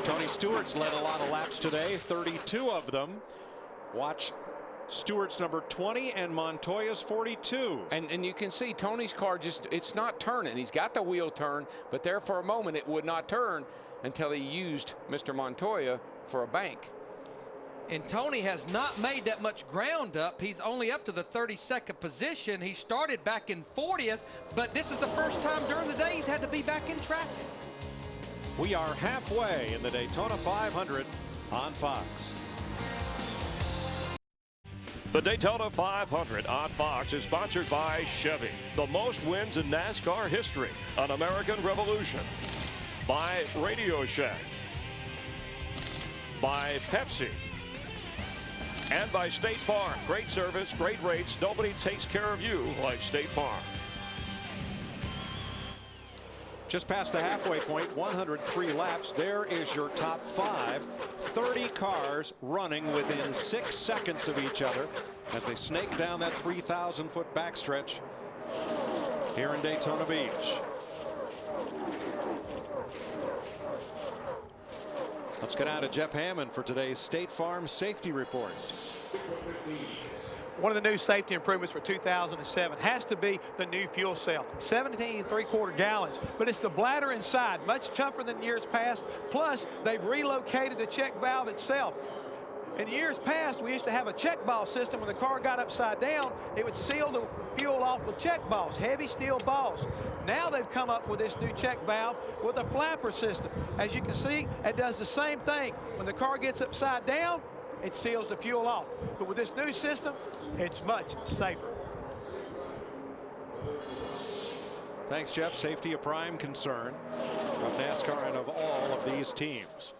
Tony Stewart's led a lot of laps today, 32 of them. Watch Stewart's number 20 and Montoya's 42. And you can see Tony's car just, it's not turning. He's got the wheel turn, but there for a moment it would not turn until he used Mr. Montoya for a bank. And Tony has not made that much ground up. He's only up to the 32nd position. He started back in 40th, but this is the first time during the day he's had to be back in traffic. We are halfway in the Daytona 500 on Fox. The Daytona 500 on Fox is sponsored by Chevy, the most wins in NASCAR history, an American Revolution. By Radio Shack. By Pepsi. And by State Farm. Great service, great rates. Nobody takes care of you like State Farm. Just past the halfway point, 103 laps. There is your top 5. 30 cars running within 6 seconds of each other as they snake down that 3,000-foot backstretch here in Daytona Beach. Let's get out to Jeff Hammond for today's State Farm Safety Report. One of the new safety improvements for 2007 has to be the new fuel cell, 17 3/4 gallons, but it's the bladder inside, much tougher than years past. Plus, they've relocated the check valve itself. In years past, we used to have a check valve system. When the car got upside down, it would seal the fuel off with check balls, heavy steel balls. Now they've come up with this new check valve with a flapper system. As you can see, it does the same thing. When the car gets upside down, it seals the fuel off. But with this new system, it's much safer. Thanks, Jeff. Safety a prime concern of NASCAR and of all of these teams.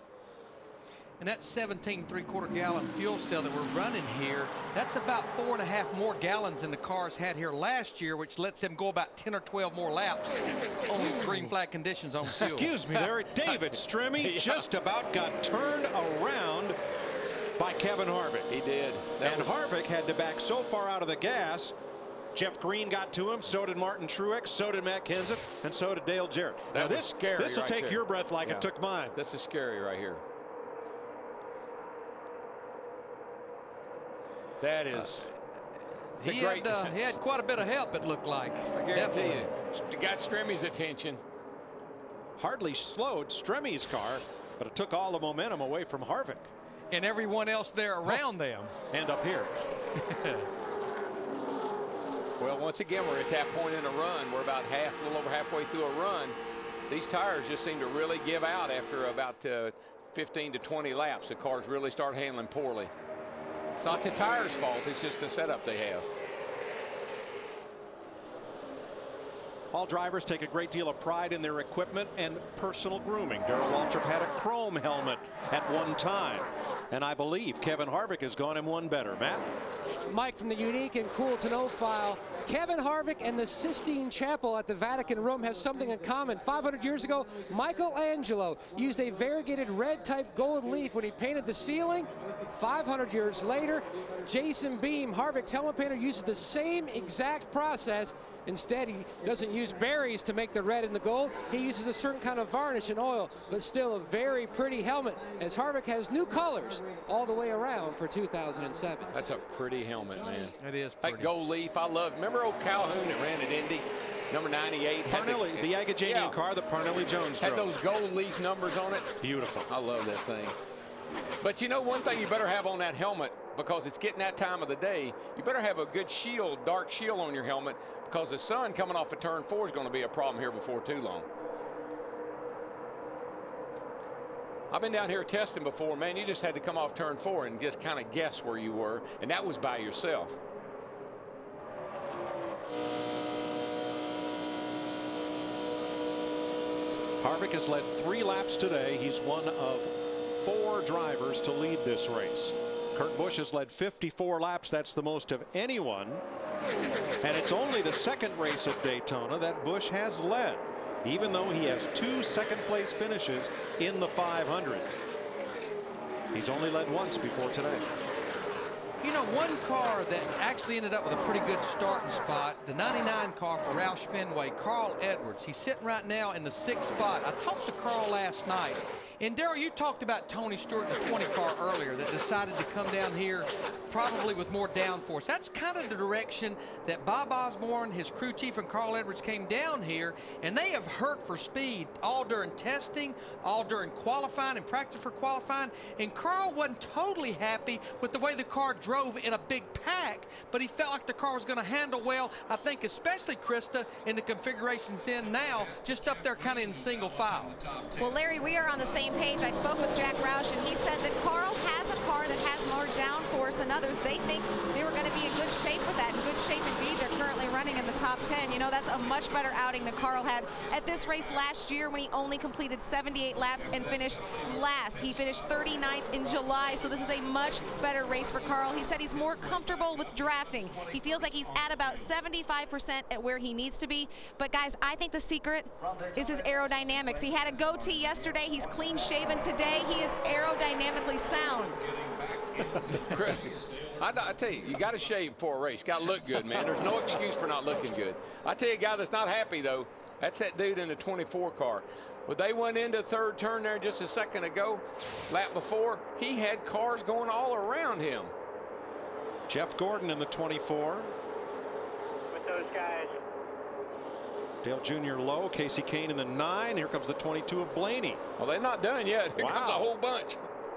And that 17 3/4 gallon fuel cell that we're running here, that's about 4.5 more gallons than the cars had here last year, which lets them go about 10 or 12 more laps on green flag conditions on fuel. Excuse me there, David Stremme just about got turned around by Kevin Harvick. He did. Harvick had to back so far out of the gas. Jeff Green got to him, so did Martin Truex, so did Matt Kenseth, and so did Dale Jarrett. Now That was scary. This will right take there. your breath like it took mine. This is scary right here. That is. He had quite a bit of help, it looked like. I guarantee you. Got Stremme's attention. Hardly slowed Stremme's car, but it took all the momentum away from Harvick. And everyone else there around them. And up here. Well, once again, we're at that point in a run. We're about a little over halfway through a run. These tires just seem to really give out after about 15 to 20 laps. The cars really start handling poorly. It's not the tires' fault. It's just the setup they have. All drivers take a great deal of pride in their equipment and personal grooming. Darrell Waltrip had a chrome helmet at one time, and I believe Kevin Harvick has gone him one better. Matt? Mike, from the unique and cool to know file, Kevin Harvick and the Sistine Chapel at the Vatican Rome have something in common. 500 years ago, Michelangelo used a variegated red type gold leaf when he painted the ceiling. 500 years later, Jason Beam, Harvick's helmet painter, uses the same exact process. Instead, he doesn't use berries to make the red and the gold. He uses a certain kind of varnish and oil, but still a very pretty helmet, as Harvick has new colors all the way around for 2007. That's a pretty helmet, man. It is pretty. That gold leaf, I love. Remember old Calhoun that ran at Indy? Number 98. Parnelli, the Agajanian car that Parnelli Jones had drove. those gold leaf numbers on it. Beautiful. I love that thing. But you know one thing you better have on that helmet, because it's getting that time of the day, you better have a good shield, dark shield on your helmet, because the sun coming off of turn 4 is going to be a problem here before too long. I've been down here testing before, man. You just had to come off turn 4 and just kind of guess where you were, and that was by yourself. Harvick has led 3 laps today. He's one of 4 drivers to lead this race. Kurt Busch has led 54 laps. That's the most of anyone. And it's only the second race at Daytona that Busch has led, even though he has 2 second-place finishes in the 500. He's only led once before today. You know, one car that actually ended up with a pretty good starting spot, the 99 car for Roush Fenway, Carl Edwards. He's sitting right now in the 6th spot. I talked to Carl last night. And Darrell, you talked about Tony Stewart in the 20 car earlier that decided to come down here probably with more downforce. That's kind of the direction that Bob Osborne, his crew chief, and Carl Edwards came down here, and they have hurt for speed all during testing, all during qualifying and practice for qualifying. And Carl wasn't totally happy with the way the car drove in a big pack, but he felt like the car was going to handle well, I think especially Krista in the configurations in now, just up there kind of in single file. Well, Larry, we are on the same page. I spoke with Jack Roush, and he said that Carl has a car that has more downforce than others. They think they were going to be in good shape with that. In good shape indeed. They're currently running in the top 10. You know, that's a much better outing than Carl had at this race last year when he only completed 78 laps and finished last. He finished 39th in July, so this is a much better race for Carl. He said he's more comfortable with drafting. He feels like he's at about 75% at where he needs to be. But guys, I think the secret is his aerodynamics. He had a goatee yesterday. He's clean shaven today. He is aerodynamically sound. Chris, I tell you, you got to shave before a race. Got to look good, man. There's no excuse for not looking good. I tell you a guy that's not happy, though, that's that dude in the 24 car. When they went into third turn there just a second ago, lap before, he had cars going all around him. Jeff Gordon in the 24. With those guys. Dale Jr. low, Casey Kane in the 9. Here comes the 22 of Blaney. Well, they're not done yet. Here comes a whole bunch.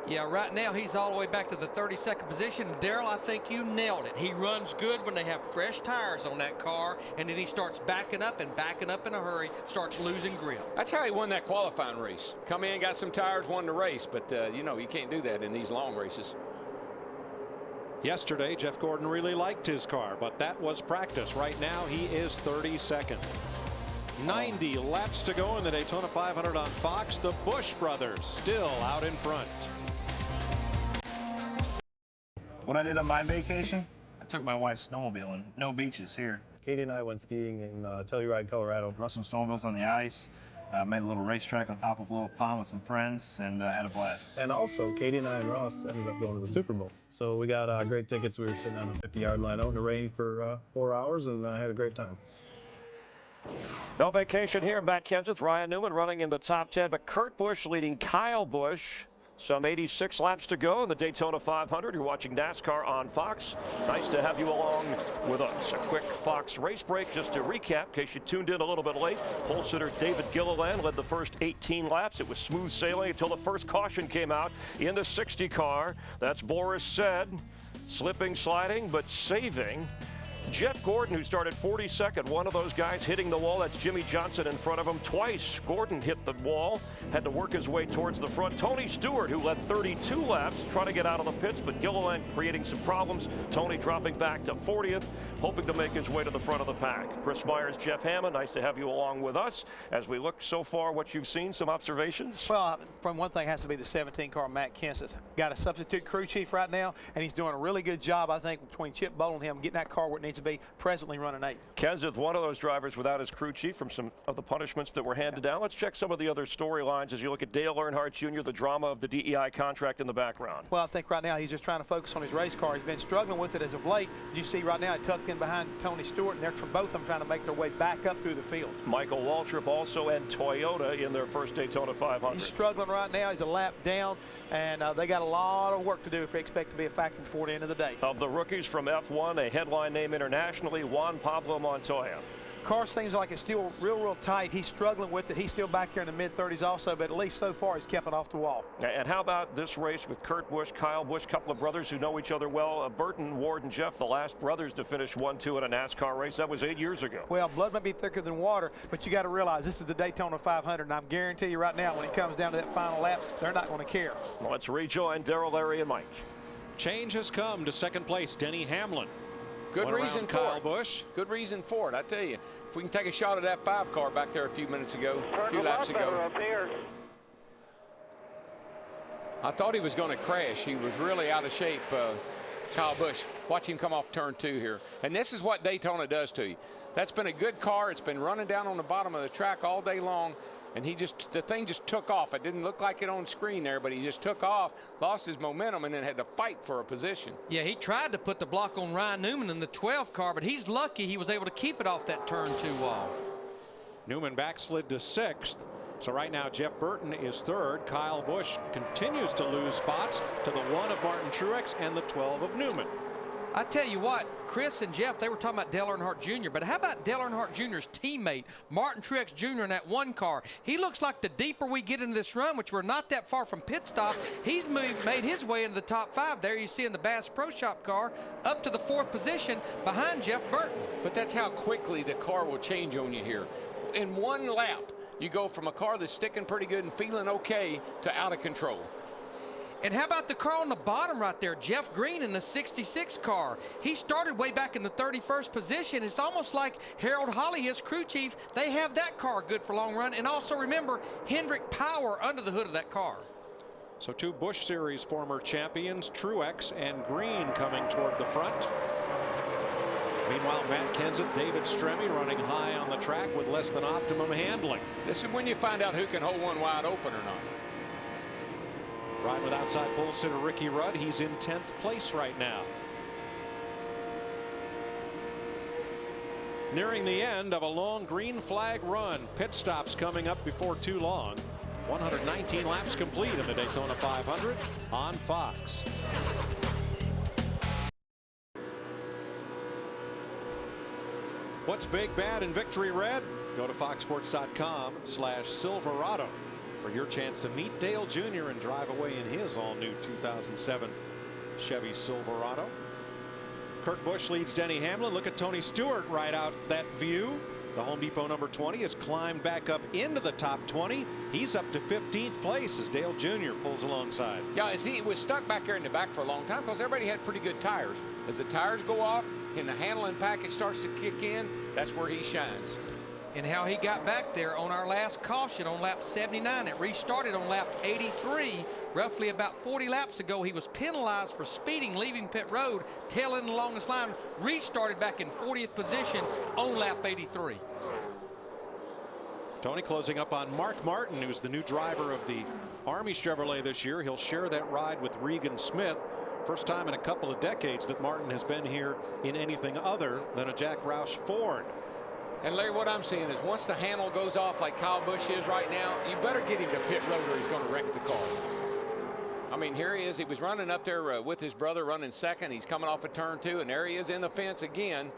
Yeah, right now he's all the way back to the 32nd position. Darrell, I think you nailed it. He runs good when they have fresh tires on that car, and then he starts backing up in a hurry, starts losing grip. That's how he won that qualifying race. Come in, got some tires, won the race, but you know, you can't do that in these long races. Yesterday, Jeff Gordon really liked his car, but that was practice. Right now, he is 32nd. 90 laps to go in the Daytona 500 on Fox. The Busch brothers still out in front. What I did on my vacation, I took my wife snowmobiling. No beaches here. Katie and I went skiing in Telluride, Colorado. Rode some snowmobiles on the ice. Made a little racetrack on top of a little pond with some friends, and had a blast. And also, Katie and I and Ross ended up going to the Super Bowl. So we got great tickets. We were sitting on the 50-yard line out in the rain for 4 hours, and I had a great time. No vacation here in Matt Kenseth. Ryan Newman running in the top 10, but Kurt Busch leading Kyle Busch. Some 86 laps to go in the Daytona 500. You're watching NASCAR on Fox. Nice to have you along with us. A quick Fox race break just to recap in case you tuned in a little bit late. Pole sitter David Gilliland led the first 18 laps. It was smooth sailing until the first caution came out in the 60 car. That's Boris Said. Slipping, sliding, but saving. Jeff Gordon, who started 42nd, one of those guys hitting the wall. That's Jimmy Johnson in front of him twice. Gordon hit the wall, had to work his way towards the front. Tony Stewart, who led 32 laps, trying to get out of the pits, but Gilliland creating some problems. Tony dropping back to 40th, hoping to make his way to the front of the pack. Chris Myers, Jeff Hammond, nice to have you along with us. As we look so far, what you've seen, some observations? Well, from one thing has to be the 17 car, Matt Kenseth. Got a substitute crew chief right now, and he's doing a really good job, I think, between Chip Bowl and him, getting that car where it needs to be, presently running 8th. Kenseth, one of those drivers without his crew chief from some of the punishments that were handed down. Let's check some of the other storylines as you look at Dale Earnhardt Jr., the drama of the DEI contract in the background. Well, I think right now he's just trying to focus on his race car. He's been struggling with it as of late. You see right now, he tucked in behind Tony Stewart, and they're both of them trying to make their way back up through the field. Michael Waltrip also and Toyota in their first Daytona 500. He's struggling right now. He's a lap down, and they got a lot of work to do if they expect to be a factor before the end of the day. Of the rookies from F1, a headline name internationally, Juan Pablo Montoya. Car seems like it's still real tight. He's struggling with it. He's still back there in the mid-30s also, but at least so far he's kept it off the wall. And how about this race with Kurt Busch, Kyle Busch, couple of brothers who know each other well. Burton, Ward, and Jeff, the last brothers to finish 1-2 in a NASCAR race. That was 8 years ago. Well, blood might be thicker than water, but you got to realize this is the Daytona 500, and I guarantee you right now when it comes down to that final lap, they're not going to care. Well, let's rejoin Darrell, Larry, and Mike. Change has come to second place. Denny Hamlin. Good reason for Kyle it. Busch. Good reason for it, I tell you. If we can take a shot at that 5 car back there a few minutes ago, a few laps ago. I thought he was going to crash. He was really out of shape, Kyle Busch. Watch him come off turn 2 here. And this is what Daytona does to you. That's been a good car. It's been running down on the bottom of the track all day long. and the thing just took off. It didn't look like it on screen there, but he just took off, lost his momentum, and then had to fight for a position. Yeah, he tried to put the block on Ryan Newman in the 12 car, but he's lucky he was able to keep it off that turn 2 wall. Newman backslid to 6th. So right now Jeff Burton is 3rd. Kyle Busch continues to lose spots to the 1 of Martin Truex and the 12 of Newman. I tell you what, Chris and Jeff, they were talking about Dale Earnhardt Jr., but how about Dale Earnhardt Jr.'s teammate, Martin Truex Jr. in that 1 car? He looks like the deeper we get into this run, which we're not that far from pit stop, he's made his way into the top 5. There you see in the Bass Pro Shop car, up to the 4th position behind Jeff Burton. But that's how quickly the car will change on you here. In 1 lap, you go from a car that's sticking pretty good and feeling okay to out of control. And how about the car on the bottom right there, Jeff Green in the 66 car? He started way back in the 31st position. It's almost like Harold Holly, his crew chief, they have that car good for long run. And also remember, Hendrick Power under the hood of that car. So 2 Busch Series former champions, Truex and Green, coming toward the front. Meanwhile, Matt Kenseth, David Stremme running high on the track with less than optimum handling. This is when you find out who can hold one wide open or not. Riding with outside pole sitter Ricky Rudd. He's in 10th place right now. Nearing the end of a long green flag run. Pit stops coming up before too long. 119 laps complete in the Daytona 500 on Fox. What's big, bad, and victory red? Go to foxsports.com/Silverado for your chance to meet Dale Jr. and drive away in his all-new 2007 Chevy Silverado. Kurt Busch leads Denny Hamlin. Look at Tony Stewart right out that view. The Home Depot number 20 has climbed back up into the top 20. He's up to 15th place as Dale Jr. pulls alongside. Yeah, he was stuck back there in the back for a long time because everybody had pretty good tires. As the tires go off and the handling package starts to kick in, that's where he shines. And how he got back there on our last caution on lap 79. It restarted on lap 83. Roughly about 40 laps ago, he was penalized for speeding leaving pit road, tailing the longest line, restarted back in 40th position on lap 83. Tony closing up on Mark Martin, who's the new driver of the Army Chevrolet this year. He'll share that ride with Regan Smith. First time in a couple of decades that Martin has been here in anything other than a Jack Roush Ford. And Larry, what I'm seeing is once the handle goes off like Kyle Busch is right now, you better get him to pit road or he's going to wreck the car. I mean, here he is. He was running up there with his brother running 2nd. He's coming off of turn 2, and there he is in the fence again.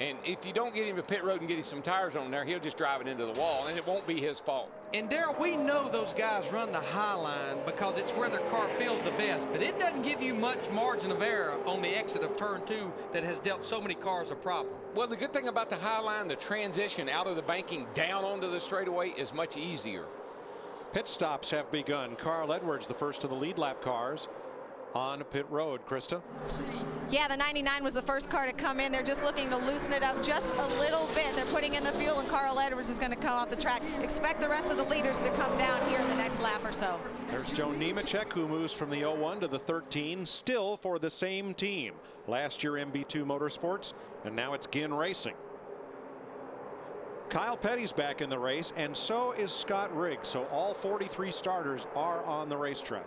And if you don't get him to pit road and get him some tires on there, he'll just drive it into the wall, and it won't be his fault. And Darrell, we know those guys run the high line because it's where their car feels the best, but it doesn't give you much margin of error on the exit of turn 2 that has dealt so many cars a problem. Well, the good thing about the high line, the transition out of the banking down onto the straightaway is much easier. Pit stops have begun. Carl Edwards, the first of the lead lap cars, on pit road. Krista? Yeah, the 99 was the first car to come in. They're just looking to loosen it up just a little bit. They're putting in the fuel, and Carl Edwards is going to come off the track. Expect the rest of the leaders to come down here in the next lap or so. There's Joe Nemechek, who moves from the 01 to the 13, still for the same team. Last year MB2 Motorsports, and now it's Ginn Racing. Kyle Petty's back in the race, and so is Scott Riggs. So all 43 starters are on the racetrack.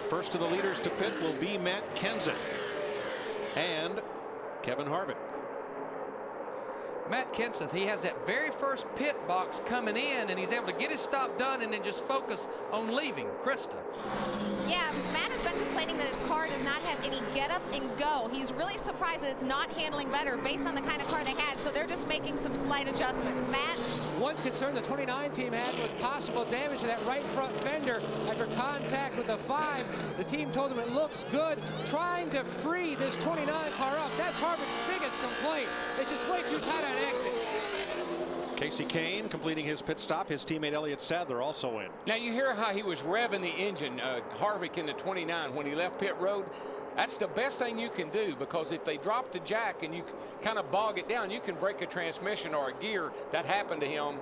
First of the leaders to pit will be Matt Kenseth and Kevin Harvick. Matt Kenseth, he has that very first pit box coming in, and he's able to get his stop done and then just focus on leaving. Krista. Yeah, Matt has been complaining that his car does not have any get up and go. He's really surprised that it's not handling better based on the kind of car they had, so they're just making some slight adjustments. Matt? One concern the 29 team had was possible damage to that right front fender after contact with the 5. The team told them it looks good, trying to free this 29 car up. That's Harvick's biggest complaint. It's just way too tight on exit. Casey Kane completing his pit stop. His teammate Elliott Sadler also in. Now you hear how he was revving the engine, Harvick in the 29 when he left pit road. That's the best thing you can do, because if they drop the jack and you kind of bog it down, you can break a transmission or a gear. That happened to him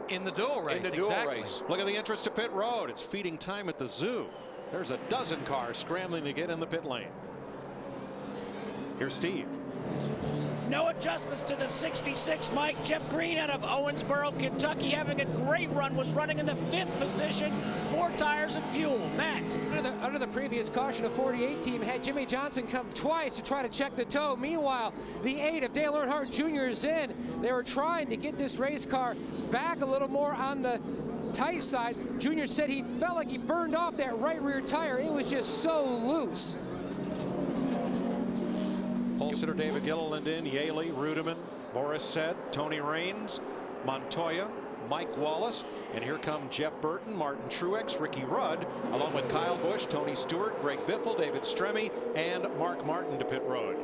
in the dual race. In the dual race. Look at the entrance to pit road. It's feeding time at the zoo. There's a dozen cars scrambling to get in the pit lane. Here's Steve. No adjustments to the 66, Mike. Jeff Green out of Owensboro, Kentucky, having a great run, was running in the 5th position, 4 tires and fuel. Matt. Under the previous caution, a 48 team had Jimmy Johnson come twice to try to check the toe. Meanwhile, the 8 of Dale Earnhardt Jr. is in. They were trying to get this race car back a little more on the tight side. Junior said he felt like he burned off that right rear tire. It was just so loose. Pole sitter David Gilliland in, Yaley, Rudiman, Morris said, Tony Raines, Montoya, Mike Wallace, and here come Jeff Burton, Martin Truex, Ricky Rudd, along with Kyle Busch, Tony Stewart, Greg Biffle, David Stremme, and Mark Martin to pit road.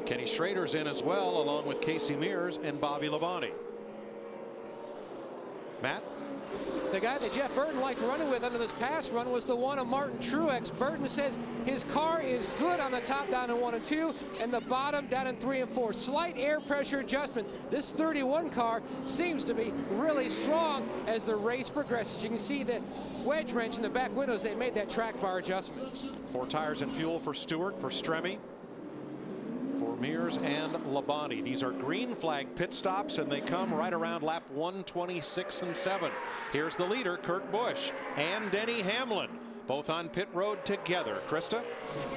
Kenny Schrader's in as well, along with Casey Mears and Bobby Labonte. Matt? The guy that Jeff Burton liked running with under this past run was the one of Martin Truex. Burton says his car is good on the top down in 1 and 2 and the bottom down in 3 and 4. Slight air pressure adjustment. This 31 car seems to be really strong as the race progresses. You can see the wedge wrench in the back windows. They made that track bar adjustment. 4 tires and fuel for Stewart, for Stremme, for Mears and Labonte. These are green flag pit stops, and they come right around lap 126 and 7. Here's the leader, Kurt Busch, and Denny Hamlin, both on pit road together. Krista?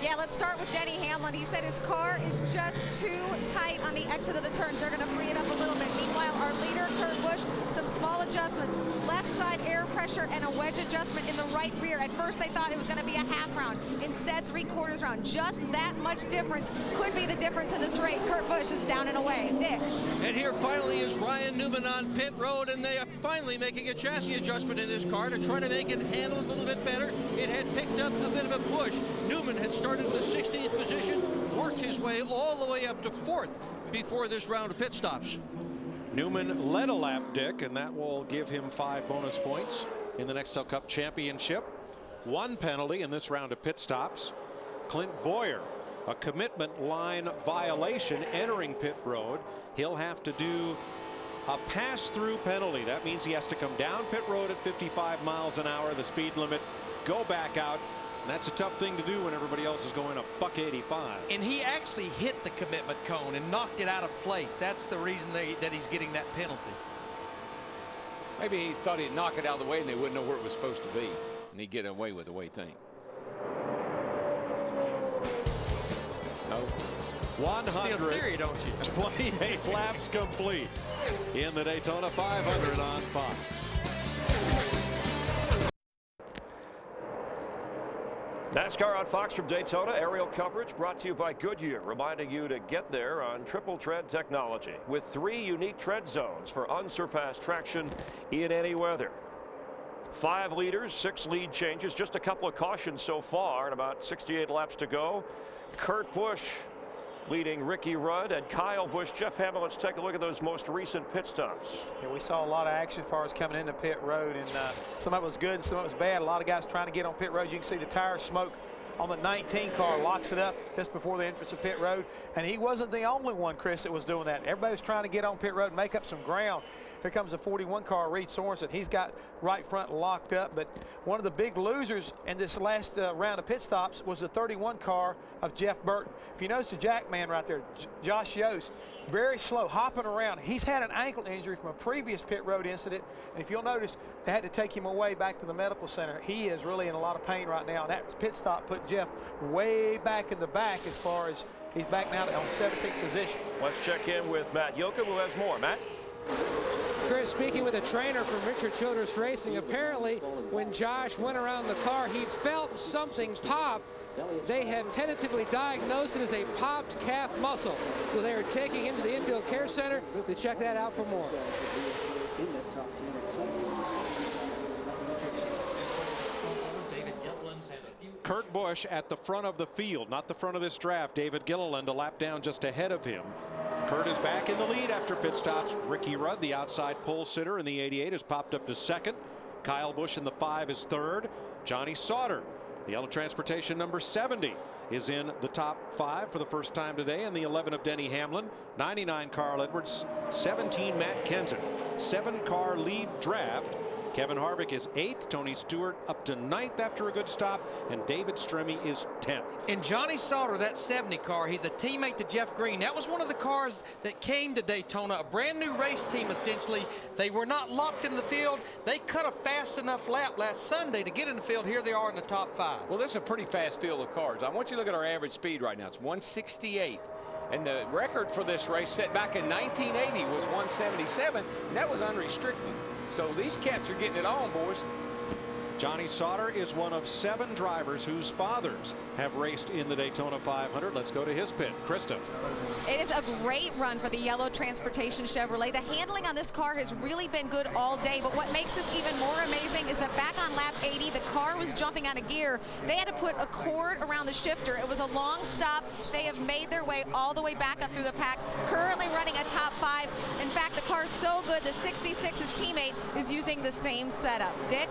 Yeah, let's start with Denny Hamlin. He said his car is just too tight on the exit of the turns. They're going to free it up a little bit. Meanwhile, our leader, Kurt Busch, some small adjustments. Left side air pressure and a wedge adjustment in the right rear. At first, they thought it was going to be a half round. Instead, 3/4 round. Just that much difference could be the difference in this race. Kurt Busch is down and away. Dick. And here finally is Ryan Newman on pit road, and they are finally making a chassis adjustment in this car to try to make it handle a little bit better. It had picked up a bit of a push. Newman had started in the 16th position, worked his way all the way up to 4th before this round of pit stops. Newman led a lap, Dick, and that will give him 5 bonus points in the Nextel Cup Championship. 1 penalty in this round of pit stops. Clint Boyer, a commitment line violation entering pit road. He'll have to do a pass-through penalty. That means he has to come down pit road at 55 miles an hour, the speed limit, go back out. And that's a tough thing to do when everybody else is going a $1.85. And he actually hit the commitment cone and knocked it out of place. That's the reason that he's getting that penalty. Maybe he thought he'd knock it out of the way and they wouldn't know where it was supposed to be, and he'd get away with the way thing. No. 128 laps complete in the Daytona 500 on Fox. NASCAR on Fox from Daytona. Aerial coverage brought to you by Goodyear, reminding you to get there on triple tread technology with 3 unique tread zones for unsurpassed traction in any weather. 5 leaders, 6 lead changes, just a couple of cautions so far, and about 68 laps to go. Kurt Busch leading Ricky Rudd and Kyle Busch. Jeff Hamlin, let's take a look at those most recent pit stops. Yeah, we saw a lot of action as far as coming into pit road, and some of it was good and some of it was bad. A lot of guys trying to get on pit road. You can see the tire smoke on the 19 car, locks it up just before the entrance of pit road. And he wasn't the only one, Chris, that was doing that. Everybody was trying to get on pit road and make up some ground. Here comes the 41 car, Reed Sorensen. He's got right front locked up, but one of the big losers in this last round of pit stops was the 31 car of Jeff Burton. If you notice the jack man right there, Josh Yost, very slow, hopping around. He's had an ankle injury from a previous pit road incident, and if you'll notice, they had to take him away back to the medical center. He is really in a lot of pain right now, and that pit stop put Jeff way back in the back as far as he's back now on 17th position. Let's check in with Matt Yoakum, who has more. Matt? Chris, speaking with a trainer from Richard Childress Racing, apparently when Josh went around the car, he felt something pop. They have tentatively diagnosed it as a popped calf muscle. So they are taking him to the infield care center to check that out for more. Kurt Busch at the front of the field, not the front of this draft. David Gilliland a lap down just ahead of him. Kurt is back in the lead after pit stops. Ricky Rudd, the outside pole sitter in the 88, has popped up to 2nd. Kyle Busch in the 5 is 3rd. Johnny Sauter, the yellow transportation number 70, is in the top 5 for the first time today, and the 11 of Denny Hamlin. 99 Carl Edwards, 17 Matt Kenseth. 7-car lead draft Kevin Harvick is 8th. Tony Stewart up to 9th after a good stop. And David Stremme is 10th. And Johnny Sauter, that 70 car, he's a teammate to Jeff Green. That was one of the cars that came to Daytona, a brand new race team essentially. They were not locked in the field. They cut a fast enough lap last Sunday to get in the field. Here they are in the top 5. Well, this is a pretty fast field of cars. I want you to look at our average speed right now. It's 168. And the record for this race set back in 1980 was 177, and that was unrestricted. So these cats are getting it on, boys. Johnny Sauter is one of 7 drivers whose fathers have raced in the Daytona 500. Let's go to his pit. Krista. It is a great run for the yellow transportation Chevrolet. The handling on this car has really been good all day, but what makes this even more amazing is that back on lap 80, the car was jumping out of gear. They had to put a cord around the shifter. It was a long stop. They have made their way all the way back up through the pack, currently running a top 5. In fact, the car's so good, the 66's teammate is using the same setup. Dick?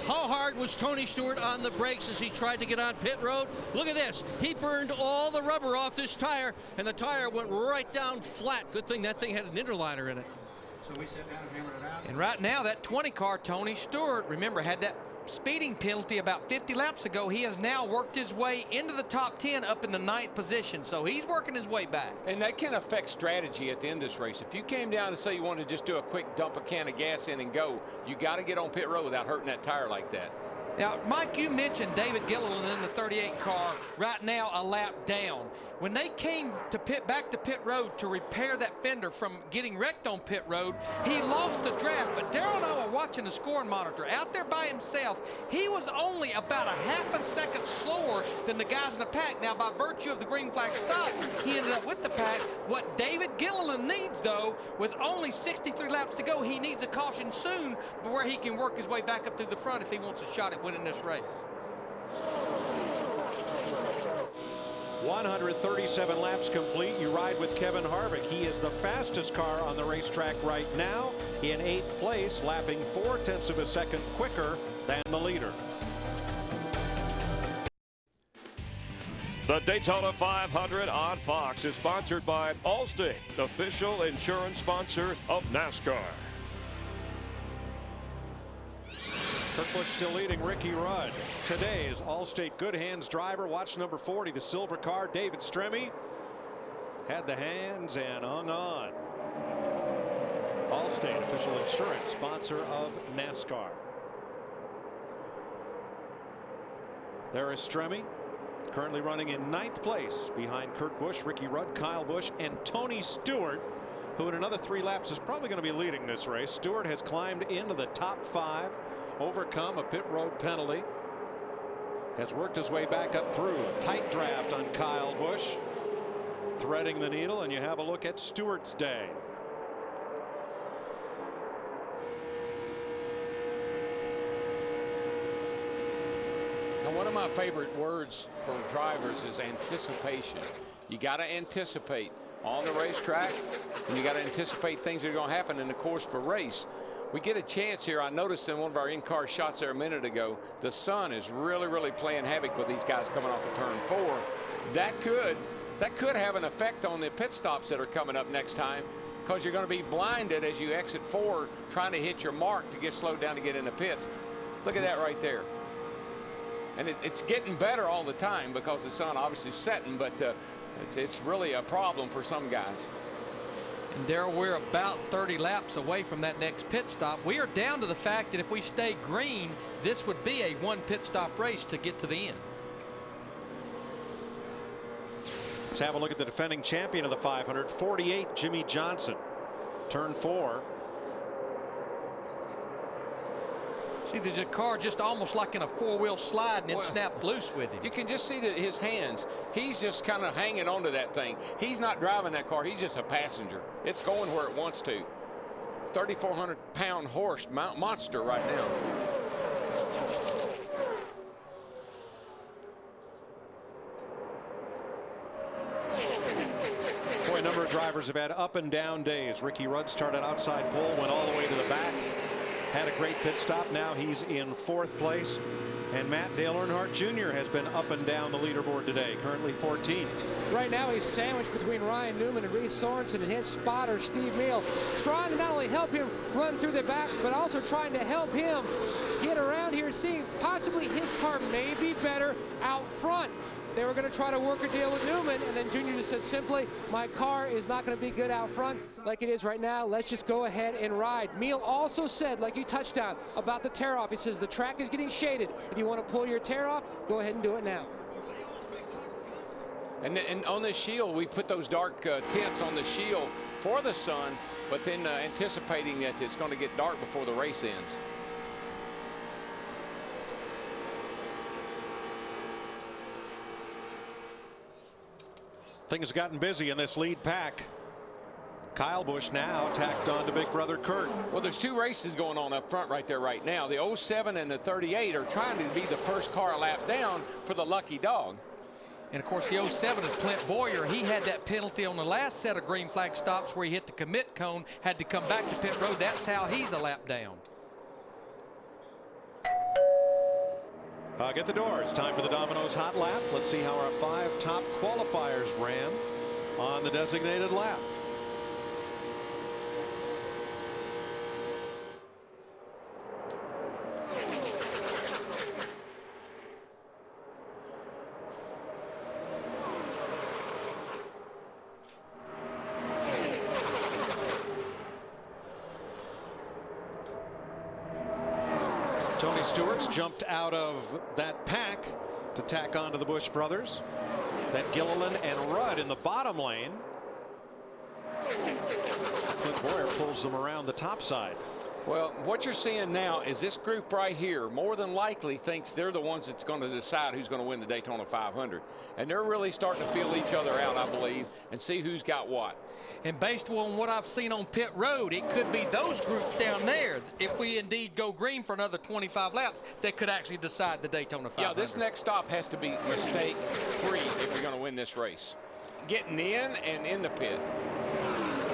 How hard was Tony Stewart on the brakes as he tried to get on pit road? Look at this. He burned all the rubber off this tire, and the tire went right down flat. Good thing that thing had an interliner in it. So we sat down and hammered it out. And right now, that 20 car, Tony Stewart, remember, had that speeding penalty about 50 laps ago. He has now worked his way into the top 10 up in the 9th position. So he's working his way back. And that can affect strategy at the end of this race. If you came down and say you wanted to just do a quick dump a can of gas in and go, you got to get on pit road without hurting that tire like that. Now, Mike, you mentioned David Gilliland in the 38 car, right now a lap down. When they came to back to pit road to repair that fender from getting wrecked on pit road, he lost the draft. But Darrell and I were watching the scoring monitor. Out there by himself, he was only about a half a second slower than the guys in the pack. Now, by virtue of the green flag stop, he ended up with the pack. What David Gilliland needs, though, with only 63 laps to go, he needs a caution soon, but where he can work his way back up to the front if he wants a shot at winning this race. 137 laps complete. You ride with Kevin Harvick. He is the fastest car on the racetrack right now, in 8th place, lapping 0.4 of a second quicker than the leader. The Daytona 500 on Fox is sponsored by Allstate, official insurance sponsor of NASCAR. Kurt Busch still leading Ricky Rudd. Today's Allstate Good Hands driver. Watch number 40, the silver car, David Stremme. Had the hands and hung on. Allstate, official insurance sponsor of NASCAR. There is Stremme, currently running in 9th place behind Kurt Busch, Ricky Rudd, Kyle Busch, and Tony Stewart, who in another 3 laps is probably going to be leading this race. Stewart has climbed into the top 5. Overcome a pit road penalty, has worked his way back up through a tight draft on Kyle Busch, threading the needle, and you have a look at Stewart's day. Now, one of my favorite words for drivers is anticipation. You got to anticipate on the racetrack, and you got to anticipate things that are going to happen in the course of a race. We get a chance here. I noticed in one of our in-car shots there a minute ago, the sun is really playing havoc with these guys coming off of turn 4. That could have an effect on the pit stops that are coming up next time, because you're going to be blinded as you exit 4 trying to hit your mark to get slowed down to get in the pits. Look at that right there. And it's getting better all the time because the sun obviously is setting, but it's really a problem for some guys. And Darrell, we're about 30 laps away from that next pit stop. We are down to the fact that if we stay green, this would be a 1 pit stop race to get to the end. Let's have a look at the defending champion of the 500, 48, Jimmy Johnson. Turn 4. See, there's a car just almost like in a 4-wheel slide, and it snapped loose with him. You can just see that his hands, he's just kind of hanging onto that thing. He's not driving that car. He's just a passenger. It's going where it wants to. 3,400-pound horse monster right now. Boy, a number of drivers have had up and down days. Ricky Rudd started outside pole, went all the way to the back. had a great pit stop. Now he's in 4th place. And Matt Dale Earnhardt Jr. has been up and down the leaderboard today, currently 14th. Right now he's sandwiched between Ryan Newman and Reese Sorensen and his spotter, Steve Meal, trying to not only help him run through the back, but also trying to help him get around here, seeing possibly his car may be better out front. They were going to try to work a deal with Newman, and then Junior just said simply, my car is not going to be good out front like it is right now. Let's just go ahead and ride. Meal also said, like you touched on, about the tear-off. He says the track is getting shaded. If you want to pull your tear-off, go ahead and do it now. And on this shield, we put those dark tints on the shield for the sun, but then anticipating that it's going to get dark before the race ends. Things have gotten busy in this lead pack. Kyle Busch now tacked on to big brother Kurt. Well, there's 2 races going on up front right there right now. The 07 and the 38 are trying to be the first car a lap down for the lucky dog. And of course, the 07 is Clint Boyer. He had that penalty on the last set of green flag stops where he hit the commit cone, had to come back to pit road. That's how he's a lap down. Get the doors. Time for the Domino's Hot Lap. Let's see how our 5 top qualifiers ran on the designated lap. Tony Stewart's jumped out of that pack to tack on to the Busch brothers. Then Gilliland and Rudd in the bottom lane. Clint Boyer pulls them around the top side. Well, what you're seeing now is this group right here more than likely thinks they're the ones that's going to decide who's going to win the Daytona 500. And they're really starting to feel each other out, I believe, and see who's got what. And based on what I've seen on pit road, it could be those groups down there, if we indeed go green for another 25 laps, that could actually decide the Daytona 500. Yeah, this next stop has to be mistake-free if you're going to win this race. Getting in and in the pit.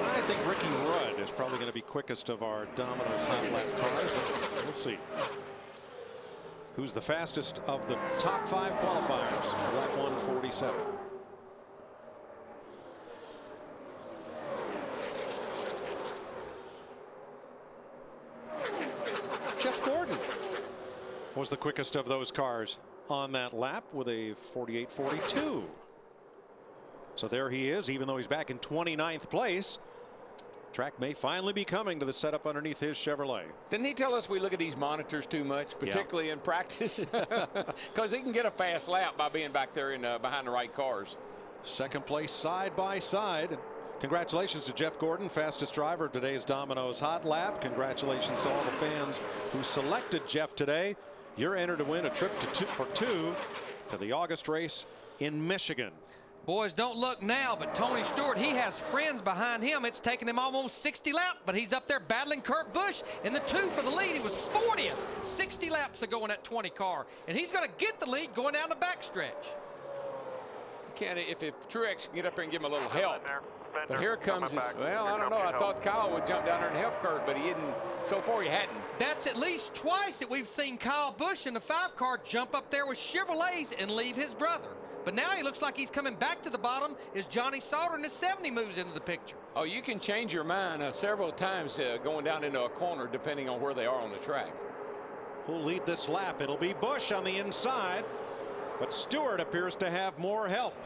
I think Ricky Rudd is probably going to be quickest of our Domino's Hot Lap cars. We'll see. Who's the fastest of the top 5 qualifiers? Lap 147. Jeff Gordon was the quickest of those cars on that lap with a 48.42. So there he is, even though he's back in 29th place. Track may finally be coming to the setup underneath his Chevrolet. Didn't he tell us we look at these monitors too much, particularly in practice? Because he can get a fast lap by being back there in behind the right cars. Second place side by side. Congratulations to Jeff Gordon, fastest driver of today's Domino's Hot Lap. Congratulations to all the fans who selected Jeff today. You're entered to win a trip for two to the August race in Michigan. Boys, don't look now, but Tony Stewart, he has friends behind him. It's taken him almost 60 laps, but he's up there battling Kurt Busch in the 2 for the lead. He was 40th 60 laps ago in that 20 car, and he's going to get the lead going down the backstretch. Can if Truex can get up there and give him a little help. But here comes his, well, I don't know. I thought Kyle would jump down there and help Kurt, but he didn't. So far, he hadn't. That's at least twice that we've seen Kyle Busch in the 5 car jump up there with Chevrolets and leave his brother. But now he looks like he's coming back to the bottom as Johnny Sauter in his 70 moves into the picture. Oh, you can change your mind several times going down into a corner depending on where they are on the track. Who'll lead this lap? It'll be Busch on the inside, but Stewart appears to have more help.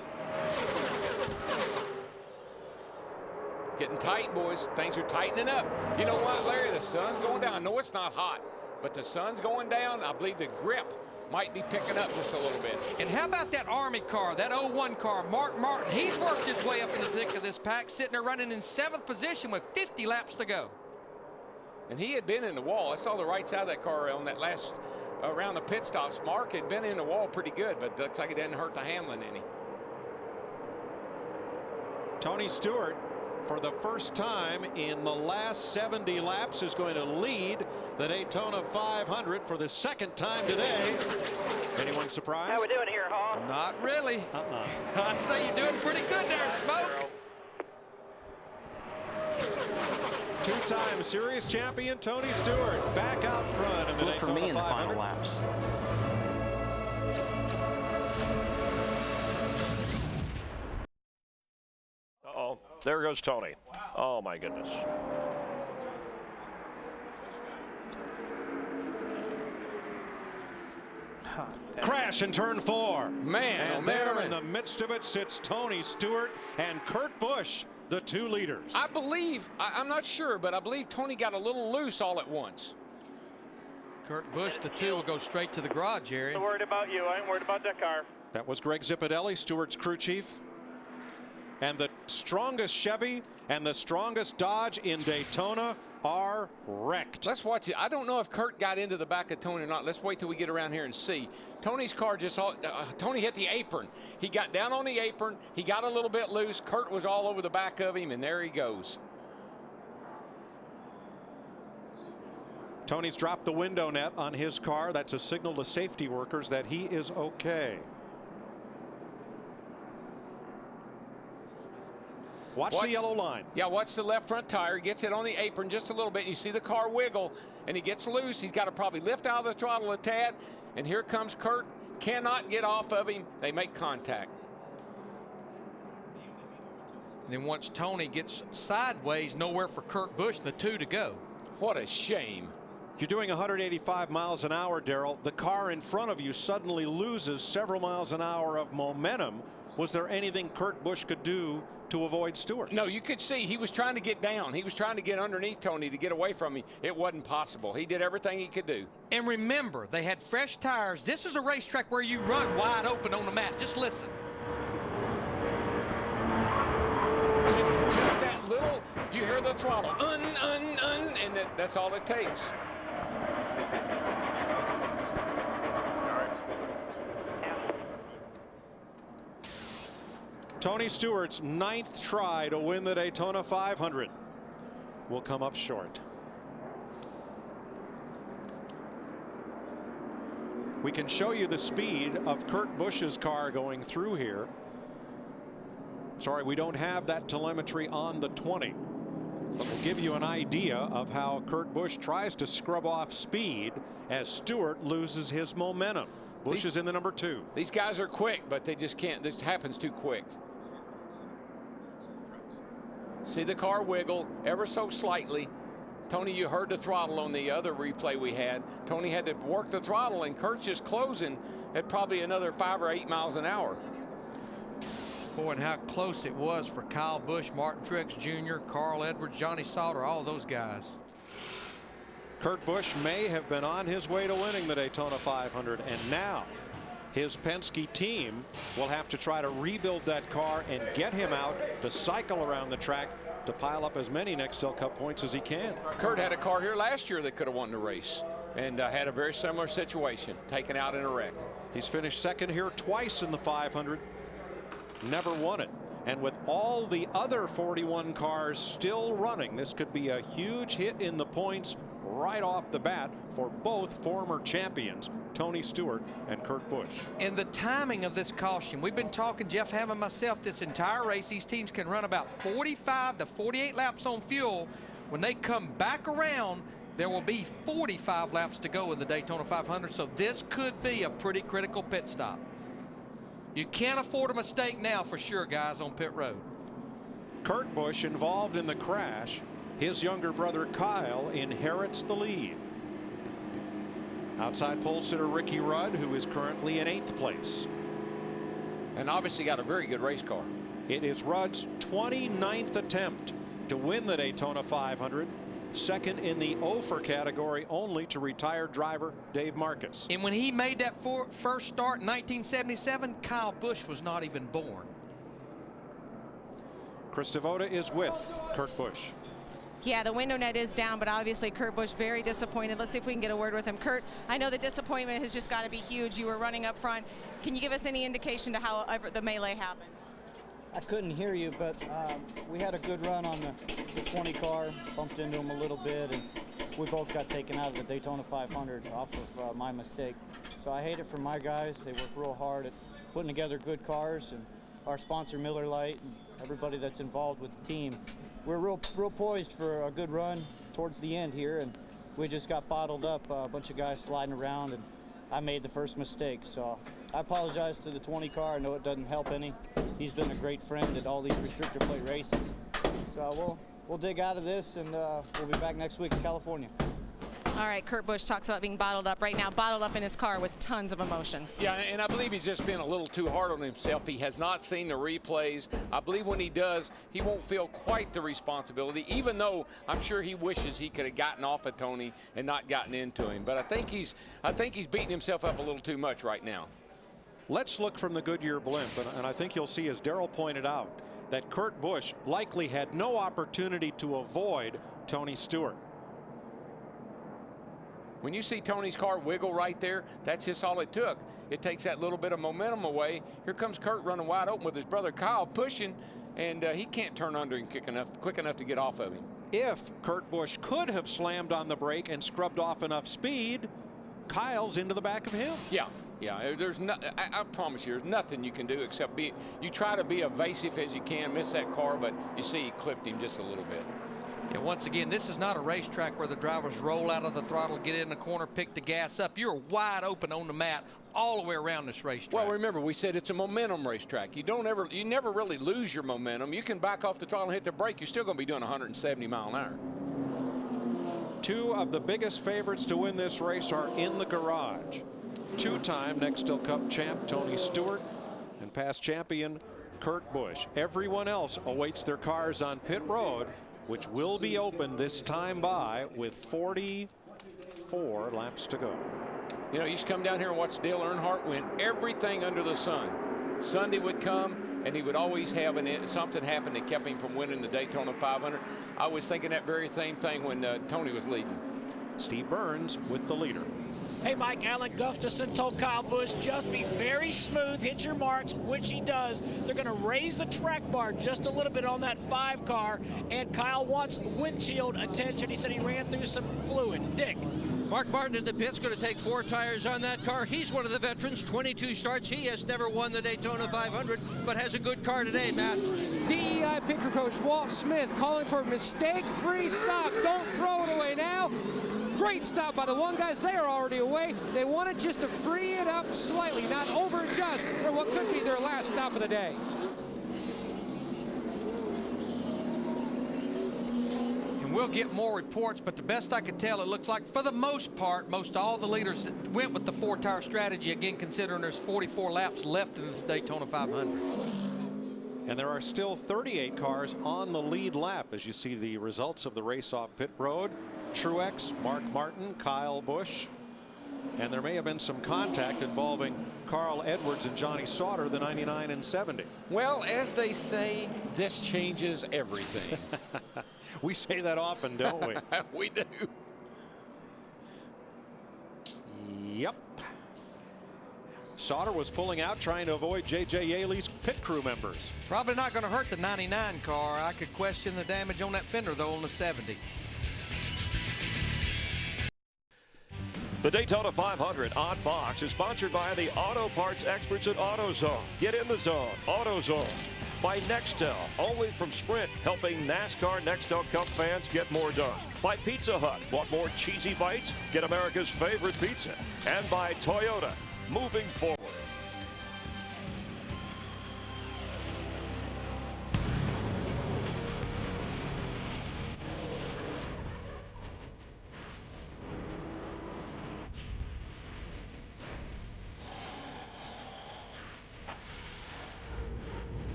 Getting tight, boys. Things are tightening up. You know what, Larry? The sun's going down. I know it's not hot, but the sun's going down. I believe the grip might be picking up just a little bit. And how about that Army car, that 01 car, Mark Martin? He's worked his way up in the thick of this pack, sitting there running in 7th position with 50 laps to go. And he had been in the wall. I saw the right side of that car on that last around the pit stops. Mark had been in the wall pretty good, but looks like it didn't hurt the Hamlin any. Tony Stewart, for the first time in the last 70 laps, is going to lead the Daytona 500 for the second time today. Anyone surprised? How we doing here, Haw? Not really. I'd say you're doing pretty good there, Smoke. Two-time series champion Tony Stewart back out front in the Look for me in the 500. final laps. Uh-oh, there goes Tony. Oh, my goodness. Crash in turn 4. Man, and there in the midst of it sits Tony Stewart and Kurt Busch, the 2 leaders. I believe, I'm not sure, but I believe Tony got a little loose all at once. Kurt Busch, the 2 will go straight to the garage, Jerry. I'm worried about you. I ain't worried about that car. That was Greg Zipadelli, Stewart's crew chief. And the strongest Chevy and the strongest Dodge in Daytona are wrecked. Let's watch it. I don't know if Kurt got into the back of Tony or not. Let's wait till we get around here and see. Tony's car just, Tony hit the apron. He got down on the apron. He got a little bit loose. Kurt was all over the back of him, and there he goes. Tony's dropped the window net on his car. That's a signal to safety workers that he is okay. Watch the yellow line. Yeah, watch the left front tire. Gets it on the apron just a little bit. You see the car wiggle, and he gets loose. He's got to probably lift out of the throttle a tad. And here comes Kurt. Cannot get off of him. They make contact. And then once Tony gets sideways, nowhere for Kurt Busch and the 2 to go. What a shame. You're doing 185 miles an hour, Darrell. The car in front of you suddenly loses several miles an hour of momentum. Was there anything Kurt Busch could do to avoid Stewart? No, you could see he was trying to get down. He was trying to get underneath Tony to get away from him. It wasn't possible. He did everything he could do. And remember, they had fresh tires. This is a racetrack where you run wide open on the mat. Just listen. Just that little, you hear the throttle, and that's all it takes. Tony Stewart's 9th try to win the Daytona 500 will come up short. We can show you the speed of Kurt Busch's car going through here. Sorry, we don't have that telemetry on the 20, but we'll give you an idea of how Kurt Busch tries to scrub off speed as Stewart loses his momentum. Busch is in the number 2. These guys are quick, but they just can't. This happens too quick. See the car wiggle ever so slightly. Tony, you heard the throttle on the other replay we had. Tony had to work the throttle, and Kurt's just closing at probably another 5 or 8 miles an hour. Boy, and how close it was for Kyle Busch, Martin Truex Jr., Carl Edwards, Johnny Sauter, all those guys. Kurt Busch may have been on his way to winning the Daytona 500, and now his Penske team will have to try to rebuild that car and get him out to cycle around the track to pile up as many Nextel Cup points as he can. Kurt had a car here last year that could have won the race, and had a very similar situation, taken out in a wreck. He's finished second here twice in the 500, never won it. And with all the other 41 cars still running, this could be a huge hit in the points right off the bat for both former champions, Tony Stewart and Kurt Busch. And the timing of this caution, we've been talking, Jeff Hamm and myself, this entire race, these teams can run about 45 to 48 laps on fuel. When they come back around, there will be 45 laps to go in the Daytona 500, so this could be a pretty critical pit stop. You can't afford a mistake now for sure, guys, on pit road. Kurt Busch involved in the crash. His younger brother Kyle inherits the lead. Outside pole sitter Ricky Rudd, who is currently in 8th place. And obviously got a very good race car. It is Rudd's 29th attempt to win the Daytona 500. Second in the over category, only to retired driver Dave Marcus. And when he made that first start in 1977, Kyle Busch was not even born. Chris Devota is with Kurt Busch. Yeah, the window net is down, but obviously Kurt Busch very disappointed. Let's see if we can get a word with him. Kurt, I know the disappointment has just got to be huge. You were running up front. Can you give us any indication to how the melee happened? I couldn't hear you, but we had a good run on the 20 car, bumped into him a little bit, and we both got taken out of the Daytona 500 off of my mistake. So I hate it for my guys. They work real hard at putting together good cars, and our sponsor Miller Lite and everybody that's involved with the team. we're real poised for a good run towards the end here, and we just got bottled up. A bunch of guys sliding around, and I made the first mistake. So I apologize to the 20 car. I know it doesn't help any. He's been a great friend at all these restrictor plate races. So we'll dig out of this, and we'll be back next week in California. All right, Kurt Busch talks about being bottled up right now, bottled up in his car with tons of emotion. Yeah, and I believe he's just been a little too hard on himself. He has not seen the replays. I believe when he does, he won't feel quite the responsibility, even though I'm sure he wishes he could have gotten off of Tony and not gotten into him. But I think he's beating himself up a little too much right now. Let's look from the Goodyear blimp, and I think you'll see, as Darrell pointed out, that Kurt Busch likely had no opportunity to avoid Tony Stewart. When you see Tony's car wiggle right there, that's just all it took. It takes that little bit of momentum away. Here comes Kurt running wide open with his brother Kyle pushing, and he can't turn under him quick enough to get off of him. If Kurt Busch could have slammed on the brake and scrubbed off enough speed, Kyle's into the back of him. Yeah. There's no, I promise you, there's nothing you can do except you try to be evasive as you can, miss that car, but you see he clipped him just a little bit. Yeah, once again, this is not a racetrack where the drivers roll out of the throttle, get in the corner, pick the gas up. You're wide open on the mat all the way around this racetrack. Well, remember, we said it's a momentum racetrack. You never really lose your momentum. You can back off the throttle and hit the brake. You're still going to be doing 170 mile an hour. Two of the biggest favorites to win this race are in the garage. Two-time Nextel Cup champ Tony Stewart and past champion Kurt Busch. Everyone else awaits their cars on pit road, which will be open this time by with 44 laps to go. You know, you used to come down here and watch Dale Earnhardt win everything under the sun. Sunday would come, and he would always have something happen that kept him from winning the Daytona 500. I was thinking that very same thing when Tony was leading. Steve Burns with the leader. Hey, Mike, Alan Gustafson told Kyle Busch, just be very smooth, hit your marks, which he does. They're going to raise the track bar just a little bit on that 5 car, and Kyle wants windshield attention. He said he ran through some fluid. Dick. Mark Martin in the pit's going to take 4 tires on that car. He's one of the veterans, 22 starts. He has never won the Daytona 500, but has a good car today, Matt. DEI picker coach Walt Smith calling for mistake-free stop. Don't throw it away now. Great stop by the one guys. They are already away. They wanted just to free it up slightly, not over-adjust for what could be their last stop of the day. And we'll get more reports, but the best I could tell, it looks like for the most part, most all the leaders went with the 4-tire strategy, again, considering there's 44 laps left in this Daytona 500. And there are still 38 cars on the lead lap as you see the results of the race off pit road. Truex, Mark Martin, Kyle Busch, and there may have been some contact involving Carl Edwards and Johnny Sauter, the 99 and 70. Well, as they say, this changes everything. We say that often, don't we? We do. Yep. Sauter was pulling out, trying to avoid J.J. Yaley's pit crew members. Probably not going to hurt the 99 car. I could question the damage on that fender, though, on the 70. The Daytona 500 on Fox is sponsored by the auto parts experts at AutoZone. Get in the zone. AutoZone. By Nextel, only from Sprint, helping NASCAR Nextel Cup fans get more done. By Pizza Hut. Want more cheesy bites? Get America's favorite pizza. And by Toyota. Moving forward.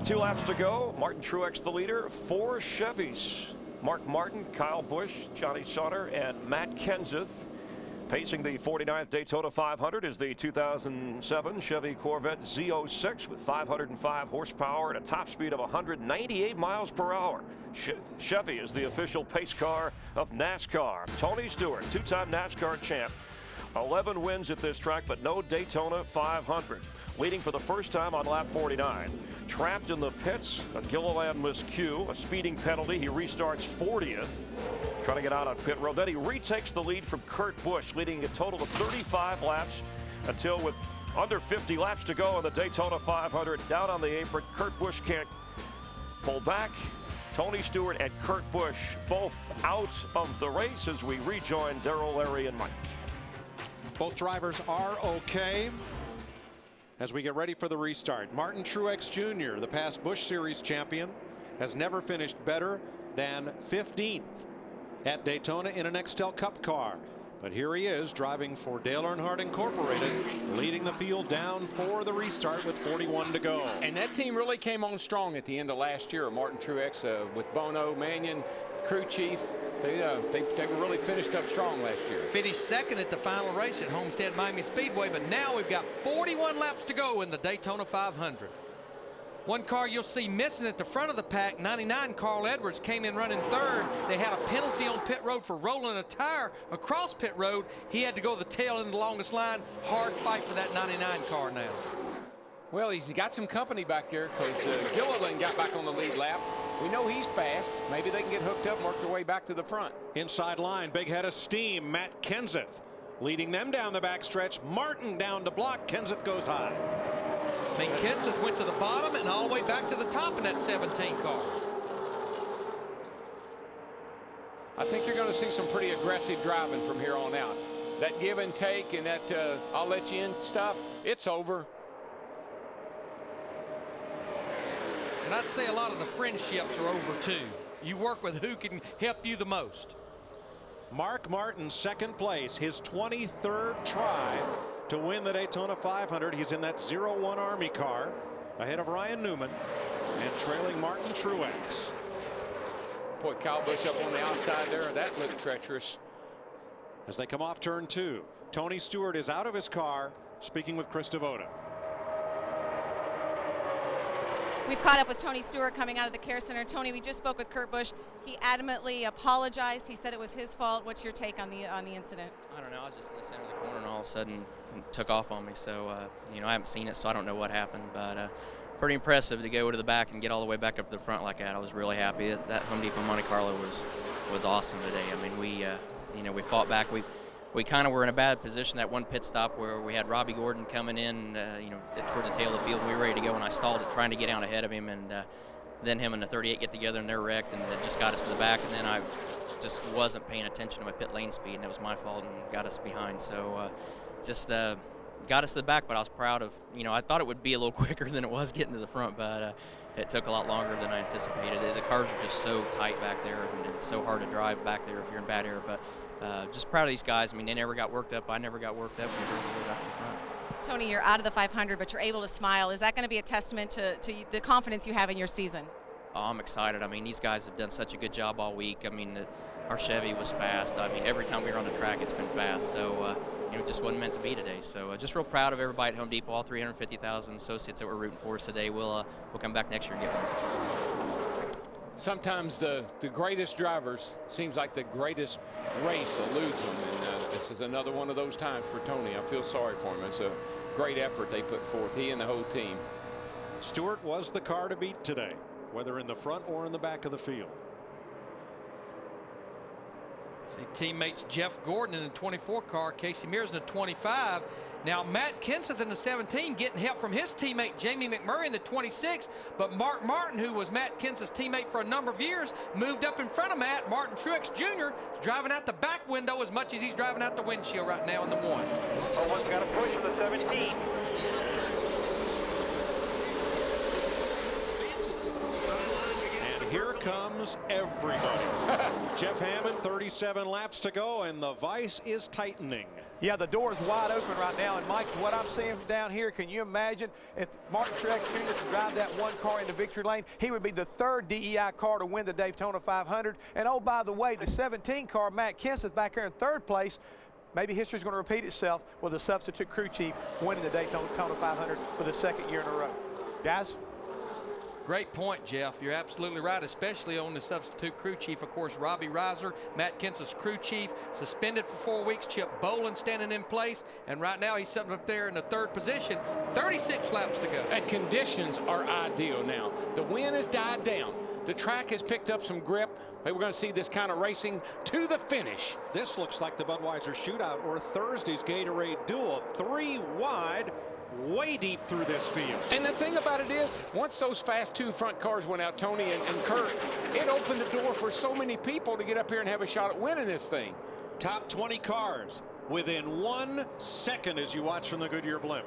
Two laps to go. Martin Truex the leader. 4 Chevys. Mark Martin, Kyle Busch, Johnny Sauter, and Matt Kenseth. Pacing the 49th Daytona 500 is the 2007 Chevy Corvette Z06 with 505 horsepower and a top speed of 198 miles per hour. Chevy is the official pace car of NASCAR. Tony Stewart, 2-time NASCAR champ, 11 wins at this track, but no Daytona 500. Leading for the first time on lap 49. Trapped in the pits, a Gilliland miscue, a speeding penalty. He restarts 40th, trying to get out on pit road. Then he retakes the lead from Kurt Busch, leading a total of 35 laps until, with under 50 laps to go in the Daytona 500, down on the apron. Kurt Busch can't pull back. Tony Stewart and Kurt Busch both out of the race as we rejoin Darrell, Larry, and Mike. Both drivers are okay as we get ready for the restart. Martin Truex Jr., the past Busch Series champion, has never finished better than 15th at Daytona in a Nextel Cup car. But here he is driving for Dale Earnhardt Incorporated, leading the field down for the restart with 41 to go. And that team really came on strong at the end of last year. Martin Truex with Bono, Mannion, crew chief. They were really finished up strong last year. Finished second at the final race at Homestead Miami Speedway, but now we've got 41 laps to go in the Daytona 500. One car you'll see missing at the front of the pack, 99 Carl Edwards, came in running third. They had a penalty on pit road for rolling a tire across pit road. He had to go the tail end of the longest line. Hard fight for that 99 car now. Well, he's got some company back there because Gilliland got back on the lead lap. We know he's fast. Maybe they can get hooked up and work their way back to the front. Inside line, big head of steam, Matt Kenseth leading them down the backstretch. Martin down to block. Kenseth goes high. I mean, Kenseth went to the bottom and all the way back to the top in that 17 car. I think you're going to see some pretty aggressive driving from here on out. That give and take and that I'll let you in stuff, it's over. And I'd say a lot of the friendships are over too. You work with who can help you the most. Mark Martin, second place, his 23rd try to win the Daytona 500. He's in that 01 Army car ahead of Ryan Newman and trailing Martin Truex. Boy, Kyle Busch up on the outside there. That looked treacherous. As they come off turn 2, Tony Stewart is out of his car speaking with Chris Devoto. We've caught up with Tony Stewart coming out of the Care Center. Tony, we just spoke with Kurt Busch. He adamantly apologized. He said it was his fault. What's your take on the incident? I don't know. I was just in the center of the corner and all of a sudden it took off on me. So, you know, I haven't seen it, so I don't know what happened. But pretty impressive to go to the back and get all the way back up to the front like that. I was really happy. That Home Depot Monte Carlo was awesome today. I mean, you know, we fought back. We kind of were in a bad position that one pit stop where we had Robbie Gordon coming in, you know, toward the tail of the field. We were ready to go, and I stalled it trying to get out ahead of him, and then him and the 38 get together, and they're wrecked, and it just got us to the back, and then I just wasn't paying attention to my pit lane speed, and it was my fault and got us behind. So just got us to the back, but I was proud of, you know, I thought it would be a little quicker than it was getting to the front, but it took a lot longer than I anticipated. The cars are just so tight back there, and it's so hard to drive back there if you're in bad air, but just proud of these guys. I mean, they never got worked up. I never got worked up. We drove the way back to the front. Tony, you're out of the 500, but you're able to smile. Is that going to be a testament to the confidence you have in your season? Oh, I'm excited. I mean, these guys have done such a good job all week. I mean, our Chevy was fast. I mean, every time we were on the track, it's been fast. So, you know, it just wasn't meant to be today. So, just real proud of everybody at Home Depot, all 350,000 associates that were rooting for us today. We'll come back next year and get one. Sometimes the greatest drivers seems like the greatest race eludes them, and this is another one of those times for Tony. I feel sorry for him. It's a great effort they put forth, he and the whole team. Stewart was the car to beat today, whether in the front or in the back of the field. See teammates Jeff Gordon in the 24 car, Casey Mears in the 25. Now Matt Kenseth in the 17 getting help from his teammate Jamie McMurray in the 26, but Mark Martin, who was Matt Kenseth's teammate for a number of years, moved up in front of Matt. Martin Truex Jr. is driving out the back window as much as he's driving out the windshield right now in the 1. Owen's got a push for the 17. Here comes everybody. Jeff Hammond, 37 laps to go, and the vise is tightening. Yeah, the door is wide open right now, and Mike, what I'm seeing from down here, can you imagine if Martin Truex Jr. could drive that one car into victory lane? He would be the third DEI car to win the Daytona 500. And oh, by the way, the 17 car, Matt Kenseth, back here in third place. Maybe history's going to repeat itself with a substitute crew chief winning the Daytona 500 for the second year in a row. Guys? Great point, Jeff. You're absolutely right, especially on the substitute crew chief. Of course, Robbie Reiser, Matt Kenseth's crew chief, suspended for 4 weeks. Chip Boland standing in place, and right now he's sitting up there in the 3rd position. 36 laps to go. And conditions are ideal now. The wind has died down. The track has picked up some grip. We're going to see this kind of racing to the finish. This looks like the Budweiser Shootout or Thursday's Gatorade Duel. 3 wide, way deep through this field. And the thing about it is, once those fast 2 front cars went out, Tony and Kurt, it opened the door for so many people to get up here and have a shot at winning this thing. Top 20 cars within 1 second as you watch from the Goodyear blimp.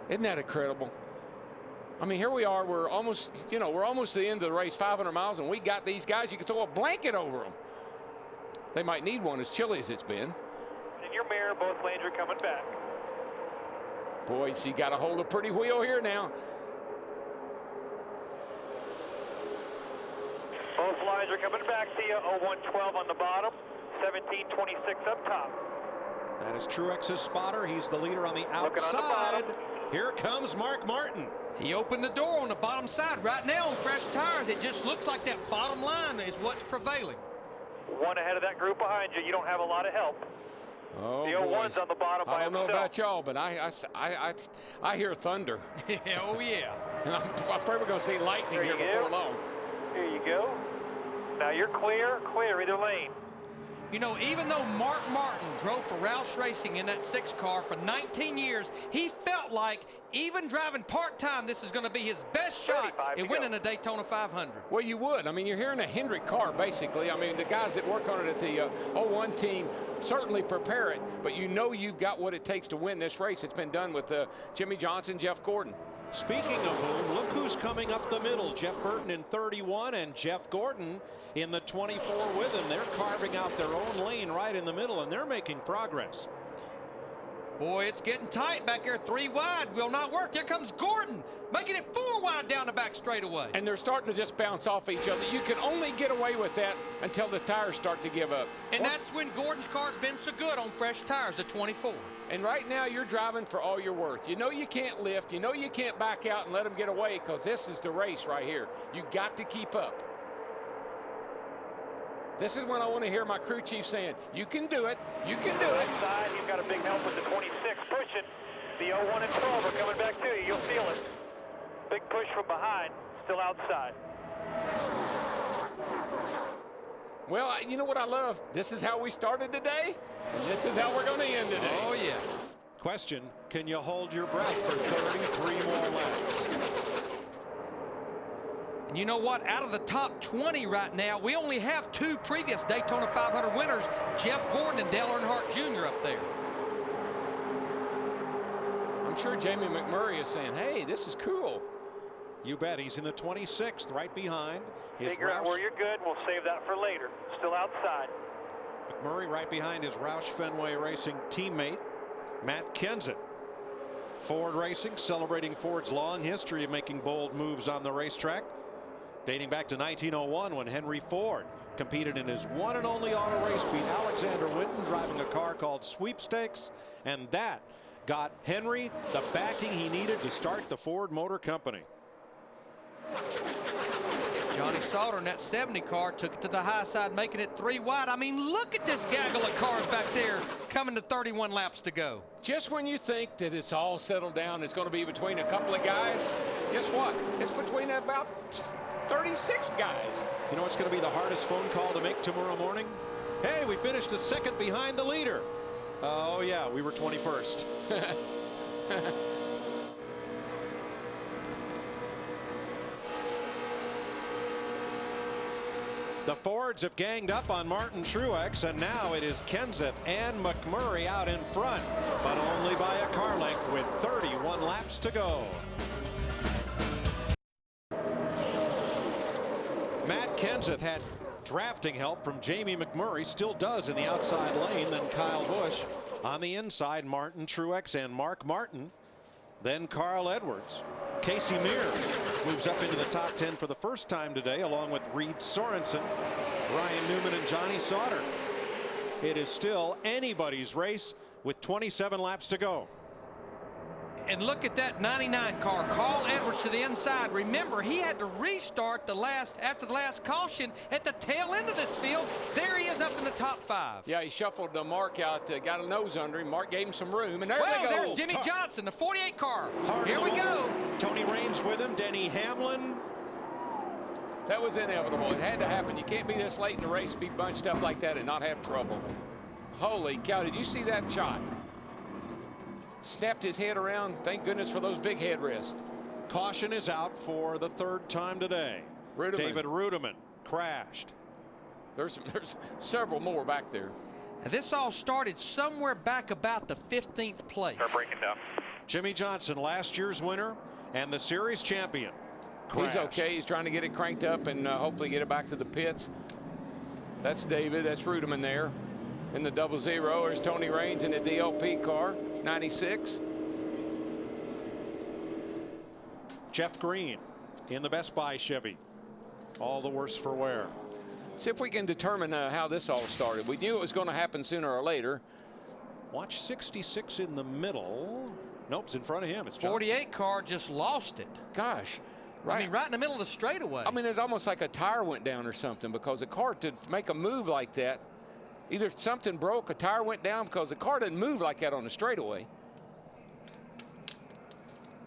Isn't that incredible? I mean, here we are. We're almost, we're almost to the end of the race, 500 miles, and we got these guys. You can throw a blanket over them. They might need one as chilly as it's been. In your mirror, both lanes are coming back. Boy, she got a hold of pretty wheel here now. Both lines are coming back to you. 0112 on the bottom, 1726 up top. That is Truex's spotter. He's the leader on the outside. Here comes Mark Martin. He opened the door on the bottom side. Right now on fresh tires, it just looks like that bottom line is what's prevailing. 1 ahead of that group behind you. You don't have a lot of help. Oh, the 01's on the bottom by I don't know himself. about y'all, but I hear thunder. Oh, yeah. And I'm afraid we're going to see lightning here before long. Here you go. Now you're clear either lane. You know, even though Mark Martin drove for Roush Racing in that 6 car for 19 years, he felt like even driving part-time, this is going to be his best shot in winning a Daytona 500. Well, you would. I mean, you're hearing a Hendrick car, basically. I mean, the guys that work on it at the 01 team certainly prepare it, but you know you've got what it takes to win this race. It's been done with Jimmy Johnson, Jeff Gordon. Speaking of whom, look who's coming up the middle. Jeff Burton in 31 and Jeff Gordon in the 24 with him. They're carving out their own lane right in the middle, and they're making progress. Boy, it's getting tight back there. 3 wide will not work. Here comes Gordon, making it 4 wide down the back straightaway. And they're starting to just bounce off each other. You can only get away with that until the tires start to give up. And that's when Gordon's car's been so good on fresh tires, the 24. And right now you're driving for all you're worth. You know you can't lift. You know you can't back out and let them get away, because this is the race right here. You got to keep up. This is when I want to hear my crew chief saying, you can do it, you can do it. Side, you've got a big help with the 26 pushing. The 01 and 12 are coming back to you. You'll feel it. Big push from behind, still outside. Well, you know what I love? This is how we started today, and this is how we're going to end today. Oh, yeah. Question, can you hold your breath for 33 more laps? And you know what? Out of the top 20 right now, we only have 2 previous Daytona 500 winners, Jeff Gordon and Dale Earnhardt Jr. up there. I'm sure Jamie McMurray is saying, hey, this is cool. You bet. He's in the 26th, right behind. Figure out where you're good. We'll save that for later. Still outside. McMurray right behind his Roush Fenway Racing teammate, Matt Kenseth. Ford Racing celebrating Ford's long history of making bold moves on the racetrack, dating back to 1901 when Henry Ford competed in his one and only auto race, beat Alexander Winton driving a car called Sweepstakes, and that got Henry the backing he needed to start the Ford Motor Company. Johnny Sauter in that 70 car took it to the high side, making it 3 wide. I mean, look at this gaggle of cars back there coming to 31 laps to go. Just when you think that it's all settled down, it's going to be between a couple of guys, guess what? It's between about 36 guys. You know what's going to be the hardest phone call to make tomorrow morning? Hey, we finished a second behind the leader. Oh, yeah, we were 21st. The Fords have ganged up on Martin Truex, and now it is Kenseth and McMurray out in front, but only by a car length with 31 laps to go. Matt Kenseth had drafting help from Jamie McMurray, still does in the outside lane, then Kyle Busch. On the inside, Martin Truex and Mark Martin, then Carl Edwards. Casey Mears moves up into the top 10 for the first time today, along with Reed Sorensen, Ryan Newman, and Johnny Sauter. It is still anybody's race with 27 laps to go. And look at that 99 car. Carl Edwards to the inside. Remember, he had to restart after the last caution at the tail end of this field. There he is up in the top 5. Yeah, he shuffled the Mark out, got a nose under him. Mark gave him some room, and there they go. There's Jimmy Johnson, the 48 car. Hard Here we go. Tony Raines with him, Denny Hamlin. That was inevitable. It had to happen. You can't be this late in the race, be bunched up like that and not have trouble. Holy cow, did you see that shot? Snapped his head around. Thank goodness for those big headrests. Caution is out for the 3rd time today. Rudiman. David Rudiman crashed. There's several more back there. And this all started somewhere back about the 15th place. Start breaking down. Jimmy Johnson, last year's winner and the series champion. Crashed. He's okay. He's trying to get it cranked up and hopefully get it back to the pits. That's David. That's Rudiman there in the 00. There's Tony Raines in the DLP car, 96. Jeff Green in the Best Buy Chevy. All the worse for wear. See if we can determine how this all started. We knew it was going to happen sooner or later. Watch 66 in the middle. Nope, it's in front of him. It's 48 car just lost it. Gosh. Right. I mean, right in the middle of the straightaway. I mean, it's almost like a tire went down or something, because a car, to make a move like that, either something broke, a tire went down, because the car doesn't move like that on the straightaway.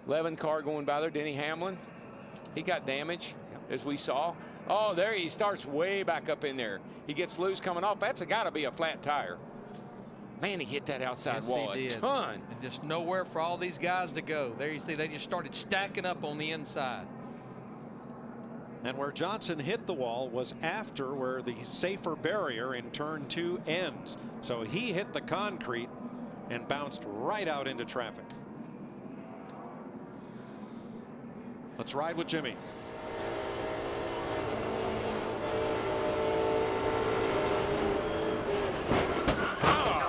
11 car going by there, Denny Hamlin. He got damage, as we saw. Oh, there he starts way back up in there. He gets loose coming off. That's got to be a flat tire. Man, he hit that outside wall a ton. And just nowhere for all these guys to go. There you see, they just started stacking up on the inside. And where Johnson hit the wall was after where the safer barrier in turn 2 ends. So he hit the concrete and bounced right out into traffic. Let's ride with Jimmy.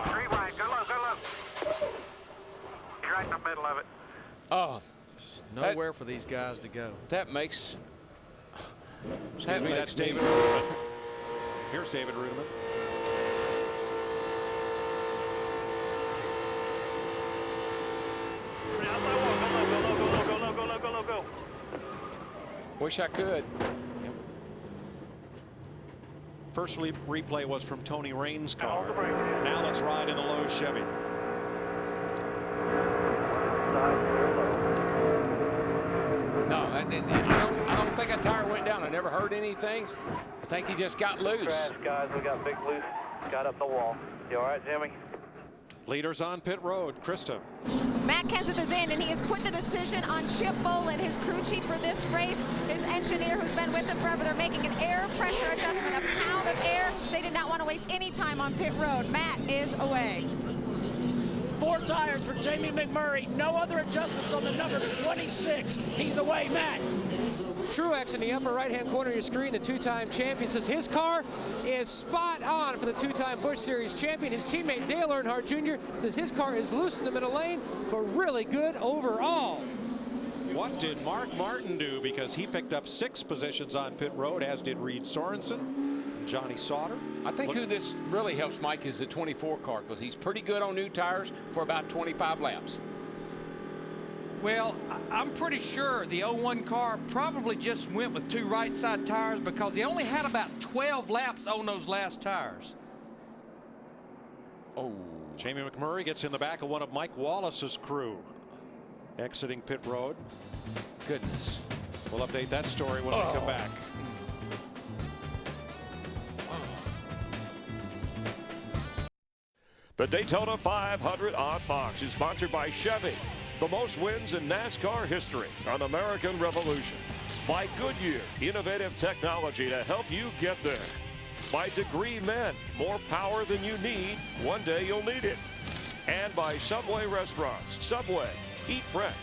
Straight right. Go low, go low. You're right in the middle of it. Oh, nowhere for these guys to go. That makes. Excuse me, that's David Rudiman. Here's David Rudiman. Go. Wish I could. First replay was from Tony Raines' car. Now let's ride in the low Chevy. No, I don't think a tire went down. I never heard anything. I think he just got loose. Crash, guys. We got big loose. Got up the wall. You all right, Jimmy? Leaders on pit road. Krista. Matt Kenseth is in, and he has put the decision on Chip Bolin, his crew chief for this race. His engineer, who's been with him forever, they're making an air pressure adjustment, a pound of air. They did not want to waste any time on pit road. Matt is away. 4 tires for Jamie McMurray. No other adjustments on the number 26. He's away, Matt. Truex in the upper right-hand corner of your screen, the 2-time champion, says his car is spot on for the 2-time Busch Series champion. His teammate Dale Earnhardt Jr. says his car is loose in the middle lane, but really good overall. What did Mark Martin do? Because he picked up 6 positions on pit road, as did Reed Sorensen, Johnny Sauter. I think who this really helps, Mike, is the 24 car, because he's pretty good on new tires for about 25 laps. Well, I'm pretty sure the 01 car probably just went with 2 right side tires, because he only had about 12 laps on those last tires. Oh, Jamie McMurray gets in the back of one of Mike Wallace's crew, exiting pit road. Goodness. We'll update that story when we come back. The Daytona 500 on Fox is sponsored by Chevy, the most wins in NASCAR history on American Revolution. By Goodyear, innovative technology to help you get there. By Degree Men, more power than you need, one day you'll need it. And by Subway Restaurants. Subway, eat fresh.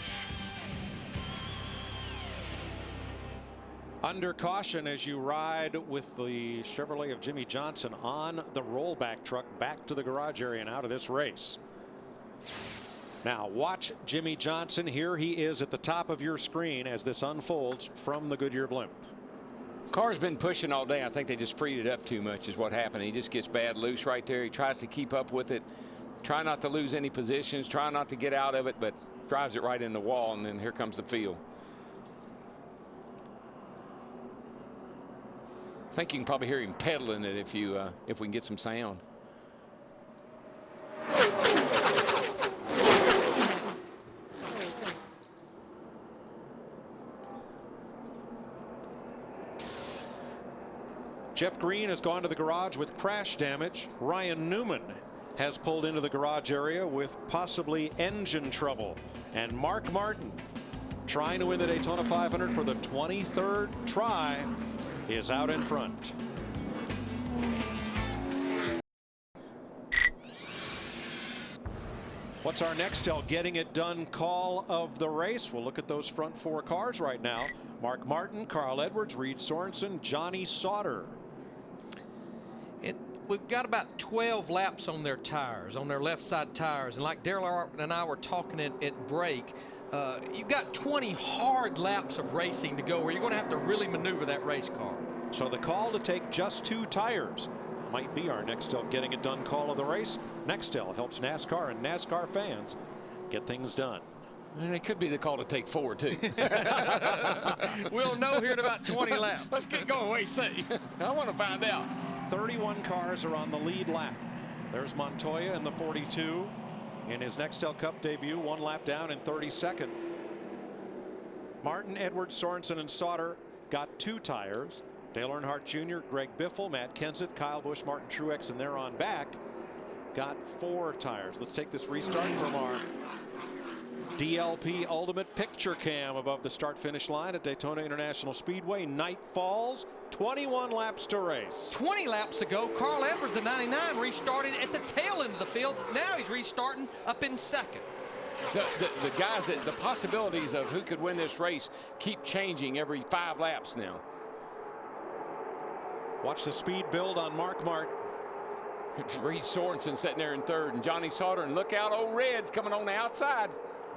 Under caution as you ride with the Chevrolet of Jimmy Johnson on the rollback truck back to the garage area and out of this race. Now watch Jimmy Johnson. Here he is at the top of your screen as this unfolds from the Goodyear blimp. Car's been pushing all day. I think they just freed it up too much is what happened. He just gets bad loose right there. He tries to keep up with it. Try not to lose any positions. Try not to get out of it, but drives it right in the wall, and then here comes the field. I think you can probably hear him pedaling it if we can get some sound. Jeff Green has gone to the garage with crash damage. Ryan Newman has pulled into the garage area with possibly engine trouble. And Mark Martin, trying to win the Daytona 500 for the 23rd try, is out in front. What's our Nextel getting it done call of the race? We'll look at those front 4 cars right now. Mark Martin, Carl Edwards, Reed Sorensen, Johnny Sauter. We've got about 12 laps on their tires, on their left side tires. And like Daryl and I were talking at break, you've got 20 hard laps of racing to go where you're going to have to really maneuver that race car. So the call to take just 2 tires might be our Nextel getting it done call of the race. Nextel helps NASCAR and NASCAR fans get things done. And it could be the call to take 4 too. We'll know here in about 20 laps. Let's get going. Wait, see. I want to find out. 31 cars are on the lead lap. There's Montoya in the 42 in his Nextel Cup debut, 1 lap down in 32nd. Martin, Edwards, Sorensen, and Sauter got 2 tires. Dale Earnhardt Jr., Greg Biffle, Matt Kenseth, Kyle Busch, Martin Truex, and they're on back. Got 4 tires. Let's take this restart from our DLP Ultimate Picture Cam above the start-finish line at Daytona International Speedway. Night falls. 21 laps to race. 20 laps ago, Carl Edwards at 99 restarted at the tail end of the field. Now he's restarting up in second. The guys, the possibilities of who could win this race keep changing every 5 laps now. Watch the speed build on Mark Martin. Reed Sorensen sitting there in 3rd, and Johnny Sauter, and look out, old Red's coming on the outside.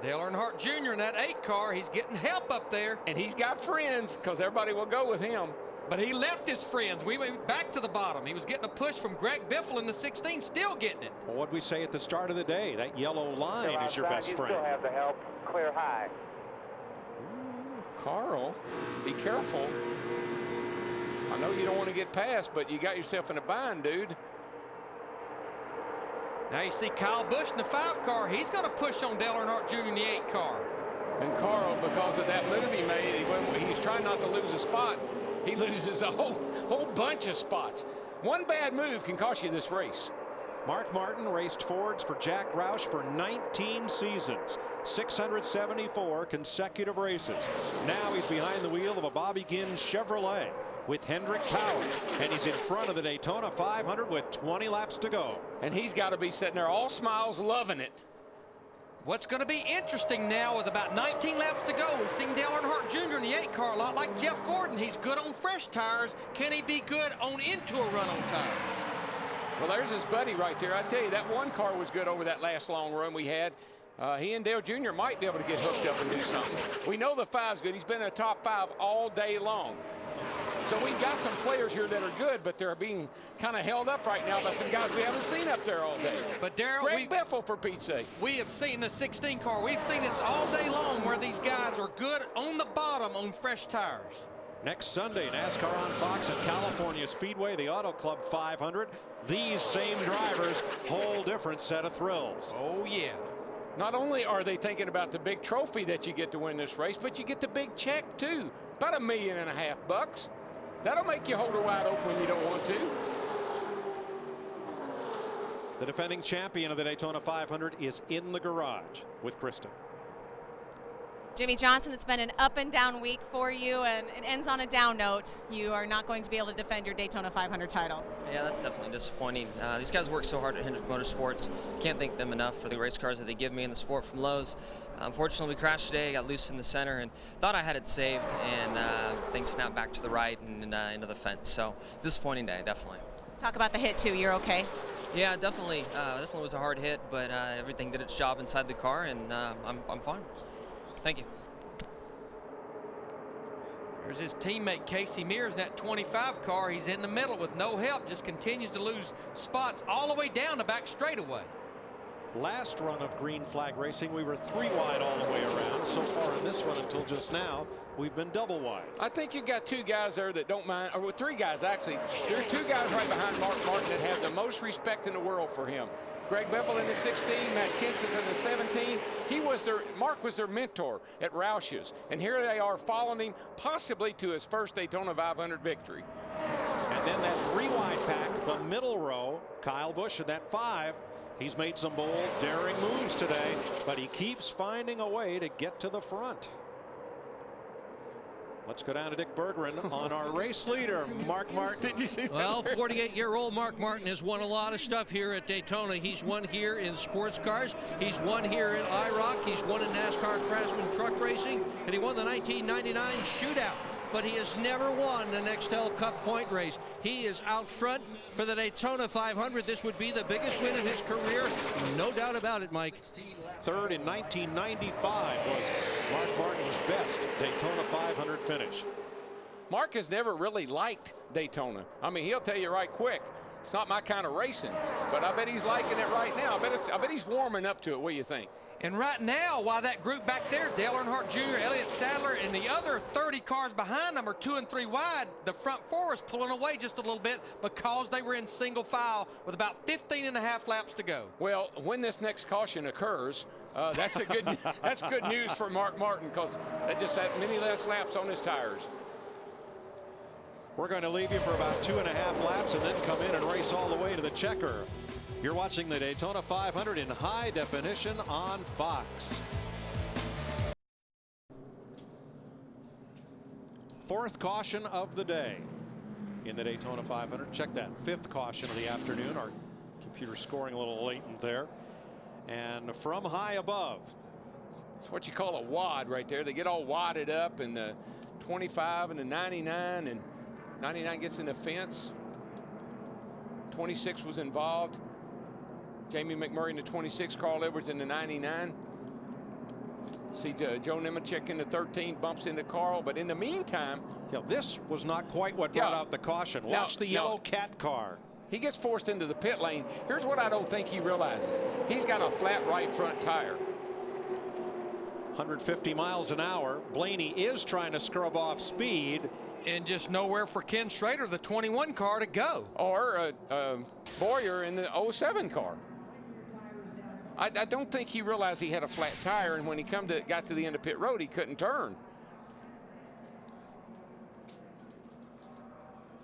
Dale Earnhardt Jr. in that 8 car, he's getting help up there. And he's got friends, because everybody will go with him. But he left his friends. We went back to the bottom. He was getting a push from Greg Biffle in the 16, still getting it. Well, what'd we say at the start of the day? That yellow line is your best friend. You still have the help. Clear high. Ooh, Carl, be careful. I know you don't want to get past, but you got yourself in a bind, dude. Now you see Kyle Busch in the 5 car. He's going to push on Dale Earnhardt Jr. in the 8 car. And Carl, because of that move he made, he's trying not to lose a spot. He loses a whole bunch of spots. One bad move can cost you this race. Mark Martin raced Fords for Jack Roush for 19 seasons, 674 consecutive races. Now he's behind the wheel of a Bobby Ginn Chevrolet with Hendrick Power, and he's in front of the Daytona 500 with 20 laps to go. And he's got to be sitting there all smiles, loving it. What's going to be interesting now with about 19 laps to go, we've seen Dale Earnhardt Jr. in the 8 car a lot like Jeff Gordon. He's good on fresh tires. Can he be good on into a run on tires? Well, there's his buddy right there. I tell you, that 1 car was good over that last long run we had. He and Dale Jr. might be able to get hooked up and do something. We know the 5's good. He's been in a top 5 all day long. So we've got some players here that are good, but they're being kind of held up right now by some guys we haven't seen up there all day. But Darryl, Greg Biffle, for Pete's sake. We have seen the 16 car. We've seen this all day long where these guys are good on the bottom on fresh tires. Next Sunday, NASCAR on Fox at California Speedway, the Auto Club 500. These same drivers, whole different set of thrills. Oh, yeah. Not only are they thinking about the big trophy that you get to win this race, but you get the big check, too. About $1.5 million bucks. That'll make you hold her wide open when you don't want to. The defending champion of the Daytona 500 is in the garage with Krista. Jimmy Johnson, it's been an up and down week for you, and it ends on a down note. You are not going to be able to defend your Daytona 500 title. Yeah, that's definitely disappointing. These guys work so hard at Hendrick Motorsports. Can't thank them enough for the race cars that they give me in the sport from Lowe's. Unfortunately, we crashed today. I got loose in the center and thought I had it saved, and things snapped back to the right and into the fence. So disappointing day, definitely. Talk about the hit too. You're okay? Yeah, definitely. Definitely was a hard hit, but everything did its job inside the car, and I'm fine. Thank you. There's his teammate Casey Mears in that 25 car. He's in the middle with no help, just continues to lose spots all the way down the back straightaway. last run of green flag racing, we were 3 wide all the way around. So far in this run until just now, we've been double wide. I think you got 2 guys there that don't mind, or 3 guys actually. There are 2 guys right behind Mark Martin that have the most respect in the world for him. Greg Biffle in the 16, Matt Kenseth in the 17. Mark was their mentor at Roush's, and here they are following him, possibly to his first Daytona 500 victory. And then that 3 wide pack, the middle row, Kyle Busch in that 5. He's made some bold, daring moves today, but he keeps finding a way to get to the front. Let's go down to Dick Berggren on our race leader, Mark Martin. Did you see that? Well, 48-year-old Mark Martin has won a lot of stuff here at Daytona. He's won here in sports cars. He's won here in IROC. He's won in NASCAR Craftsman truck racing. And he won the 1999 shootout. But he has never won the Nextel Cup point race. He is out front for the Daytona 500. This would be the biggest win of his career. No doubt about it, Mike. Third in 1995 was Mark Martin's best Daytona 500 finish. Mark has never really liked Daytona. I mean, he'll tell you right quick, it's not my kind of racing, but I bet he's liking it right now. I bet he's warming up to it. What do you think? And right now, while that group back there, Dale Earnhardt Jr., Elliott Sadler, and the other 30 cars behind them are 2 and 3 wide, the front 4 is pulling away just a little bit because they were in single file with about 15.5 laps to go. Well, when this next caution occurs, that's good news for Mark Martin, because that just had many less laps on his tires. We're going to leave you for about 2.5 laps and then come in and race all the way to the checker. You're watching the Daytona 500 in high definition on Fox. 4th caution of the day in the Daytona 500. Check that, 5th caution of the afternoon. Our computer scoring a little latent there. And from high above. It's what you call a wad right there. They get all wadded up, and the 25 and the 99, and 99 gets in the fence. 26 was involved. Jamie McMurray in the 26, Carl Edwards in the 99. See Joe Nemechek in the 13, bumps into Carl, but in the meantime, this was not quite what brought out the caution. Watch the yellow cat car. He gets forced into the pit lane. Here's what I don't think he realizes. He's got a flat right front tire. 150 miles an hour. Blaney is trying to scrub off speed. And just nowhere for Ken Schrader, the 21 car, to go. Or Boyer in the 07 car. I don't think he realized he had a flat tire, and when he got to the end of pit road, he couldn't turn.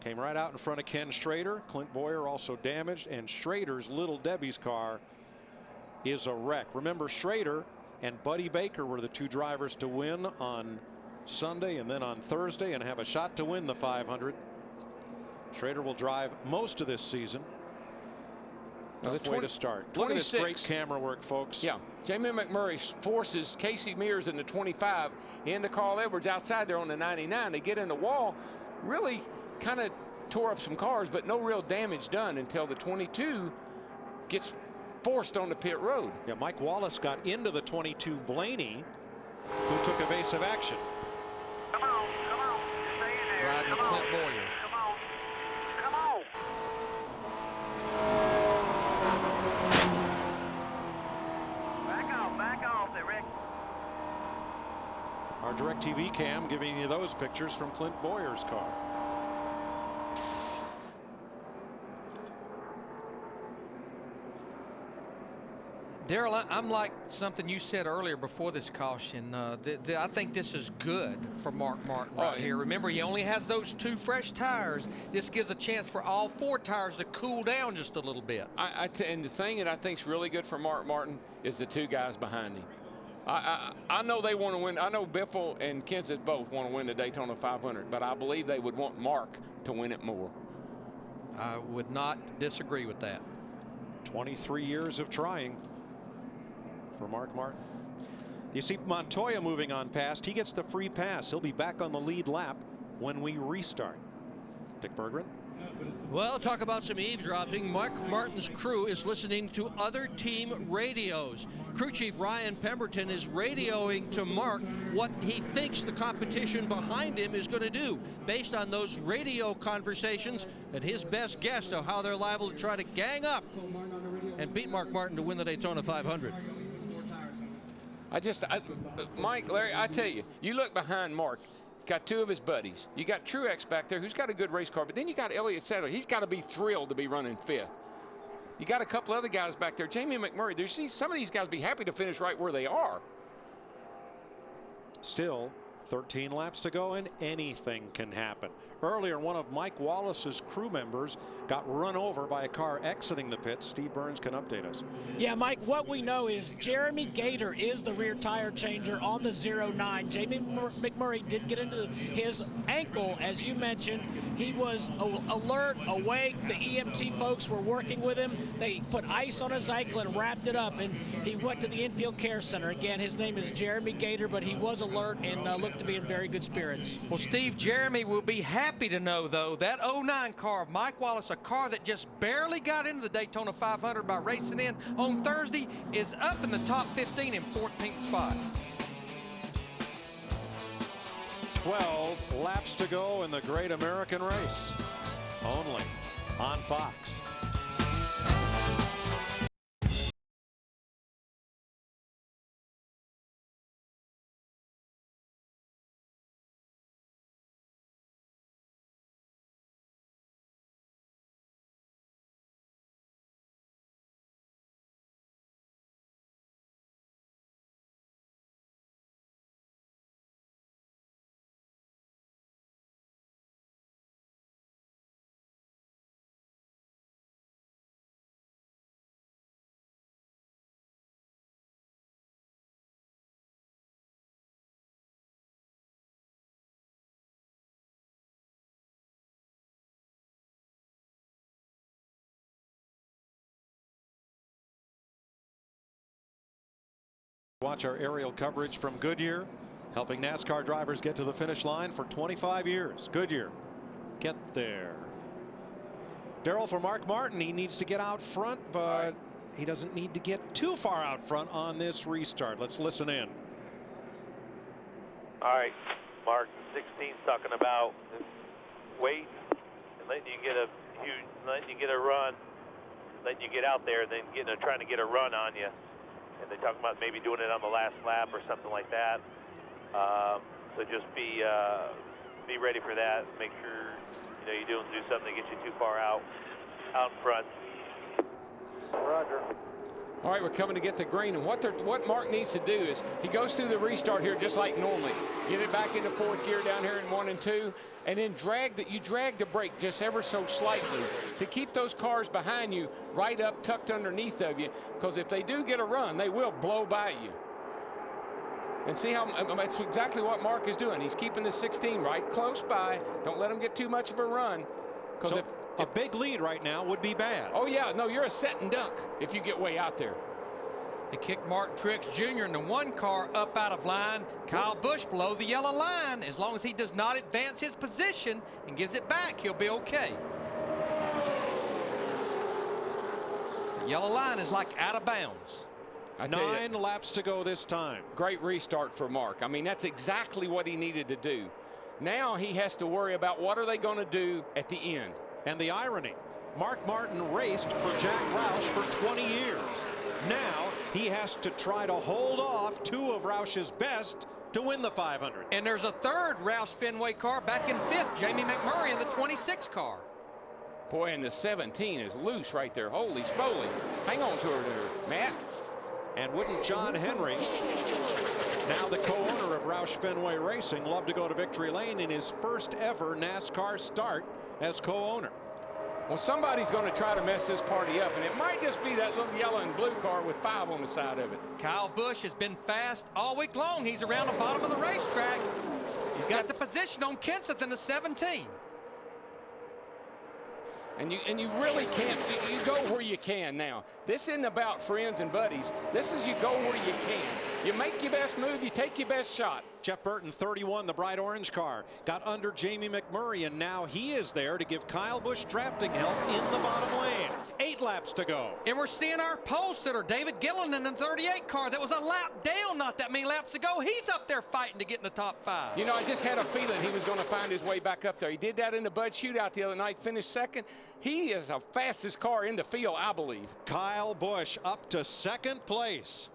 Came right out in front of Ken Schrader. Clint Boyer also damaged, and Schrader's Little Debbie's car is a wreck. Remember, Schrader and Buddy Baker were the 2 drivers to win on Sunday and then on Thursday and have a shot to win the 500. Schrader will drive most of this season. Tough way to start. Look at this great camera work, folks. Yeah, Jamie McMurray forces Casey Mears in the 25 into Carl Edwards outside there on the 99. They get in the wall, really kind of tore up some cars, but no real damage done until the 22 gets forced on the pit road. Yeah, Mike Wallace got into the 22 Blaney, who took evasive action. Come on, stay in there. Riding with Clint Boyer. Come on. Back off there, Rick. Our DirecTV cam giving you those pictures from Clint Boyer's car. Darrell, I'm like something you said earlier before this caution. I think this is good for Mark Martin right here. Remember, he only has those 2 fresh tires. This gives a chance for all 4 tires to cool down just a little bit. And the thing that I think is really good for Mark Martin is the 2 guys behind him. I know they want to win. I know Biffle and Kenseth both want to win the Daytona 500, but I believe they would want Mark to win it more. I would not disagree with that. 23 years of trying for Mark Martin. You see Montoya moving on past. He gets the free pass. He'll be back on the lead lap when we restart. Dick Berggren. Well, talk about some eavesdropping. Mark Martin's crew is listening to other team radios. Crew chief Ryan Pemberton is radioing to Mark what he thinks the competition behind him is going to do based on those radio conversations and his best guess of how they're liable to try to gang up and beat Mark Martin to win the Daytona 500. Mike, Larry, I tell you, you look behind Mark, got two of his buddies. You got Truex back there, who's got a good race car, but then you got Elliott Sadler. He's got to be thrilled to be running 5th. You got a couple other guys back there. Jamie McMurray, there's some of these guys be happy to finish right where they are. Still 13 laps to go, and anything can happen. Earlier, one of Mike Wallace's crew members got run over by a car exiting the pits. Steve Burns can update us. Yeah, Mike, what we know is Jeremy Gator is the rear tire changer on the 09. Jamie McMurray did get into his ankle, as you mentioned. He was alert, awake. The EMT folks were working with him. They put ice on his ankle and wrapped it up, and he went to the infield care center. Again, his name is Jeremy Gator, but he was alert and looked to be in very good spirits. Well, Steve, Jeremy will be happy to know, though, that 09 car of Mike Wallace, a car that just barely got into the Daytona 500 by racing in on Thursday, is up in the top 15 in 14th spot. 12 laps to go in the Great American Race, only on Fox. Watch our aerial coverage from Goodyear, helping NASCAR drivers get to the finish line for 25 years. Goodyear, get there. Darrell, for Mark Martin, he needs to get out front, but he doesn't need to get too far out front on this restart. Let's listen in. All right, Mark, 16's talking about wait and letting you get a run, letting you get out there, and then trying to get a run on you. And they talk about maybe doing it on the last lap or something like that. So just be ready for that. Make sure you don't do something to get you too far out in front. Roger. All right, we're coming to get the green, and what Mark needs to do is he goes through the restart here just like normally. Get it back into 4th gear down here in 1 and 2, and then drag the brake just ever so slightly to keep those cars behind you right up tucked underneath of you, because if they do get a run, they will blow by you. And see how that's exactly what Mark is doing. He's keeping the 16 right close by. Don't let him get too much of a run, because if a big lead right now would be bad. Oh, yeah. No, you're a set and dunk if you get way out there. They kicked Martin Truex Jr. in the 1 car up out of line. Kyle Busch below the yellow line. As long as he does not advance his position and gives it back, he'll be okay. The yellow line is like out of bounds. 9 laps to go this time. Great restart for Mark. I mean, that's exactly what he needed to do. Now he has to worry about what are they going to do at the end. And the irony, Mark Martin raced for Jack Roush for 20 years. Now he has to try to hold off 2 of Roush's best to win the 500. And there's a 3rd Roush Fenway car back in 5th, Jamie McMurray in the 26 car. Boy, and the 17 is loose right there. Holy smoly. Hang on to her there, Matt. And wouldn't John Henry, now the co-owner of Roush Fenway Racing, love to go to victory lane in his first ever NASCAR start as co-owner? Well, somebody's going to try to mess this party up, and it might just be that little yellow and blue car with 5 on the side of it. Kyle Busch has been fast all week long. He's around the bottom of the racetrack. He's got the position on Kenseth in the 17. And you really can't. You go where you can now. This isn't about friends and buddies. This is you go where you can. You make your best move, you take your best shot. Jeff Burton, 31, the bright orange car, got under Jamie McMurray, and now he is there to give Kyle Busch drafting help in the bottom lane. 8 laps to go. And we're seeing our pole sitter, David Gillen, in the 38 car that was a lap down not that many laps ago. He's up there fighting to get in the top 5. You know, I just had a feeling he was going to find his way back up there. He did that in the Bud Shootout the other night, finished second. He is the fastest car in the field, I believe. Kyle Busch up to second place.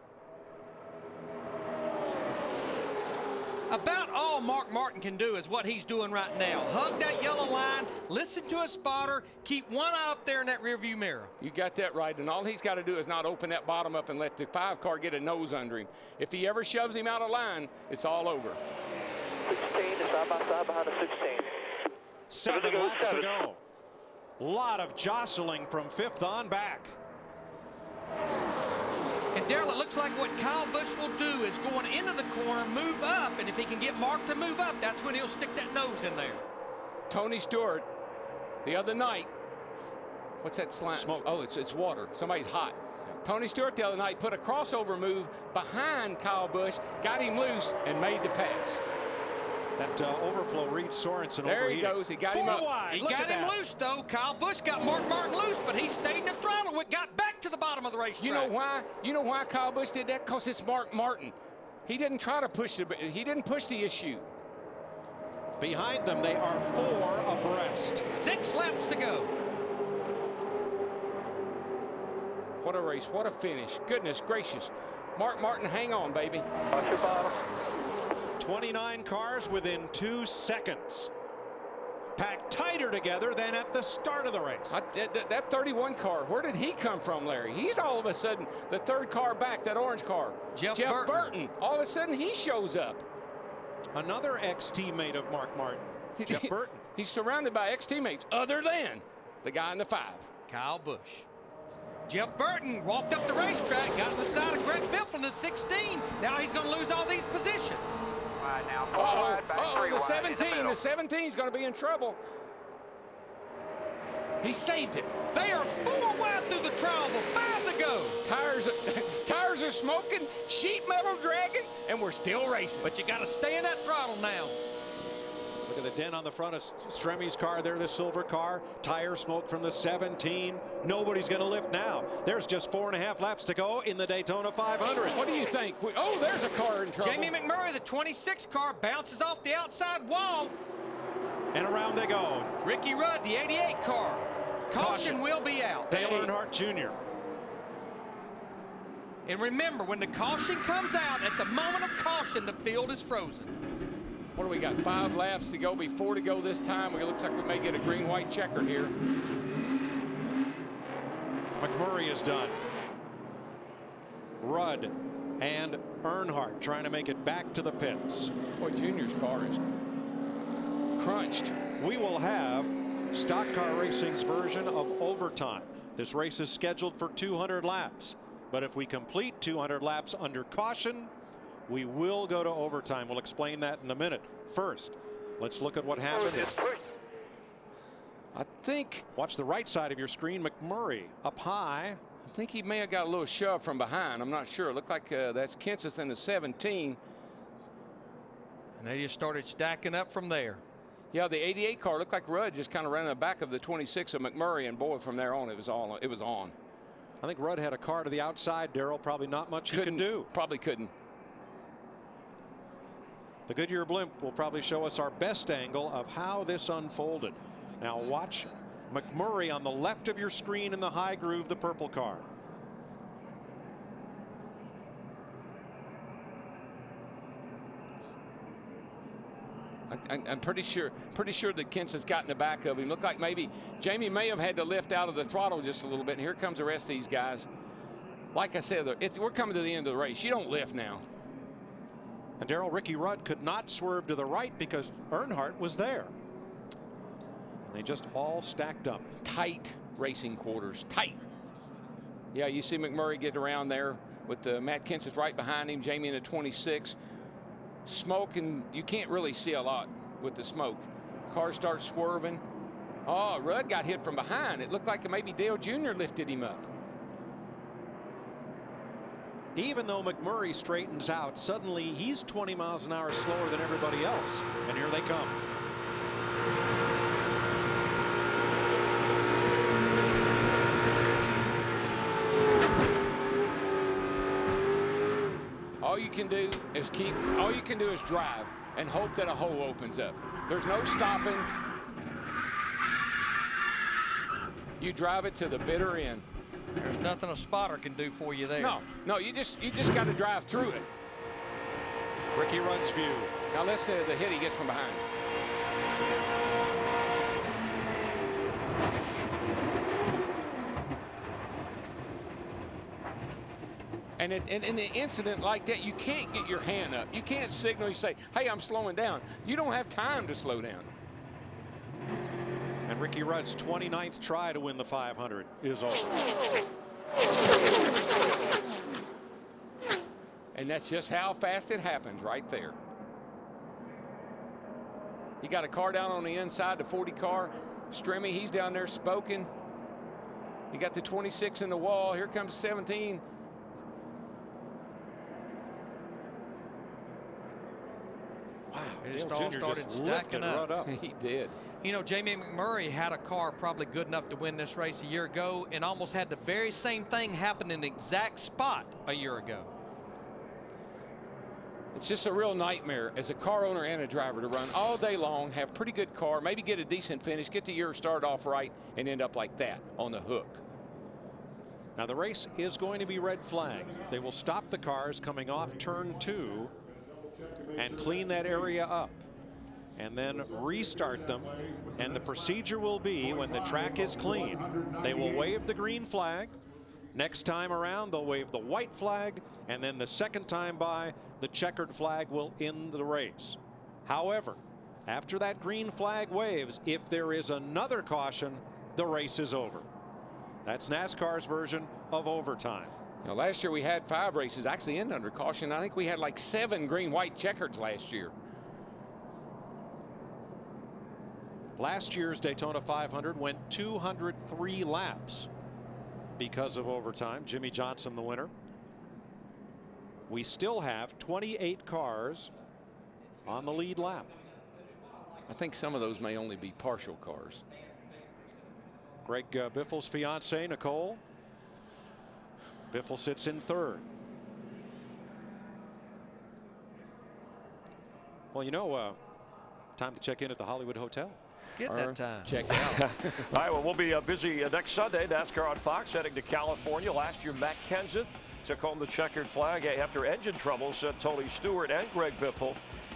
About all Mark Martin can do is what he's doing right now. Hug that yellow line, listen to a spotter, keep one eye up there in that rearview mirror. You got that right, and all he's got to do is not open that bottom up and let the 5 car get a nose under him. If he ever shoves him out of line, it's all over. 16 side by side behind the 16. 7 laps to go. A lot of jostling from 5th on back. And Darrell, it looks like what Kyle Busch will do is going into the corner, move up, and if he can get Mark to move up, that's when he'll stick that nose in there. Tony Stewart, the other night, what's that slime? Smoke. Oh, it's water. Somebody's hot. Tony Stewart the other night put a crossover move behind Kyle Busch, got him loose, and made the pass. That overflow reached Sorensen. There he goes. He got him up. Wide. He got him loose, though. Kyle Busch got Mark Martin loose, but he stayed in the throttle. It got back to the bottom of the racetrack. You know why? You know why Kyle Busch did that? Because it's Mark Martin. He didn't try to push it. He didn't push the issue. Behind them, they are 4 abreast. 6 laps to go. What a race. What a finish. Goodness gracious. Mark Martin, hang on, baby. Watch your bottom. 29 cars within 2 seconds. Packed tighter together than at the start of the race. That 31 car, where did he come from, Larry? He's all of a sudden the 3rd car back, that orange car. Jeff Burton. All of a sudden, he shows up. Another ex-teammate of Mark Martin, Jeff Burton. He's surrounded by ex-teammates other than the guy in the 5. Kyle Busch. Jeff Burton walked up the racetrack, got on the side of Greg Biffle in the 16. Now he's going to lose all these positions. Now, 4 wide, back 3 the wide 17. The 17 is going to be in trouble. He saved it. They are 4 wide through the trial with 5 to go. Tires are smoking, sheet metal dragging, and we're still racing. But you got to stay in that throttle now. Look at the dent on the front of Stremmy's car there, the silver car. Tire smoke from the 17. Nobody's going to lift now. There's just 4.5 laps to go in the Daytona 500. What do you think? Oh, there's a car in trouble. Jamie McMurray, the 26 car, bounces off the outside wall. And around they go. Ricky Rudd, the 88 car. Caution will be out. Dale Earnhardt Jr. And remember, when the caution comes out, at the moment of caution, the field is frozen. What do we got? 5 laps to go, 4 to go this time. It looks like we may get a green-white checker here. McMurray is done. Rudd and Earnhardt trying to make it back to the pits. Boy, Junior's car is crunched. We will have Stock Car Racing's version of overtime. This race is scheduled for 200 laps. But if we complete 200 laps under caution, we will go to overtime. We'll explain that in a minute. First, let's look at what happened. I think. Watch the right side of your screen. McMurray up high. I think he may have got a little shove from behind. I'm not sure. It looked like that's Kenseth in the 17. And they just started stacking up from there. Yeah, the 88 car looked like Rudd just kind of ran in the back of the 26 of McMurray, and boy, from there on, it was on. I think Rudd had a car to the outside, Darrell. Probably not much he can do. Probably couldn't. The Goodyear blimp will probably show us our best angle of how this unfolded. Now watch McMurray on the left of your screen in the high groove, the purple car. I'm pretty sure that Kenseth's got in the back of him. Looked like maybe Jamie may have had to lift out of the throttle just a little bit. And here comes the rest of these guys. Like I said, we're coming to the end of the race. You don't lift now. And Darrell, Ricky Rudd could not swerve to the right because Earnhardt was there. And they just all stacked up. Tight racing quarters, tight. Yeah, you see McMurray get around there with Matt Kenseth right behind him, Jamie in the 26. Smoke, and you can't really see a lot with the smoke. Car starts swerving. Oh, Rudd got hit from behind. It looked like maybe Dale Jr. lifted him up. Even though McMurray straightens out, suddenly he's 20 miles an hour slower than everybody else. And here they come. All you can do is drive and hope that a hole opens up. There's no stopping. You drive it to the bitter end. There's nothing a spotter can do for you there. No, you just got to drive through it. Ricky Rudd's view. Now listen to the hit he gets from behind. And in an incident like that, you can't get your hand up. You can't signal. You say, hey, I'm slowing down. You don't have time to slow down. And Ricky Rudd's 29th try to win the 500 is over. And that's just how fast it happens right there. You got a car down on the inside, the 40 car. Strimmy, he's down there spoken. You got the 26 in the wall. Here comes 17. Wow, it just all started stacking up. He did. You know, Jamie McMurray had a car probably good enough to win this race a year ago and almost had the very same thing happen in the exact spot a year ago. It's just a real nightmare as a car owner and a driver to run all day long, have pretty good car, maybe get a decent finish, get the year started off right, and end up like that on the hook. Now the race is going to be red flagged. They will stop the cars coming off turn 2 and clean that area up and then restart them. And the procedure will be when the track is clean, they will wave the green flag. Next time around, they'll wave the white flag, and then the second time by, the checkered flag will end the race. However, after that green flag waves, if there is another caution, the race is over. That's NASCAR's version of overtime. Now, last year we had 5 races actually end under caution. I think we had like 7 green-white checkers last year. Last year's Daytona 500 went 203 laps because of overtime. Jimmy Johnson the winner. We still have 28 cars on the lead lap. I think some of those may only be partial cars. Greg Biffle's fiance, Nicole. Biffle sits in 3rd. Well, you know, time to check in at the Hollywood Hotel. Get that time. Check it out. All right, well, we'll be busy next Sunday. NASCAR on Fox heading to California. Last year, Matt Kenseth took home the checkered flag after engine trouble sent Tony Stewart and Greg Biffle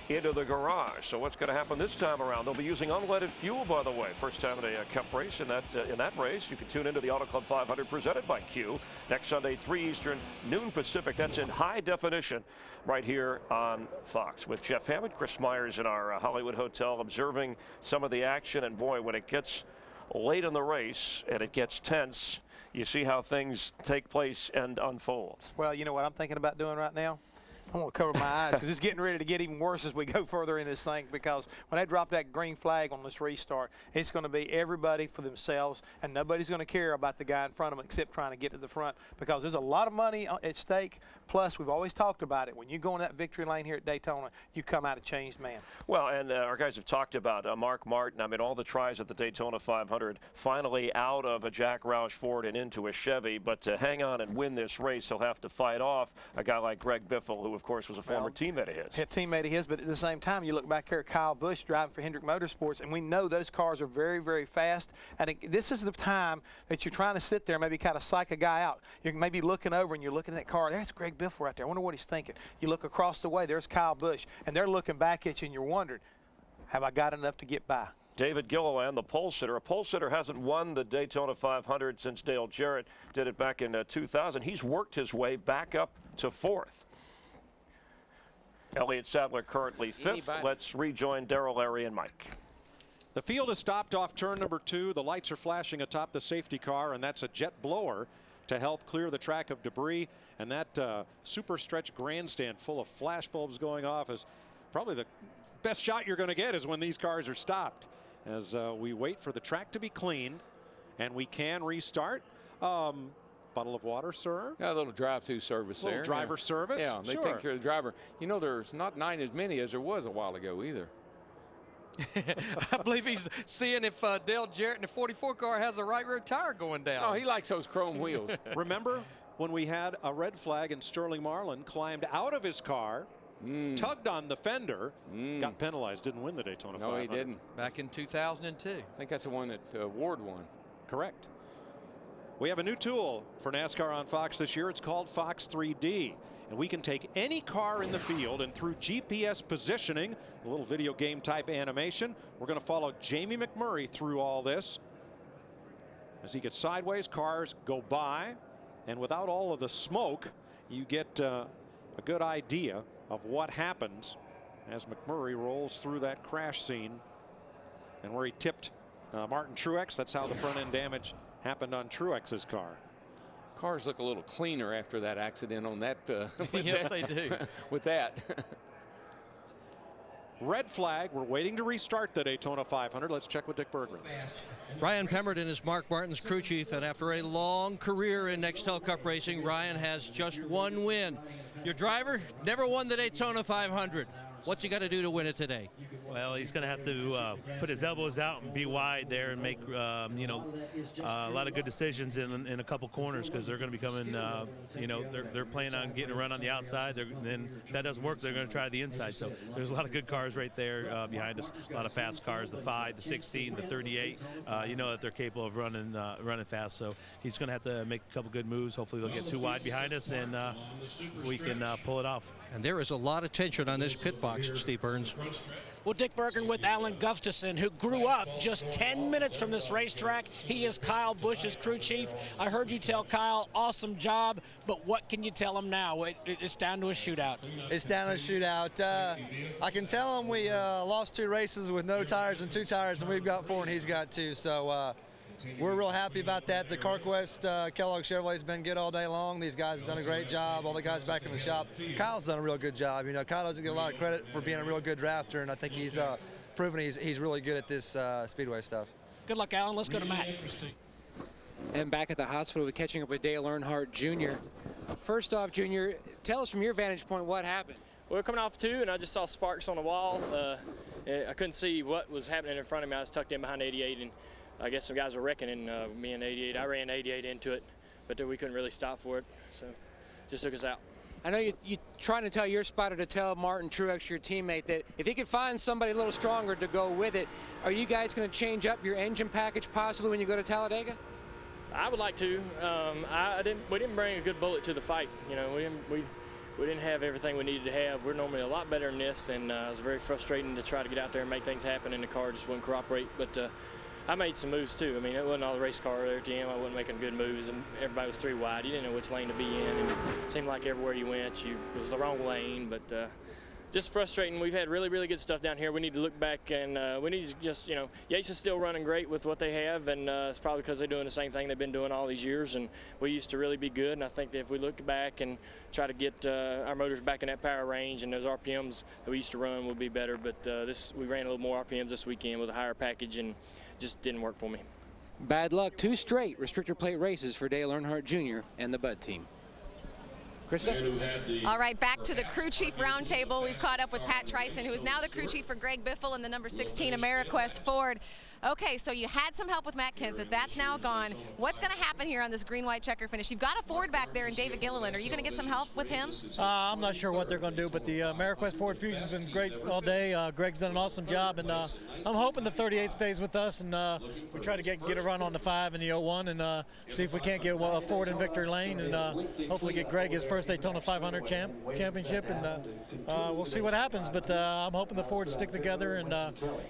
into the garage. So what's going to happen this time around? They'll be using unleaded fuel, by the way. First time in a Cup race. In that race, you can tune into the Auto Club 500 presented by Q next Sunday, 3 Eastern, noon Pacific. That's in high definition right here on Fox with Jeff Hammond, Chris Myers in our Hollywood Hotel observing some of the action. And boy, when it gets late in the race and it gets tense, you see how things take place and unfold. Well, you know what I'm thinking about doing right now? I want to cover my eyes because it's getting ready to get even worse as we go further in this thing, because when they drop that green flag on this restart, it's going to be everybody for themselves, and nobody's going to care about the guy in front of them except trying to get to the front, because there's a lot of money at stake. Plus, we've always talked about it. When you go in that victory lane here at Daytona, you come out a changed man. Well, and our guys have talked about Mark Martin. I mean, all the tries at the Daytona 500, finally out of a Jack Roush Ford and into a Chevy. But to hang on and win this race, he'll have to fight off a guy like Greg Biffle, who, of course, was a former teammate of his. A teammate of his, but at the same time, you look back here at Kyle Busch driving for Hendrick Motorsports, and we know those cars are very, very fast. And this is the time that you're trying to sit there and maybe kind of psych a guy out. You're maybe looking over and you're looking at that car. There's Greg Biffle right there. I wonder what he's thinking. You look across the way, there's Kyle Busch, and they're looking back at you, and you're wondering, have I got enough to get by? David Gilliland, the pole sitter. A pole sitter hasn't won the Daytona 500 since Dale Jarrett did it back in 2000. He's worked his way back up to 4th. Elliott Sadler currently 5th. Let's rejoin Darrell, Larry, and Mike. The field is stopped off turn number 2. The lights are flashing atop the safety car, and that's a jet blower to help clear the track of debris. And that super stretch grandstand full of flash bulbs going off is probably the best shot you're going to get, is when these cars are stopped, as we wait for the track to be cleaned and we can restart. Bottle of water, sir? Yeah, a little drive-through service there. Driver service? Yeah, they take care of the driver. You know, there's not 9 as many as there was a while ago either. I believe he's seeing if Dale Jarrett in the 44 car has a right rear tire going down. Oh, he likes those chrome wheels. Remember when we had a red flag and Sterling Marlin climbed out of his car, tugged on the fender, got penalized, didn't win the Daytona 500. No, he didn't. Back in 2002. I think that's the one that Ward won. Correct. We have a new tool for NASCAR on Fox this year. It's called Fox 3D. And we can take any car in the field, and through GPS positioning, a little video game type animation, we're going to follow Jamie McMurray through all this. As he gets sideways, cars go by, and without all of the smoke, you get a good idea of what happens as McMurray rolls through that crash scene and where he tipped Martin Truex. That's how the front end damage happened on Truex's car. Cars look a little cleaner after that accident on that. Yes, they do. With that. Red flag. We're waiting to restart the Daytona 500. Let's check with Dick Berggren. Ryan Pemberton is Mark Martin's crew chief, and after a long career in Nextel Cup racing, Ryan has just one win. Your driver never won the Daytona 500. What's he got to do to win it today? Well, he's going to have to put his elbows out and be wide there and make, you know, a lot of good decisions in a couple corners, because they're going to be coming, you know, they're planning on getting a run on the outside. Then if that doesn't work, they're going to try the inside. So there's a lot of good cars right there behind us, a lot of fast cars, the 5, the 16, the 38. You know that they're capable of running fast. So he's going to have to make a couple good moves. Hopefully they'll get too wide behind us, and we can pull it off. And there is a lot of tension on this pit box, Steve Burns. Well, Dick Berggren with Alan Gustafson, who grew up just 10 minutes from this racetrack. He is Kyle Busch's crew chief. I heard you tell Kyle, awesome job, but what can you tell him now? It's down to a shootout. It's down to a shootout. I can tell him we lost 2 races with no tires and 2 tires, and we've got 4 and he's got 2. So we're real happy about that. The CarQuest Kellogg Chevrolet has been good all day long. These guys have done a great job. All the guys back in the shop. Kyle's done a real good job. You know, Kyle doesn't get a lot of credit for being a real good drafter, and I think he's proven he's really good at this Speedway stuff. Good luck, Alan. Let's go to Matt. And back at the hospital, we're catching up with Dale Earnhardt Jr. First off, Jr., tell us from your vantage point what happened. We were coming off 2, and I just saw sparks on the wall. I couldn't see what was happening in front of me. I was tucked in behind 88, and I guess some guys were wrecking in me and 88. I ran 88 into it, but we couldn't really stop for it, so just took us out. I know you're trying to tell your spotter to tell Martin Truex, your teammate, that if he could find somebody a little stronger to go with it, are you guys going to change up your engine package possibly when you go to Talladega? I would like to. We didn't bring a good bullet to the fight. You know, we didn't have everything we needed to have. We're normally a lot better than this, and it was very frustrating to try to get out there and make things happen, and the car just wouldn't cooperate. But I made some moves too. I mean, it wasn't all the race car there at the end. I wasn't making good moves, and everybody was 3 wide. You didn't know which lane to be in, and it seemed like everywhere you went, it was the wrong lane. But just frustrating. We've had really, really good stuff down here. We need to look back, and we need to just, you know, Yates is still running great with what they have, and it's probably because they're doing the same thing they've been doing all these years, and we used to really be good. And I think that if we look back and try to get our motors back in that power range, and those RPMs that we used to run would be better. But we ran a little more RPMs this weekend with a higher package, and just didn't work for me. Bad luck. 2 straight restrictor plate races for Dale Earnhardt Jr. and the Bud team. Krista? All right, back to the crew chief roundtable. We've caught up with Pat Tryson, who is now the crew chief for Greg Biffle and the number 16 AmeriQuest Ford. Okay, so you had some help with Matt Kenseth. That's now gone. What's going to happen here on this green-white checker finish? You've got a Ford back there in David Gilliland. Are you going to get some help with him? I'm not sure what they're going to do, but the AmeriQuest Ford Fusion's been great all day. Greg's done an awesome job, and I'm hoping the 38 stays with us, and we try to get a run on the 5 and the 01, and see if we can't get a Ford in victory lane, and hopefully get Greg his first Daytona 500 championship, and we'll see what happens. But I'm hoping the Fords stick together, and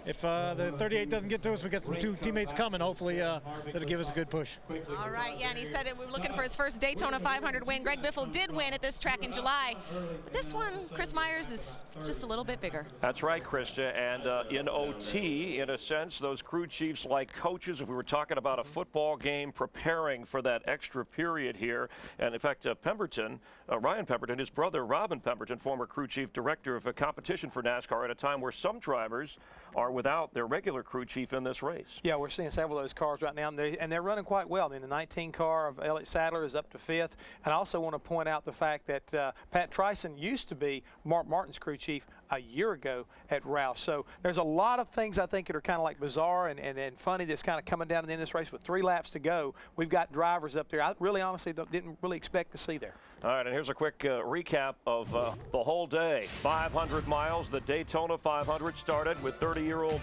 if the 38 doesn't get to us, we got some 2 teammates coming. Hopefully that'll give us a good push. All right, yeah, and he said we were looking for his first Daytona 500 win. Greg Biffle did win at this track in July, but this one, Chris Myers, is just a little bit bigger. That's right, Krista, and in OT, in a sense, those crew chiefs like coaches. If we were talking about a football game, preparing for that extra period here, and in fact, Ryan Pemberton, his brother Robin Pemberton, former crew chief director of a competition for NASCAR at a time where some drivers are without their regular crew chief in this race. Yeah, we're seeing several of those cars right now, and they're running quite well. I mean, the 19 car of Elliott Sadler is up to 5th. And I also want to point out the fact that Pat Trison used to be Mark Martin's crew chief a year ago at Rouse. So there's a lot of things I think that are kind of like bizarre and funny that's kind of coming down to the end of this race with 3 laps to go. We've got drivers up there I really honestly didn't really expect to see there. All right, and here's a quick recap of the whole day. 500 miles. The Daytona 500 started with 30-year-old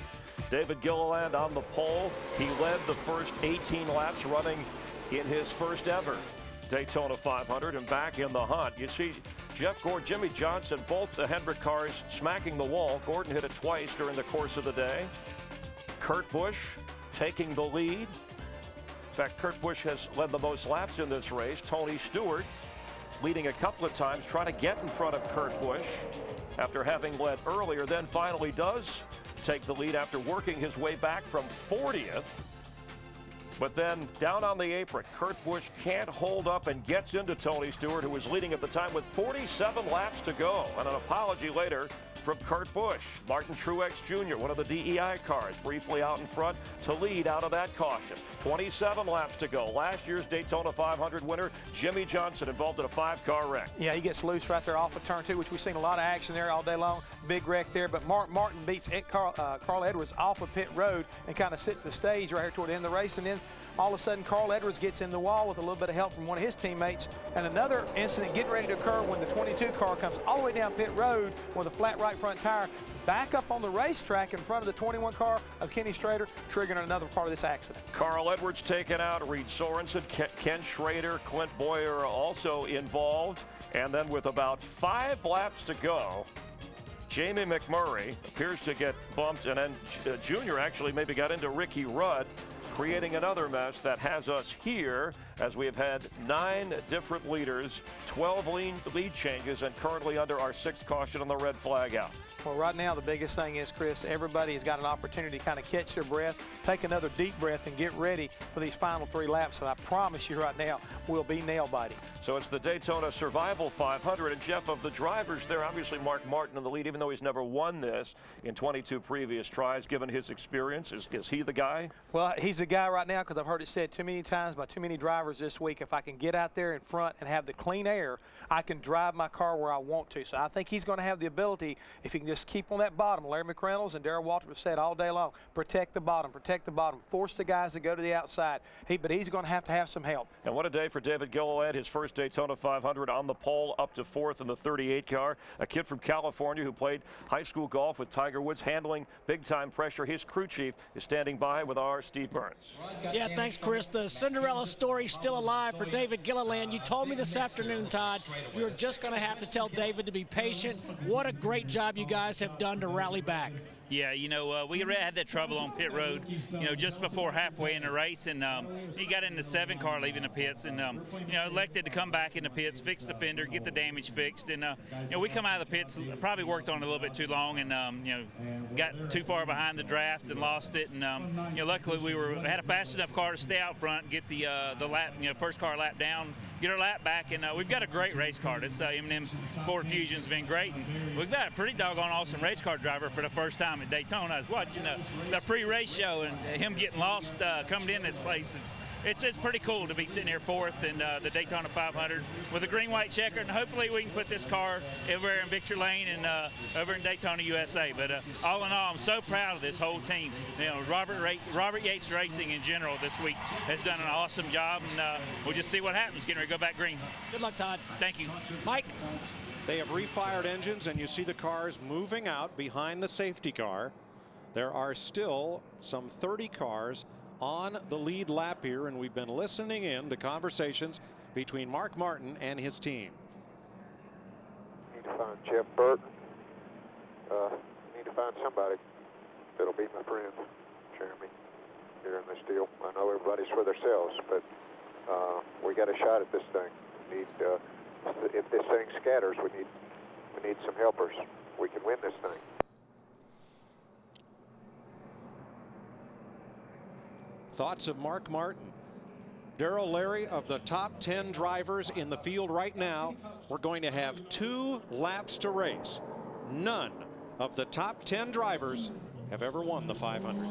David Gilliland on the pole. He led the first 18 laps, running in his first ever Daytona 500 and back in the hunt. You see Jeff Gordon, Jimmy Johnson, both the Hendrick cars smacking the wall. Gordon hit it twice during the course of the day. Kurt Busch taking the lead. In fact, Kurt Busch has led the most laps in this race. Tony Stewart leading a couple of times, trying to get in front of Kurt Busch after having led earlier, then finally does take the lead after working his way back from 40th. But then down on the apron, Kurt Busch can't hold up and gets into Tony Stewart, who was leading at the time with 47 laps to go. And an apology later from Kurt Busch. Martin Truex Jr., one of the DEI cars, briefly out in front to lead out of that caution. 27 laps to go. Last year's Daytona 500 winner, Jimmy Johnson, involved in a 5-car wreck. Yeah, he gets loose right there off of turn 2, which we've seen a lot of action there all day long. Big wreck there, but Martin beats Carl Edwards off of pit road and kind of sits the stage right here toward the end of the race. And then all of a sudden, Carl Edwards gets in the wall with a little bit of help from one of his teammates. And another incident getting ready to occur when the 22 car comes all the way down pit road with a flat right front tire, back up on the racetrack in front of the 21 car of Kenny Schrader, triggering another part of this accident. Carl Edwards taken out, Reed Sorensen, Ken Schrader, Clint Boyer also involved. And then with about 5 laps to go, Jamie McMurray appears to get bumped, and then Junior actually maybe got into Ricky Rudd, creating another mess that has us here as we have had 9 different leaders, 12 lead changes, and currently under our 6th caution on the red flag out. Well, right now the biggest thing is, Chris, everybody has got an opportunity to kind of catch their breath, take another deep breath, and get ready for these final 3 laps. And I promise you right now, we'll be nail-biting. So it's the Daytona Survival 500, and Jeff, of the drivers there, obviously Mark Martin in the lead, even though he's never won this in 22 previous tries, given his experience. Is he the guy? Well, he's the guy right now, because I've heard it said too many times by too many drivers this week, if I can get out there in front and have the clean air, I can drive my car where I want to. So I think he's going to have the ability, if he can just keep on that bottom. Larry McReynolds and Darrell Waltrip have said all day long, protect the bottom, force the guys to go to the outside. But he's going to have some help. And what a day for David Gilliland, his first Daytona 500 on the pole, up to 4th in the 38 car. A kid from California who played high school golf with Tiger Woods, handling big-time pressure. His crew chief is standing by with our Steve Burns. Yeah, thanks, Chris. The Cinderella story still alive for David Gilliland. You told me this afternoon, Todd, we were just going to have to tell David to be patient. What a great job you guys have done to rally back. Yeah, we had that trouble on pit road, just before halfway in the race, and he got in the 7 car leaving the pits, and elected to come back in the pits, fix the fender, get the damage fixed, and we come out of the pits, probably worked on it a little bit too long, and got too far behind the draft and lost it, and luckily we had a fast enough car to stay out front, get the lap, first car lap down, get our lap back, and we've got a great race car. This M&M's Ford Fusion's been great, and we've got a pretty doggone awesome race car driver for the first time at Daytona. I was watching the pre-race show, and him getting lost coming in this place. It's pretty cool to be sitting here 4th in the Daytona 500 with a green-white checker, and hopefully we can put this car over in Victory Lane and over in Daytona, USA. But all in all, I'm so proud of this whole team. Robert Yates Racing in general this week has done an awesome job, and we'll just see what happens. Getting ready to go back green. Good luck, Todd. Thank you. Mike? They have refired engines, and you see the cars moving out behind the safety car. There are still some 30 cars on the lead lap here, and we've been listening in to conversations between Mark Martin and his team. Need to find Jeff Burke. Need to find somebody that'll be my friend, Jeremy, here in this deal. I know everybody's for themselves, but we got a shot at this thing. We need, if this thing scatters, we need some helpers. We can win this thing. Thoughts of Mark Martin. Darrell, Larry, of the top 10 drivers in the field right now, we're going to have 2 laps to race. None of the top 10 drivers have ever won the 500.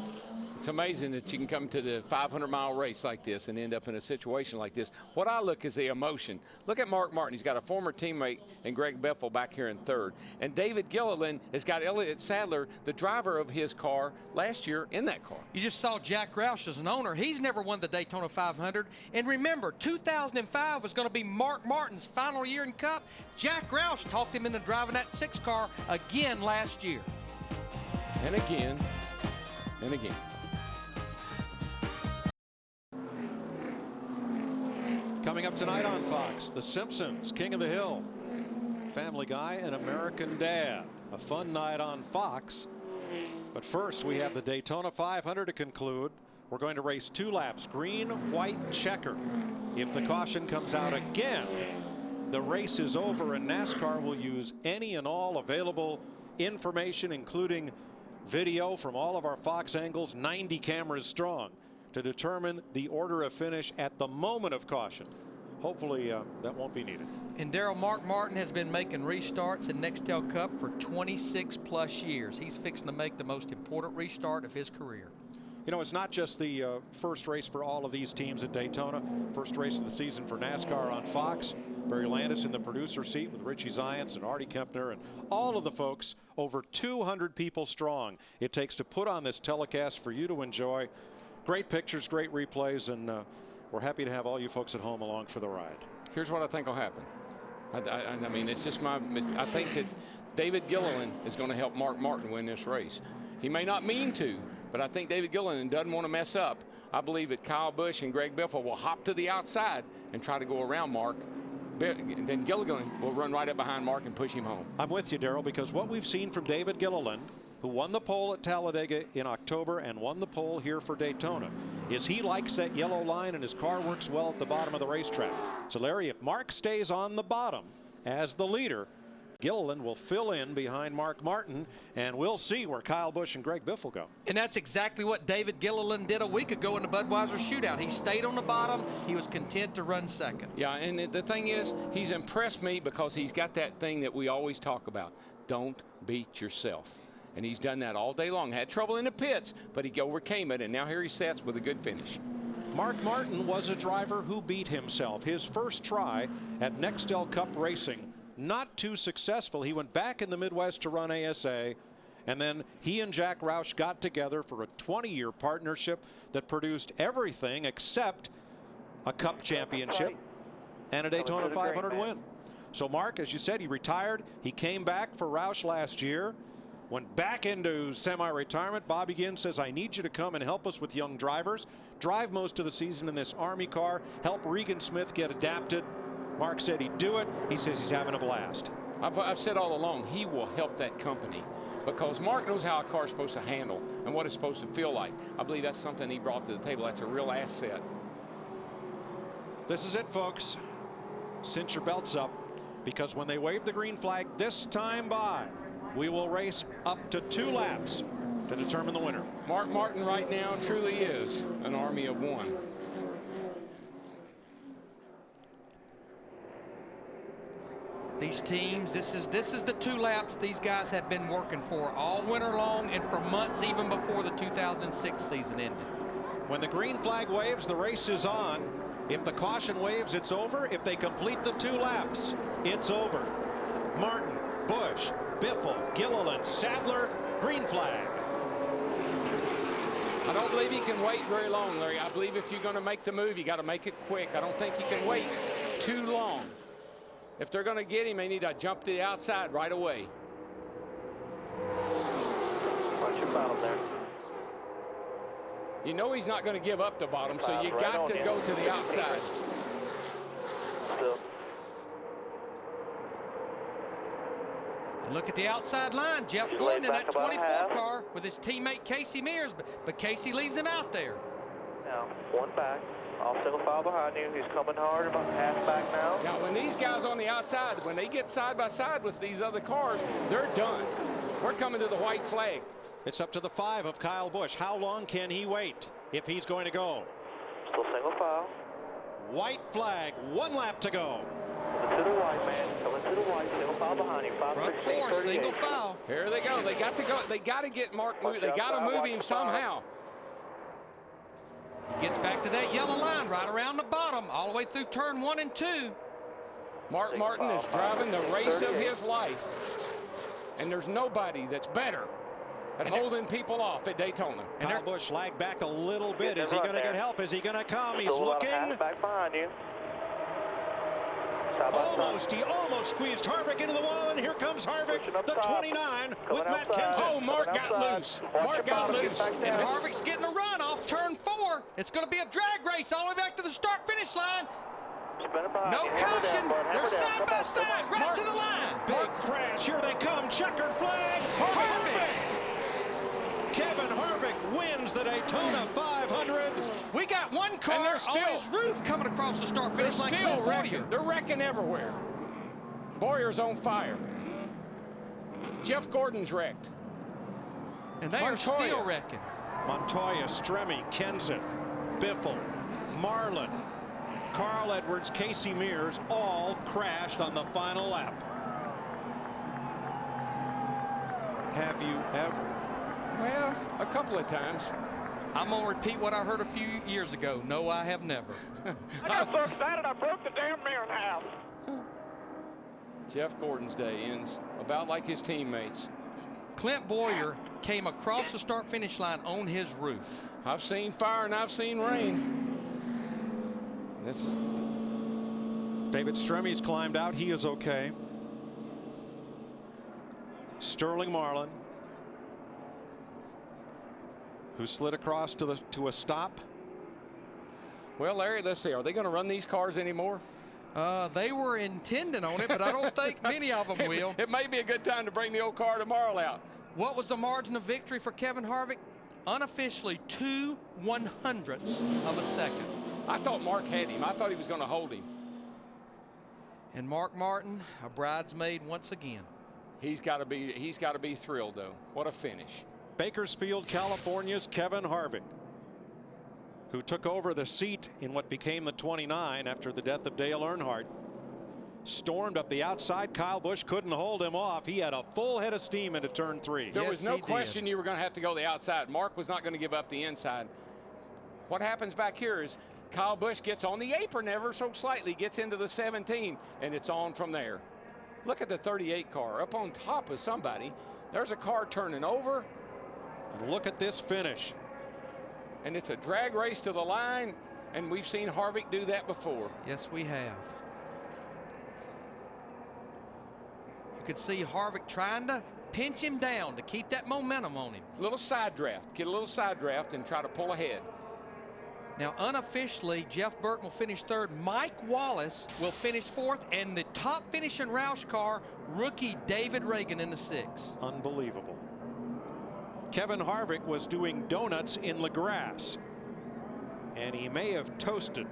It's amazing that you can come to the 500-mile race like this and end up in a situation like this. What I look is the emotion. Look at Mark Martin. He's got a former teammate and Greg Biffle back here in third. And David Gilliland has got Elliott Sadler, the driver of his car, last year in that car. You just saw Jack Roush as an owner. He's never won the Daytona 500. And remember, 2005 was going to be Mark Martin's final year in Cup. Jack Roush talked him into driving that 6 car again last year. And again, and again. Coming up tonight on Fox, The Simpsons, King of the Hill, Family Guy, and American Dad. A fun night on Fox. But first, we have the Daytona 500 to conclude. We're going to race 2 laps, green, white, checker. If the caution comes out again, the race is over, and NASCAR will use any and all available information, including video from all of our Fox angles, 90 cameras strong, to determine the order of finish at the moment of caution. Hopefully that won't be needed. And Darrell, Mark Martin has been making restarts in Nextel Cup for 26+ years. He's fixing to make the most important restart of his career. You know, it's not just the first race for all of these teams at Daytona. First race of the season for NASCAR on Fox. Barry Landis in the producer seat with Richie Zients and Artie Kempner and all of the folks, over 200 people strong it takes to put on this telecast for you to enjoy. Great pictures, great replays, and we're happy to have all you folks at home along for the ride. Here's what I think will happen. I mean, it's just I think that David Gilliland is going to help Mark Martin win this race. He may not mean to, but I think David Gilliland doesn't want to mess up. I believe that Kyle Busch and Greg Biffle will hop to the outside and try to go around Mark. Then Gilliland will run right up behind Mark and push him home. I'm with you, Darrell, because what we've seen from David Gilliland, who won the pole at Talladega in October and won the pole here for Daytona, is he likes that yellow line and his car works well at the bottom of the racetrack. So, Larry, if Mark stays on the bottom as the leader, Gilliland will fill in behind Mark Martin, and we'll see where Kyle Busch and Greg Biffle go. And that's exactly what David Gilliland did a week ago in the Budweiser shootout. He stayed on the bottom. He was content to run second. Yeah, and the thing is, he's impressed me because he's got that thing that we always talk about. Don't beat yourself. And he's done that all day long. Had trouble in the pits, but he overcame it, and now here he sits with a good finish. Mark Martin was a driver who beat himself. His first try at Nextel Cup Racing, not too successful. He went back in the Midwest to run ASA, and then he and Jack Roush got together for a 20-year partnership that produced everything except a Cup championship and a Daytona 500 win. So Mark, as you said, he retired. He came back for Roush last year, went back into semi-retirement. Bobby Ginn says, I need you to come and help us with young drivers, drive most of the season in this Army car, help Regan Smith get adapted. Mark said he'd do it. He says he's having a blast. I've said all along, he will help that company because Mark knows how a car is supposed to handle and what it's supposed to feel like. I believe that's something he brought to the table. That's a real asset. This is it, folks. Cinch your belts up, because when they wave the green flag this time by, we will race up to 2 laps to determine the winner. Mark Martin right now truly is an army of one. These teams, this is the 2 laps these guys have been working for all winter long and for months even before the 2006 season ended. When the green flag waves, the race is on. If the caution waves, it's over. If they complete the 2 laps, it's over. Martin, Busch, Biffle, Gilliland, Sadler, green flag. I don't believe he can wait very long, Larry. I believe if you're going to make the move, you got to make it quick. I don't think he can wait too long. If they're going to get him, they need to jump to the outside right away. Watch your bottom there. You know he's not going to give up the bottom, so you got to go to the outside. Still. And look at the outside line. Jeff Gordon in that 24 car with his teammate Casey Mears, but Casey leaves him out there. Now, 1 back. All single file behind you. He's coming hard, about half back now. Now, when these guys on the outside, when they get side by side with these other cars, they're done. We're coming to the white flag. It's up to the 5 of Kyle Busch. How long can he wait if he's going to go? Still single file. White flag, 1 lap to go. To the white man. Coming to the white, single file behind you. Front four, single file. Here they go. They got to go. They got to get Mark moved. They got to move him somehow. He gets back to that yellow line right around the bottom, all the way through turn 1 and 2. Mark Martin is driving the race of his life. And there's nobody that's better at holding people off at Daytona. And Kyle Busch lagged back a little bit. Is he going to get help? Is he going to come? He's looking. Back behind you. He almost squeezed Harvick into the wall, and here comes Harvick, the 29, with Matt Kenseth. Oh, Mark got loose. Mark got loose. And Harvick's getting a run off turn 4. It's going to be a drag race all the way back to the start-finish line. No caution. They're side by side, right to the line. Big crash. Here they come. Checkered flag. Harvick. Kevin Harvick wins the Daytona 500. We got one car on his roof coming across the start-finish line. Still wrecking. They're wrecking everywhere. Boyer's on fire. Jeff Gordon's wrecked. And they are still wrecking. Montoya, Stremme, Kenseth, Biffle, Marlin, Carl Edwards, Casey Mears all crashed on the final lap. Have you ever? Well, a couple of times. I'm going to repeat what I heard a few years ago. No, I have never. I got so excited I broke the damn mirror in half. Jeff Gordon's day ends about like his teammates. Clint Bowyer came across the start-finish line on his roof. I've seen fire and I've seen rain. David Stremme's climbed out. He is okay. Sterling Marlin, who slid across to a stop. Well, Larry, let's see. Are they going to run these cars anymore? They were intending on it, but I don't think many of them will. It may be a good time to bring the old car tomorrow out. What was the margin of victory for Kevin Harvick? Unofficially 2/100ths of a second. I thought Mark had him. I thought he was going to hold him. And Mark Martin, a bridesmaid once again. He's got to be thrilled, though. What a finish. Bakersfield, California's Kevin Harvick, who took over the seat in what became the 29 after the death of Dale Earnhardt, stormed up the outside. Kyle Busch couldn't hold him off. He had a full head of steam into turn 3. There was no question you were going to have to go the outside. Mark was not going to give up the inside. What happens back here is Kyle Busch gets on the apron ever so slightly, gets into the 17, and it's on from there. Look at the 38 car up on top of somebody. There's a car turning over. And look at this finish. And it's a drag race to the line, and we've seen Harvick do that before. Yes, we have. You could see Harvick trying to pinch him down to keep that momentum on him. A little side draft. Get a little side draft and try to pull ahead. Now, unofficially, Jeff Burton will finish 3rd. Mike Wallace will finish 4th. And the top finishing Roush car, rookie David Reagan in the 6th. Unbelievable. Kevin Harvick was doing donuts in the grass, and he may have toasted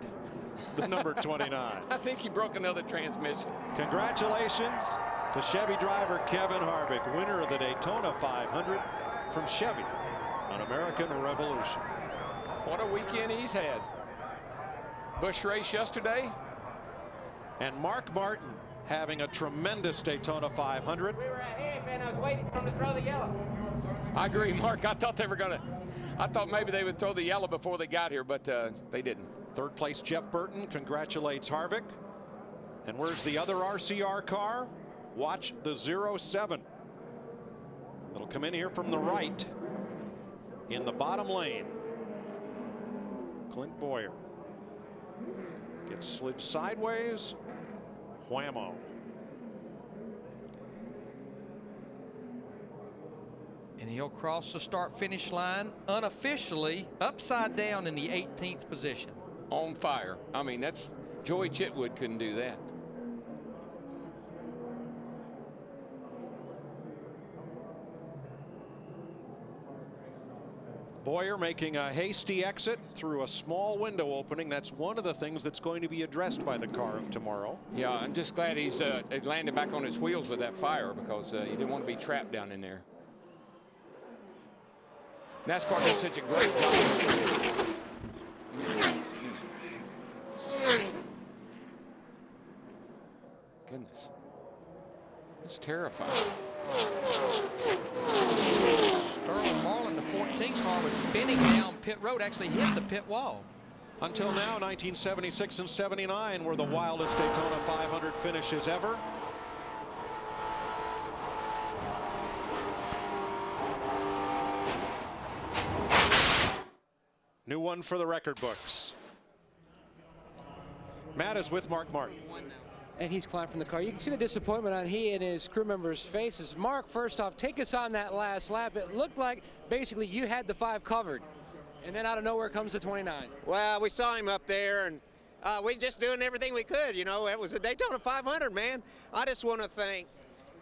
the number 29. I think he broke another transmission. Congratulations to Chevy driver Kevin Harvick, winner of the Daytona 500 from Chevy on American Revolution. What a weekend he's had. Busch race yesterday. And Mark Martin having a tremendous Daytona 500. We were ahead, man. I was waiting for them to throw the yellow. I agree, Mark. I thought they were going to. I thought maybe they would throw the yellow before they got here, but they didn't. 3rd place, Jeff Burton congratulates Harvick. And where's the other RCR car? Watch the 07. It'll come in here from the right in the bottom lane. Clint Bowyer gets slid sideways. Whammo. And he'll cross the start-finish line unofficially upside down in the 18th position. On fire. I mean, that's Joey Chitwood couldn't do that. Bowyer making a hasty exit through a small window opening. That's one of the things that's going to be addressed by the car of tomorrow. Yeah, I'm just glad he's landed back on his wheels with that fire, because he didn't want to be trapped down in there. NASCAR does such a great job. Goodness. terrified. Sterling Marlin, the 14 car, was spinning down pit road, actually hit the pit wall. Until now, 1976 and 79 were the wildest Daytona 500 finishes ever. New one for the record books. Matt is with Mark Martin. And he's climbed from the car. You can see the disappointment on he and his crew members' faces. Mark, first off, take us on that last lap. It looked like basically you had the 5 covered. And then out of nowhere comes the 29. Well, we saw him up there, and we just doing everything we could. You know, it was a Daytona 500, man. I just want to thank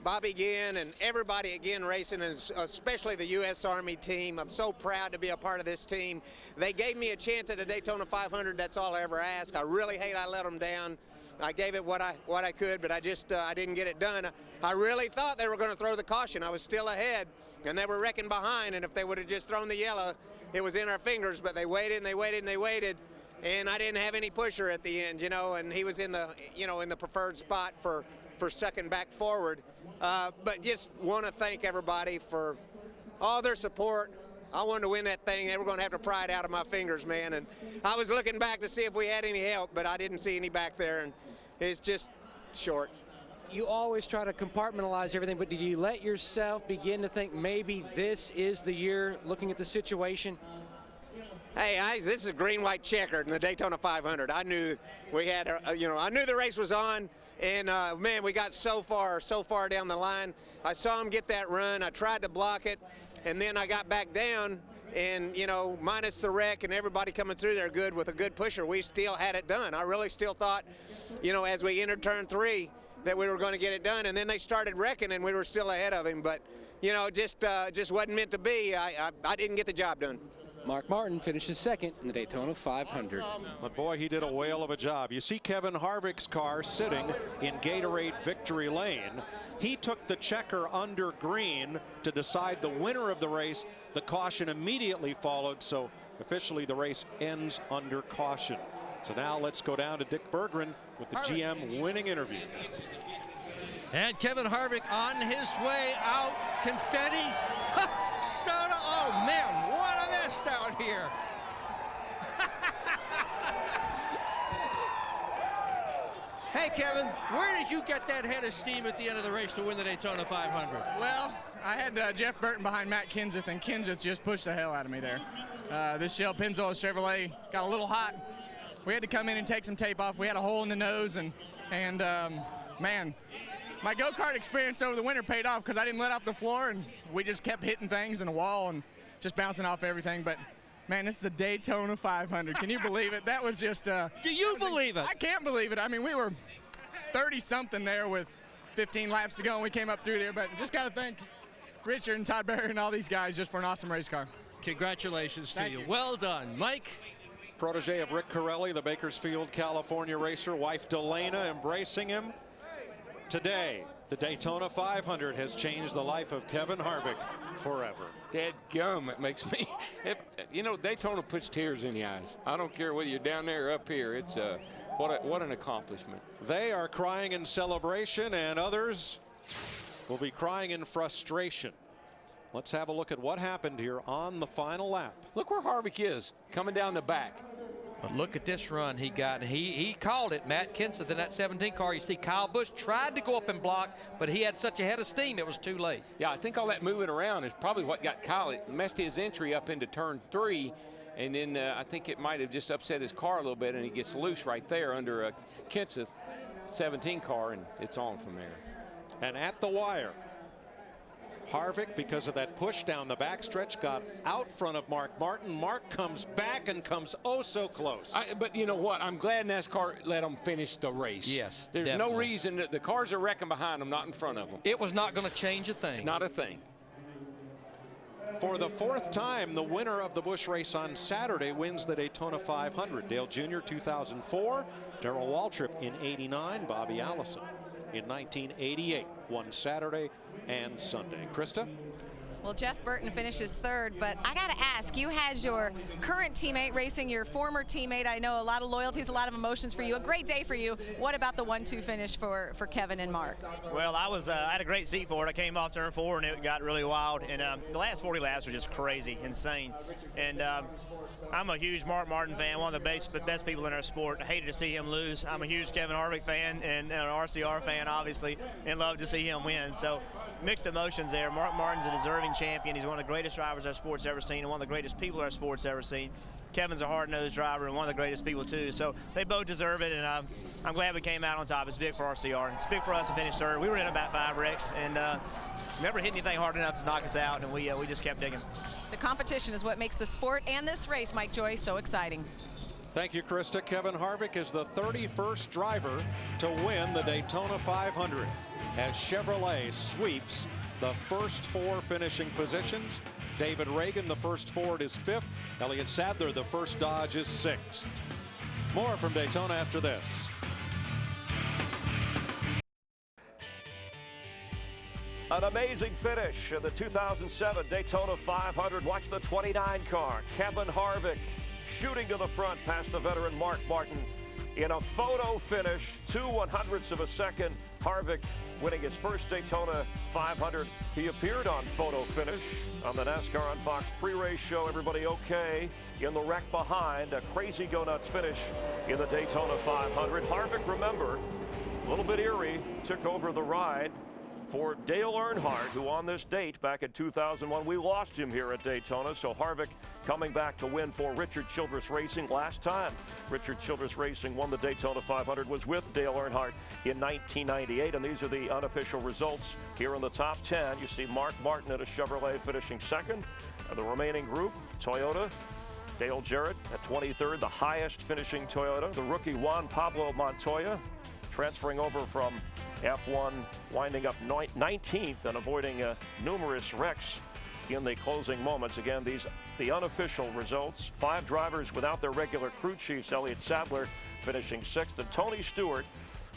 Bobby Ginn and everybody at Ginn Racing, and especially the U.S. Army team. I'm so proud to be a part of this team. They gave me a chance at a Daytona 500. That's all I ever asked. I really hate I let them down. I gave it what I could, but I didn't get it done. I really thought they were going to throw the caution. I was still ahead, and they were wrecking behind, and if they would have just thrown the yellow, it was in our fingers, but they waited and they waited and they waited, and I didn't have any pusher at the end, you know, and he was in the, you know, in the preferred spot for sucking back forward. But just want to thank everybody for all their support. I wanted to win that thing. They were going to have to pry it out of my fingers, man. And I was looking back to see if we had any help, but I didn't see any back there, and it's just short. You always try to compartmentalize everything, but did you let yourself begin to think maybe this is the year, looking at the situation? Hey, this is green-white checkered in the Daytona 500. I knew we had, I knew the race was on, and man, we got so far down the line. I saw him get that run. I tried to block it, and then I got back down, and, you know, minus the wreck and everybody coming through there good with a good pusher, we still had it done. I really still thought, you know, as we entered turn 3, that we were going to get it done, and then they started wrecking, and we were still ahead of him. But, you know, just wasn't meant to be. I didn't get the job done. Mark Martin finishes second in the Daytona 500. But boy, he did a whale of a job. You see Kevin Harvick's car sitting in Gatorade Victory Lane. He took the checker under green to decide the winner of the race. The caution immediately followed, so officially the race ends under caution. So now let's go down to Dick Berggren with the GM winning interview. And Kevin Harvick on his way out. Confetti. Soda. Oh, man, what a mess down here. Hey, Kevin, where did you get that head of steam at the end of the race to win the Daytona 500? Well, I had Jeff Burton behind Matt Kenseth, and Kenseth just pushed the hell out of me there. This Shell Pennzoil Chevrolet got a little hot. We had to come in and take some tape off. We had a hole in the nose, and man, my go-kart experience over the winter paid off because I didn't let off the floor, and we just kept hitting things in the wall and just bouncing off everything. But man, this is a Daytona 500. Can you believe it? That was just. Do you believe it? I can't believe it. I mean, we were 30-something there with 15 laps to go, and we came up through there. But just got to thank Richard and Todd Berry and all these guys just for an awesome race car. Congratulations to Thank you. you. Well done, Mike. Protege of Rick Corelli, the Bakersfield, California racer. Wife Delana embracing him. Today, the Daytona 500 has changed the life of Kevin Harvick forever. Dadgum, it makes me, you know, Daytona puts tears in the eyes. I don't care whether you're down there or up here. It's what an accomplishment. They are crying in celebration, and others will be crying in frustration. Let's have a look at what happened here on the final lap. Look where Harvick is, coming down the back. But look at this run he got. He called it, Matt Kenseth, in that 17 car. You see Kyle Busch tried to go up and block, but he had such a head of steam it was too late. Yeah, I think all that moving around is probably what got Kyle. It messed his entry up into turn 3, and then I think it might have just upset his car a little bit, and he gets loose right there under a Kenseth 17 car, and it's on from there. And at the wire, Harvick, because of that push down the backstretch, got out front of Mark Martin. Mark comes back and comes oh so close. But you know what? I'm glad NASCAR let them finish the race. Yes, There's definitely. no reason that the cars are wrecking behind them, not in front of them. It was not going to change a thing. Not a thing. For the 4th time, the winner of the Busch race on Saturday wins the Daytona 500. Dale Jr. 2004, Darrell Waltrip in '89, Bobby Allison in 1988 won Saturday and Sunday. Krista? Well, Jeff Burton finishes third, but I got to ask, you had your current teammate racing your former teammate. I know a lot of loyalties, a lot of emotions for you. A great day for you. What about the 1-2 finish for Kevin and Mark? Well, I had a great seat for it. I came off turn 4 and it got really wild. And the last 40 laps were just crazy, insane. And I'm a huge Mark Martin fan, one of the best people in our sport. I hated to see him lose. I'm a huge Kevin Harvick fan and an RCR fan, obviously, and love to see him win. So mixed emotions there. Mark Martin's a deserving champion. He's one of the greatest drivers our sport's ever seen and one of the greatest people our sport's ever seen. Kevin's a hard-nosed driver and one of the greatest people too. So they both deserve it, and I'm glad we came out on top. It's big for RCR, and it's big for us to finish third. We were in about 5 wrecks, and never hit anything hard enough to knock us out, and we just kept digging. The competition is what makes the sport and this race, Mike Joy, so exciting. Thank you, Krista. Kevin Harvick is the 31st driver to win the Daytona 500 as Chevrolet sweeps the first 4 finishing positions. David Reagan, the first Ford, is 5th. Elliott Sadler, the first Dodge, is 6th. More from Daytona after this. An amazing finish in the 2007 Daytona 500. Watch the 29 car. Kevin Harvick shooting to the front past the veteran Mark Martin in a photo finish, 2/100ths of a second. Harvick winning his first Daytona 500. He appeared on photo finish on the NASCAR on Fox pre-race show. Everybody okay in the wreck behind. A crazy go-nuts finish in the Daytona 500. Harvick, remember, a little bit eerie, took over the ride for Dale Earnhardt, who on this date back in 2001, we lost him here at Daytona. So Harvick coming back to win for Richard Childress Racing. Last time Richard Childress Racing won the Daytona 500 was with Dale Earnhardt in 1998. And these are the unofficial results here in the top 10. You see Mark Martin at a Chevrolet finishing second. And the remaining group, Toyota, Dale Jarrett at 23rd, the highest finishing Toyota. The rookie Juan Pablo Montoya transferring over from F1, winding up 19th and avoiding numerous wrecks in the closing moments. Again, these the unofficial results. 5 drivers without their regular crew chiefs. Elliott Sadler finishing 6th, and Tony Stewart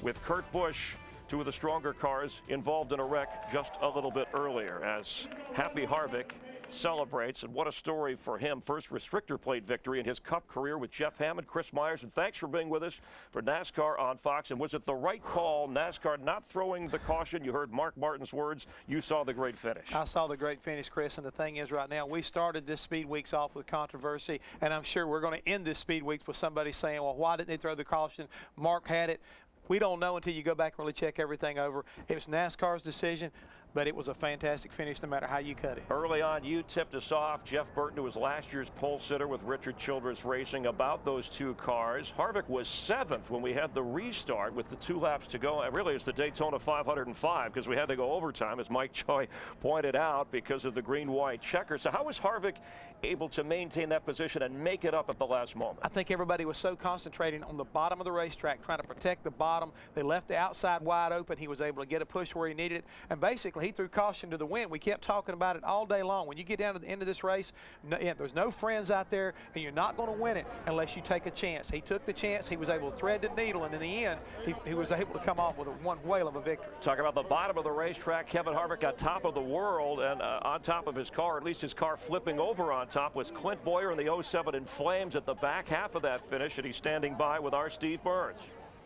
with Kurt Busch, 2 of the stronger cars, involved in a wreck just a little bit earlier as Happy Harvick celebrates. And what a story for him. First restrictor plate victory in his Cup career with Jeff Hammond, Chris Myers, and thanks for being with us for NASCAR on Fox. And was it the right call, NASCAR not throwing the caution? You heard Mark Martin's words. You saw the great finish. I saw the great finish, Chris, and the thing is right now, we started this Speed Weeks off with controversy, and I'm sure we're going to end this Speed Weeks with somebody saying, well, why didn't they throw the caution? Mark had it. We don't know until you go back and really check everything over. It was NASCAR's decision, but it was a fantastic finish no matter how you cut it. Early on, you tipped us off. Jeff Burton, who was last year's pole sitter with Richard Childress Racing, about those 2 cars. Harvick was 7th when we had the restart with the 2 laps to go. And really, it's the Daytona 505 because we had to go overtime, as Mike Joy pointed out, because of the green-white checker. So how was Harvick able to maintain that position and make it up at the last moment? I think everybody was so concentrating on the bottom of the racetrack, trying to protect the bottom. They left the outside wide open. He was able to get a push where he needed it. And basically, he threw caution to the wind. We kept talking about it all day long. When you get down to the end of this race, there's no friends out there, and you're not going to win it unless you take a chance. He took the chance. He was able to thread the needle, and in the end, he was able to come off with one whale of a victory. Talk about the bottom of the racetrack. Kevin Harvick got top of the world, and on top of his car, at least his car flipping over on top, was Clint Boyer in the 07 in flames at the back half of that finish, and he's standing by with our Steve Burns.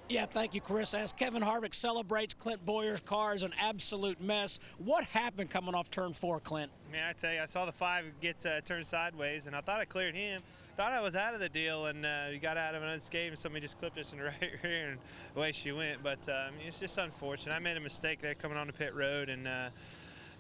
Yeah, thank you, Chris. As Kevin Harvick celebrates, Clint Boyer's car is an absolute mess. What happened coming off turn 4, Clint? Man, I tell you, I saw the 5 get turned sideways, and I thought I cleared him. Thought I was out of the deal, and he got out of it unscathed, and somebody just clipped us in the right rear, and away she went. But it's just unfortunate. I made a mistake there coming on the pit road, and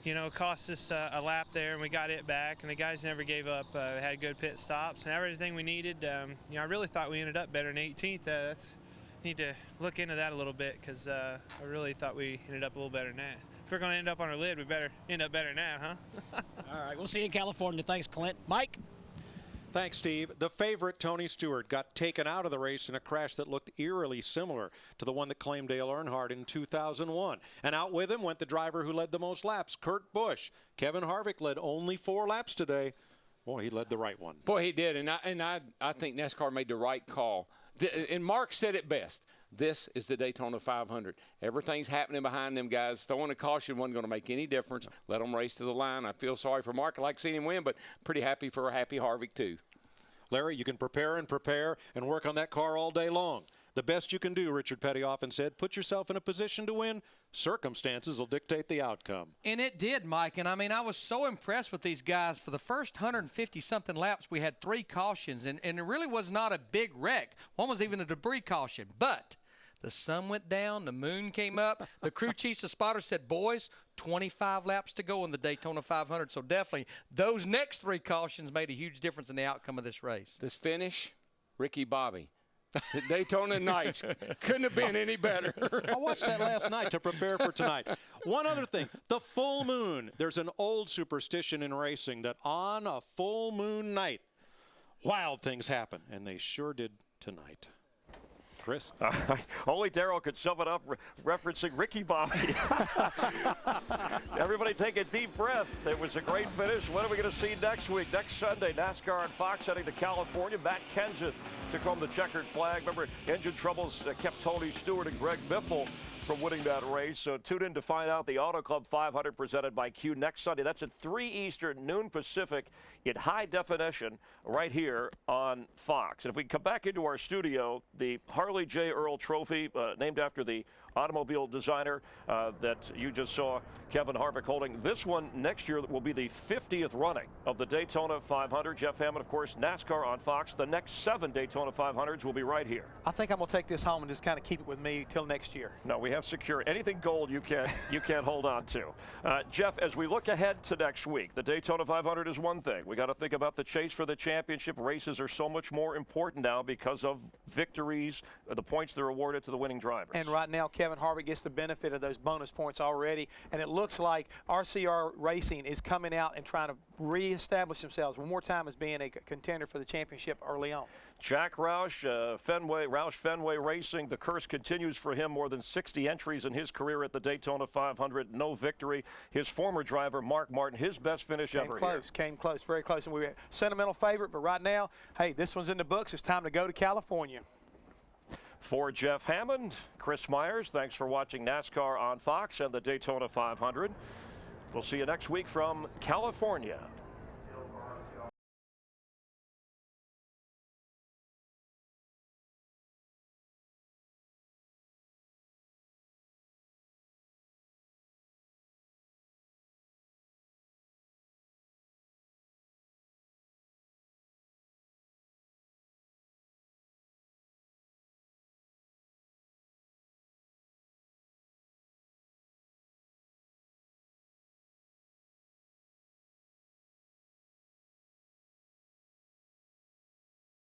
you know, it cost us a lap there, and we got it back, and the guys never gave up. Had good pit stops and everything we needed. You know, I really thought we ended up better than 18th. Need to look into that a little bit, because I really thought we ended up a little better than that. If we're going to end up on our lid, we better end up better than that, huh? All right, we'll see you in California. Thanks, Clint. Mike? Thanks, Steve. The favorite, Tony Stewart, got taken out of the race in a crash that looked eerily similar to the one that claimed Dale Earnhardt in 2001. And out with him went the driver who led the most laps, Kurt Busch. Kevin Harvick led only 4 laps today. Boy, he led the right one. Boy, he did, and I think NASCAR made the right call. And Mark said it best. This is the Daytona 500. Everything's happening behind them guys. Throwing a caution wasn't going to make any difference. Let them race to the line. I feel sorry for Mark. I like seeing him win, but pretty happy for a happy Harvick, too. Larry, you can prepare and work on that car all day long. The best you can do, Richard Petty often said, put yourself in a position to win. Circumstances will dictate the outcome. And it did, Mike. And, I mean, I was so impressed with these guys. For the first 150-something laps, we had 3 cautions, and it really was not a big wreck. One was even a debris caution. But the sun went down, the moon came up. The crew chiefs of spotters said, boys, 25 laps to go in the Daytona 500. So definitely those next 3 cautions made a huge difference in the outcome of this race. This finish, Ricky Bobby. The Daytona Nights couldn't have been any better. I watched that last night to prepare for tonight. One other thing, the full moon. There's an old superstition in racing that on a full moon night, wild things happen, and they sure did tonight. Chris? Only Darrell could sum it up referencing Ricky Bobby. Everybody take a deep breath. It was a great finish. What are we going to see next week? Next Sunday, NASCAR and Fox heading to California. Matt Kenseth took home the checkered flag. Remember, engine troubles kept Tony Stewart and Greg Biffle from winning that race. So tune in to find out the Auto Club 500 presented by Q next Sunday. That's at 3 Eastern, noon Pacific in high definition right here on Fox. And if we come back into our studio, the Harley J. Earl Trophy, named after the automobile designer that you just saw Kevin Harvick holding. This one next year will be the 50th running of the Daytona 500. Jeff Hammond, of course, NASCAR on Fox. The next 7 Daytona 500s will be right here. I think I'm going to take this home and just kind of keep it with me till next year. No, we have secure anything gold you can't hold on to. Jeff, as we look ahead to next week, the Daytona 500 is one thing. We got to think about the chase for the championship. Races are so much more important now because of victories, the points that are awarded to the winning drivers. And right now, Kevin Harvick gets the benefit of those bonus points already, and it looks like RCR Racing is coming out and trying to reestablish themselves one more time as being a contender for the championship early on. Jack Roush, Roush Fenway Racing, the curse continues for him. More than 60 entries in his career at the Daytona 500, no victory. His former driver, Mark Martin, his best finish ever here. Came close, very close. And we were a sentimental favorite, but right now, hey, this one's in the books. It's time to go to California. For Jeff Hammond, Chris Myers, thanks for watching NASCAR on Fox and the Daytona 500. We'll see you next week from California.